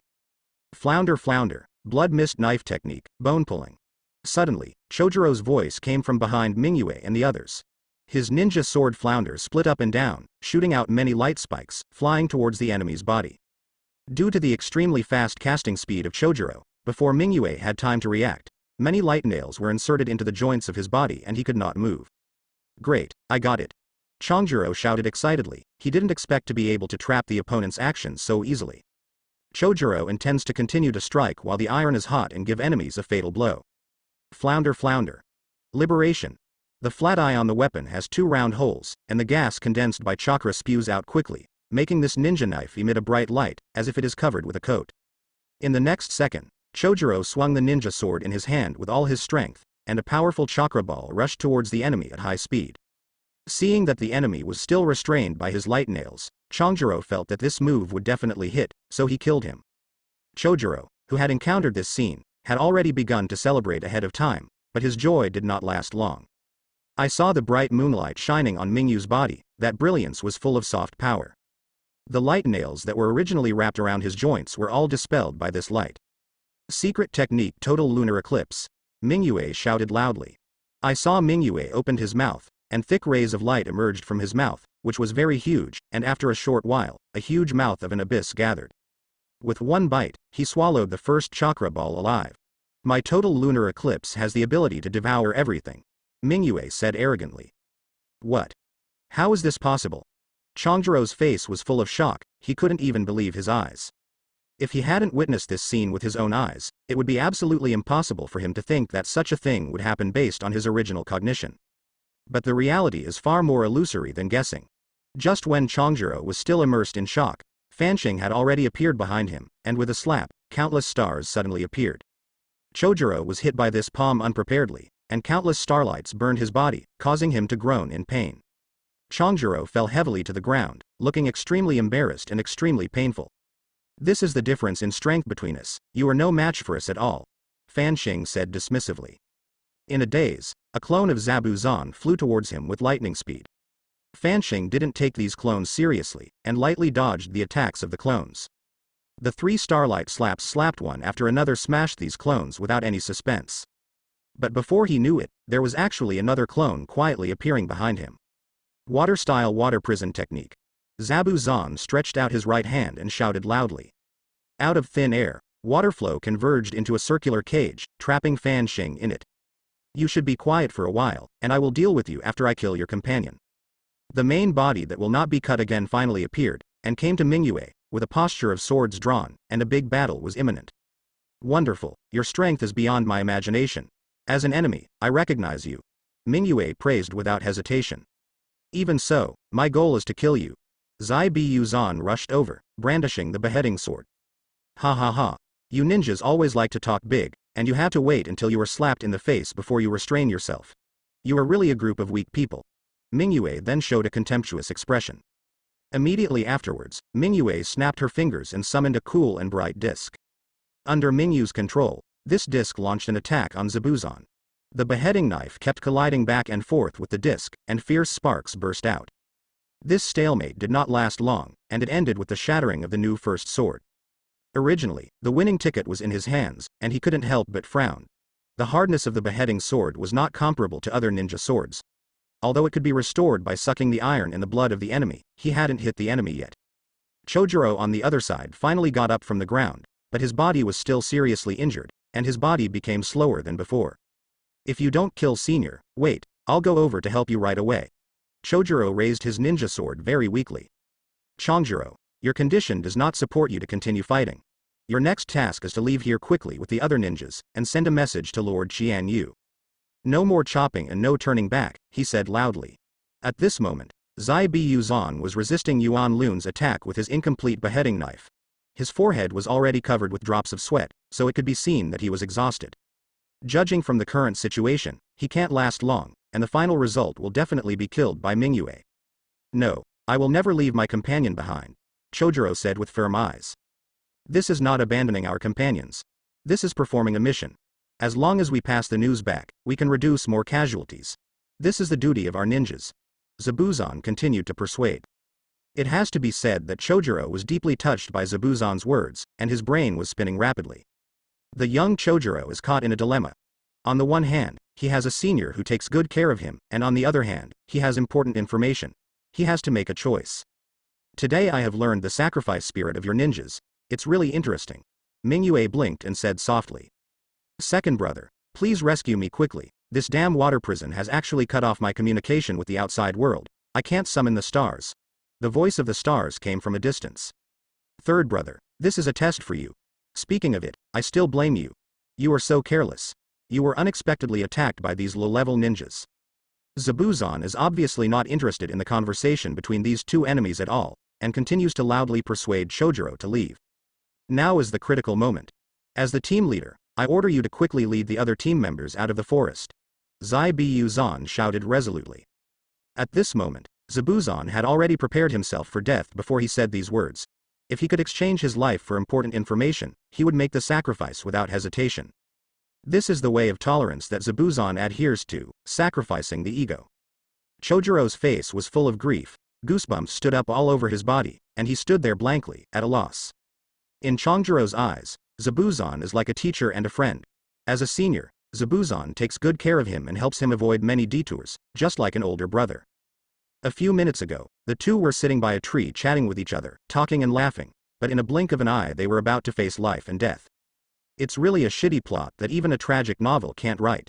Flounder, blood mist knife technique, bone pulling. Suddenly, Chojiro's voice came from behind Mingyue and the others. His ninja sword flounder split up and down, shooting out many light spikes, flying towards the enemy's body. Due to the extremely fast casting speed of Chojiro, before Mingyue had time to react, many light nails were inserted into the joints of his body and he could not move. Great, I got it. Chongjuro shouted excitedly. He didn't expect to be able to trap the opponent's actions so easily. Chojiro intends to continue to strike while the iron is hot and give enemies a fatal blow. Flounder. Liberation. The flat eye on the weapon has two round holes, and the gas condensed by chakra spews out quickly, making this ninja knife emit a bright light, as if it is covered with a coat. In the next second, Chojiro swung the ninja sword in his hand with all his strength, and a powerful chakra ball rushed towards the enemy at high speed. Seeing that the enemy was still restrained by his light nails, Chongjuro felt that this move would definitely hit, so he killed him. Chojiro, who had encountered this scene, had already begun to celebrate ahead of time, but his joy did not last long. I saw the bright moonlight shining on Mingyu's body. That brilliance was full of soft power. The light nails that were originally wrapped around his joints were all dispelled by this light. Secret technique total lunar eclipse. Mingyue shouted loudly. I saw Mingyue opened his mouth, and thick rays of light emerged from his mouth, which was very huge, and after a short while, a huge mouth of an abyss gathered. With one bite, he swallowed the first chakra ball alive. My total lunar eclipse has the ability to devour everything, Mingyue said arrogantly. What? How is this possible? Chongjiro's face was full of shock. He couldn't even believe his eyes. If he hadn't witnessed this scene with his own eyes, it would be absolutely impossible for him to think that such a thing would happen based on his original cognition. But the reality is far more illusory than guessing. Just when Chongjiro was still immersed in shock, Fansheng had already appeared behind him, and with a slap, countless stars suddenly appeared. Chojiro was hit by this palm unpreparedly, and countless starlights burned his body, causing him to groan in pain. Chongjiro fell heavily to the ground, looking extremely embarrassed and extremely painful. This is the difference in strength between us. You are no match for us at all, Fansheng said dismissively. In a daze, a clone of Zabuzan flew towards him with lightning speed. Fansheng didn't take these clones seriously, and lightly dodged the attacks of the clones. The three starlight slaps slapped one after another smashed these clones without any suspense. But before he knew it, there was actually another clone quietly appearing behind him. Water-style water prison technique. Zabuzan stretched out his right hand and shouted loudly. Out of thin air, Water flow converged into a circular cage, trapping Fan Xing in it. You should be quiet for a while, and I will deal with you after I kill your companion. The main body that will not be cut again finally appeared, and came to Mingyue, with a posture of swords drawn, and a big battle was imminent. Wonderful, your strength is beyond my imagination. As an enemy, I recognize you. Mingyue praised without hesitation. Even so, my goal is to kill you. Zai Bu Zan rushed over, brandishing the beheading sword. Ha ha ha. You ninjas always like to talk big, and you have to wait until you are slapped in the face before you restrain yourself. You are really a group of weak people. Mingyue then showed a contemptuous expression. Immediately afterwards, Mingyue snapped her fingers and summoned a cool and bright disc. Under Mingyue's control, this disc launched an attack on Zabuzan. The beheading knife kept colliding back and forth with the disc, and fierce sparks burst out. This stalemate did not last long, and it ended with the shattering of the new first sword. Originally, the winning ticket was in his hands, and he couldn't help but frown. The hardness of the beheading sword was not comparable to other ninja swords. Although it could be restored by sucking the iron in the blood of the enemy, he hadn't hit the enemy yet. Chojuro on the other side finally got up from the ground, but his body was still seriously injured, and his body became slower than before. If you don't kill Senior, wait, I'll go over to help you right away. Chojuro raised his ninja sword very weakly. Chongjuro, your condition does not support you to continue fighting. Your next task is to leave here quickly with the other ninjas, and send a message to Lord Qian Yu. No more chopping and no turning back, he said loudly. At this moment, Zai Bu Zan was resisting Yuan Lun's attack with his incomplete beheading knife. His forehead was already covered with drops of sweat, so it could be seen that he was exhausted. Judging from the current situation, he can't last long, and the final result will definitely be killed by Mingyue. No, I will never leave my companion behind, Chojuro said with firm eyes. This is not abandoning our companions. This is performing a mission. As long as we pass the news back, we can reduce more casualties. This is the duty of our ninjas. Zabuzan continued to persuade. It has to be said that Chojuro was deeply touched by Zabuzan's words, and his brain was spinning rapidly. The young Chojuro is caught in a dilemma. On the one hand, he has a senior who takes good care of him, and on the other hand, he has important information. He has to make a choice. Today I have learned the sacrifice spirit of your ninjas. It's really interesting. Mingyue blinked and said softly. Second brother, please rescue me quickly. This damn water prison has actually cut off my communication with the outside world. I can't summon the stars. The voice of the stars came from a distance. Third brother, this is a test for you. Speaking of it, I still blame you. You are so careless. You were unexpectedly attacked by these low-level ninjas. Zabuzan is obviously not interested in the conversation between these two enemies at all, and continues to loudly persuade Chojuro to leave. Now is the critical moment. As the team leader, I order you to quickly lead the other team members out of the forest. Zai Bu Zan shouted resolutely. At this moment, Zabuzan had already prepared himself for death before he said these words. If he could exchange his life for important information, he would make the sacrifice without hesitation. This is the way of tolerance that Zabuzan adheres to, sacrificing the ego. Chojuro's face was full of grief, goosebumps stood up all over his body, and he stood there blankly, at a loss. In Chongjuro's eyes, Zabuzan is like a teacher and a friend. As a senior, Zabuzan takes good care of him and helps him avoid many detours, just like an older brother. A few minutes ago, the two were sitting by a tree chatting with each other, talking and laughing, but in a blink of an eye they were about to face life and death. It's really a shitty plot that even a tragic novel can't write.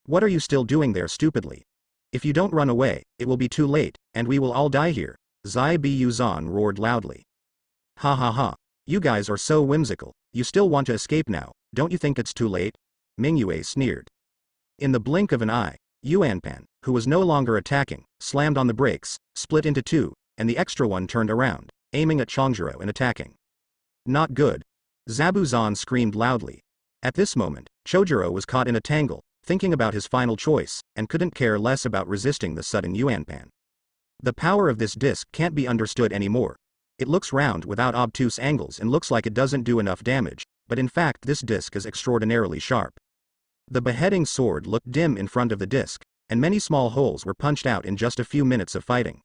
What are you still doing there stupidly? If you don't run away, it will be too late, and we will all die here, Zai Bu Zan roared loudly. Ha ha ha. You guys are so whimsical. You still want to escape now, don't you think it's too late? Mingyue sneered. In the blink of an eye, Yuanpan, who was no longer attacking, slammed on the brakes, split into two, and the extra one turned around, aiming at Chongjuro and attacking. Not good. Zabuzan screamed loudly. At this moment, Chojuro was caught in a tangle, thinking about his final choice, and couldn't care less about resisting the sudden Yuanpan. The power of this disc can't be understood anymore. It looks round without obtuse angles and looks like it doesn't do enough damage, but in fact this disc is extraordinarily sharp. The beheading sword looked dim in front of the disc, and many small holes were punched out in just a few minutes of fighting.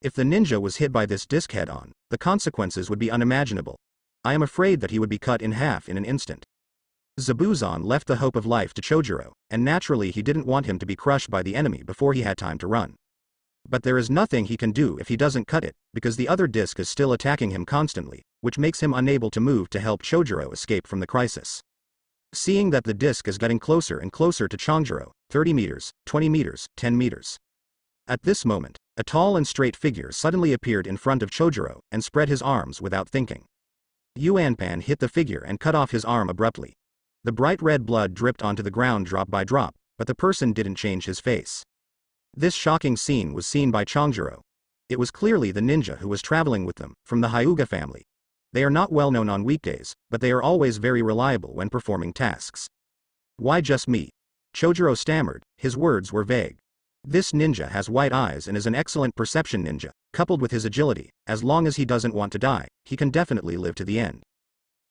If the ninja was hit by this disc head-on, the consequences would be unimaginable. I am afraid that he would be cut in half in an instant. Zabuzan left the hope of life to Chojuro, and naturally he didn't want him to be crushed by the enemy before he had time to run. But there is nothing he can do if he doesn't cut it, because the other disc is still attacking him constantly, which makes him unable to move to help Chojuro escape from the crisis. Seeing that the disc is getting closer and closer to Chongjuro, 30 meters, 20 meters, 10 meters. At this moment, a tall and straight figure suddenly appeared in front of Chojuro and spread his arms without thinking. Yuanpan hit the figure and cut off his arm abruptly. The bright red blood dripped onto the ground drop by drop, but the person didn't change his face. This shocking scene was seen by Chongjuro. It was clearly the ninja who was traveling with them, from the Hyuga family. They are not well known on weekdays, but they are always very reliable when performing tasks. Why just me? Chojuro stammered, his words were vague. This ninja has white eyes and is an excellent perception ninja, coupled with his agility. As long as he doesn't want to die, he can definitely live to the end.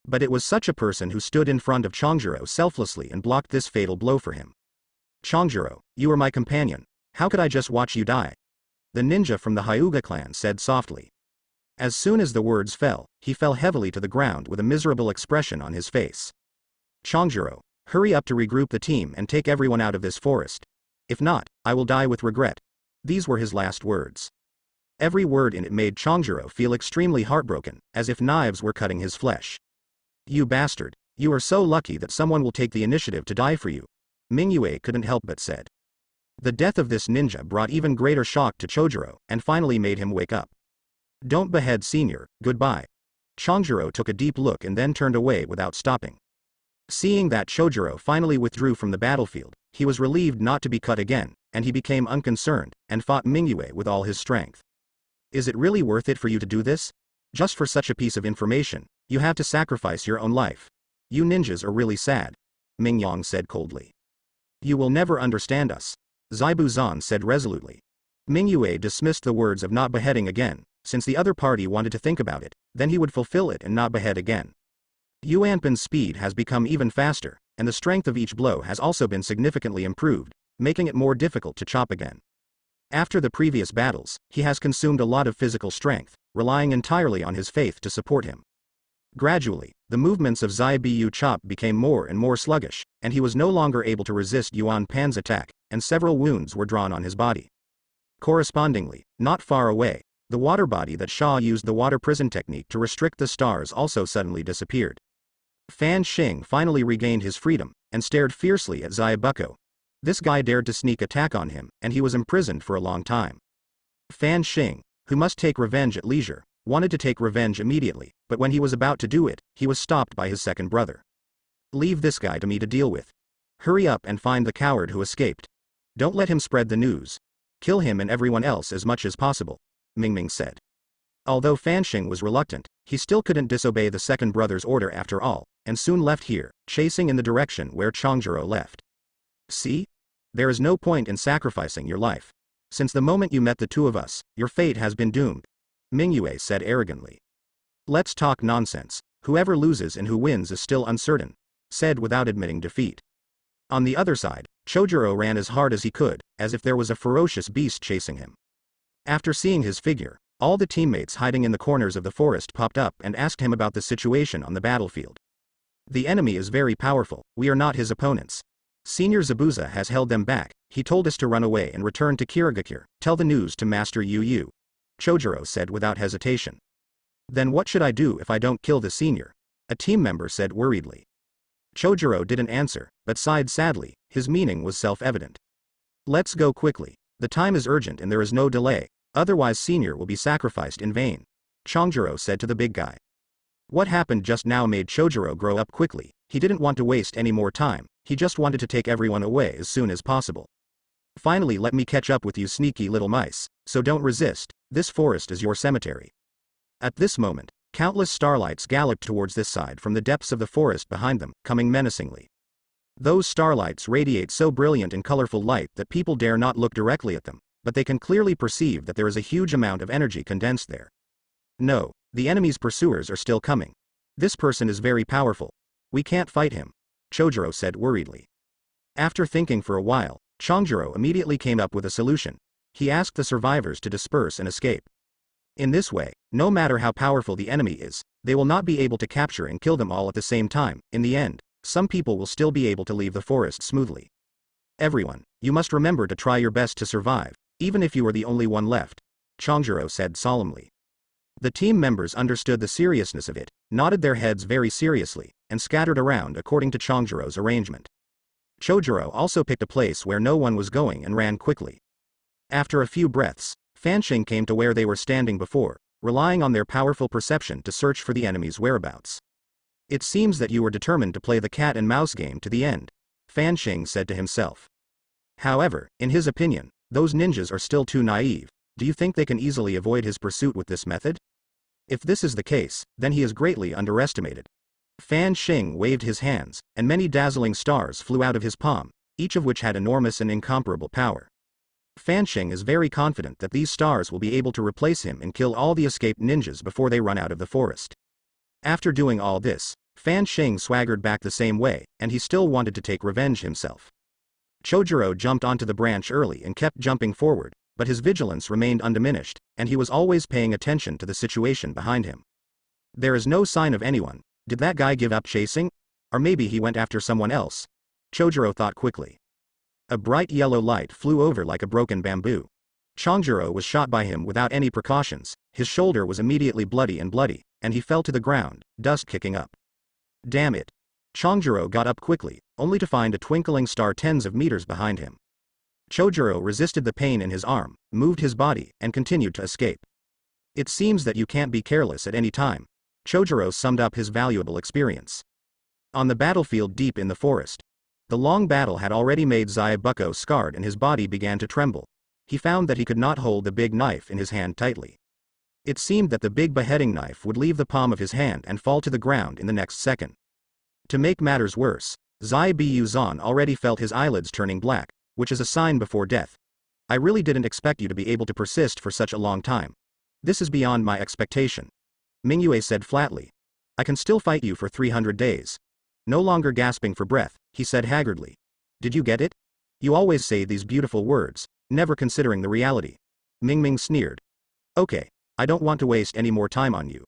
But it was such a person who stood in front of Chongjuro selflessly and blocked this fatal blow for him. Chongjuro, you are my companion. How could I just watch you die? The ninja from the Hyuga clan said softly. As soon as the words fell, he fell heavily to the ground with a miserable expression on his face. Chongjuro, hurry up to regroup the team and take everyone out of this forest. If not, I will die with regret. These were his last words. Every word in it made Chongjuro feel extremely heartbroken, as if knives were cutting his flesh. You bastard, you are so lucky that someone will take the initiative to die for you. Mingyue couldn't help but said. The death of this ninja brought even greater shock to Chojuro, and finally made him wake up. Don't behead senior, goodbye. Chongjuro took a deep look and then turned away without stopping. Seeing that Chojuro finally withdrew from the battlefield, he was relieved not to be cut again, and he became unconcerned, and fought Mingyue with all his strength. Is it really worth it for you to do this? Just for such a piece of information, you have to sacrifice your own life. You ninjas are really sad. Mingyang said coldly. You will never understand us. Zaibu Zan said resolutely. Mingyue dismissed the words of not beheading again, since the other party wanted to think about it, then he would fulfill it and not behead again. Yuanpan's speed has become even faster, and the strength of each blow has also been significantly improved, making it more difficult to chop again. After the previous battles, he has consumed a lot of physical strength, relying entirely on his faith to support him. Gradually, the movements of Zaibu Chop became more and more sluggish, and he was no longer able to resist Yuanpan's attack, and several wounds were drawn on his body. Correspondingly, not far away, the water body that Shaw used the water prison technique to restrict the stars also suddenly disappeared. Fan Xing finally regained his freedom, and stared fiercely at Zaibuko. This guy dared to sneak attack on him, and he was imprisoned for a long time. Fan Xing, who must take revenge at leisure, wanted to take revenge immediately, but when he was about to do it, he was stopped by his second brother. Leave this guy to me to deal with. Hurry up and find the coward who escaped. Don't let him spread the news. Kill him and everyone else as much as possible, Mingming said. Although Fan Xing was reluctant, he still couldn't disobey the second brother's order after all, and soon left here, chasing in the direction where Chongjuro left. See? There is no point in sacrificing your life. Since the moment you met the two of us, your fate has been doomed, Mingyue said arrogantly. Let's talk nonsense. Whoever loses and who wins is still uncertain, said without admitting defeat. On the other side, Chojuro ran as hard as he could, as if there was a ferocious beast chasing him. After seeing his figure, all the teammates hiding in the corners of the forest popped up and asked him about the situation on the battlefield. The enemy is very powerful, we are not his opponents. Senior Zabuza has held them back, he told us to run away and return to Kirigakure, tell the news to Master Yu, Chojuro said without hesitation. Then what should I do if I don't kill the senior? A team member said worriedly. Chojuro didn't answer, but sighed sadly, his meaning was self-evident. Let's go quickly. The time is urgent and there is no delay, otherwise senior will be sacrificed in vain, Chongjuro said to the big guy. What happened just now made Chojuro grow up quickly, he didn't want to waste any more time, he just wanted to take everyone away as soon as possible. Finally let me catch up with you sneaky little mice, so don't resist, this forest is your cemetery. At this moment, countless starlights galloped towards this side from the depths of the forest behind them, coming menacingly. Those starlights radiate so brilliant and colorful light that people dare not look directly at them, but they can clearly perceive that there is a huge amount of energy condensed there. No, the enemy's pursuers are still coming. This person is very powerful. We can't fight him, Chojuro said worriedly. After thinking for a while, Chongjuro immediately came up with a solution. He asked the survivors to disperse and escape. In this way, no matter how powerful the enemy is, they will not be able to capture and kill them all at the same time. In the end, some people will still be able to leave the forest smoothly. Everyone, you must remember to try your best to survive, Even if you are the only one left, Chongjuro said solemnly. The team members understood the seriousness of it, nodded their heads very seriously, and scattered around according to Chongjuro's arrangement. Chojuro also picked a place where no one was going and ran quickly. After a few breaths, Fanxing came to where they were standing before, relying on their powerful perception to search for the enemy's whereabouts. It seems that you were determined to play the cat and mouse game to the end, Fanxing said to himself. However, in his opinion, those ninjas are still too naive. Do you think they can easily avoid his pursuit with this method? If this is the case, then he is greatly underestimated. Fanxing waved his hands, and many dazzling stars flew out of his palm, each of which had enormous and incomparable power. Fanxing is very confident that these stars will be able to replace him and kill all the escaped ninjas before they run out of the forest. After doing all this, Fanxing swaggered back the same way, and he still wanted to take revenge himself. Chojuro jumped onto the branch early and kept jumping forward, but his vigilance remained undiminished, and he was always paying attention to the situation behind him. There is no sign of anyone. Did that guy give up chasing? Or maybe he went after someone else? Chojuro thought quickly. A bright yellow light flew over like a broken bamboo. Chongjuro was shot by him without any precautions, his shoulder was immediately bloody, and he fell to the ground, dust kicking up. Damn it. Chongjuro got up quickly, only to find a twinkling star tens of meters behind him. Chojuro resisted the pain in his arm, moved his body, and continued to escape. It seems that you can't be careless at any time. Chojuro summed up his valuable experience. On the battlefield deep in the forest, the long battle had already made Zaibuko scarred and his body began to tremble. He found that he could not hold the big knife in his hand tightly. It seemed that the big beheading knife would leave the palm of his hand and fall to the ground in the next second. To make matters worse, Zai-Bu-Zan already felt his eyelids turning black, which is a sign before death. I really didn't expect you to be able to persist for such a long time. This is beyond my expectation. Mingyue said flatly. I can still fight you for 300 days. No longer gasping for breath, he said haggardly. Did you get it? You always say these beautiful words, never considering the reality. Mingming sneered. Okay, I don't want to waste any more time on you.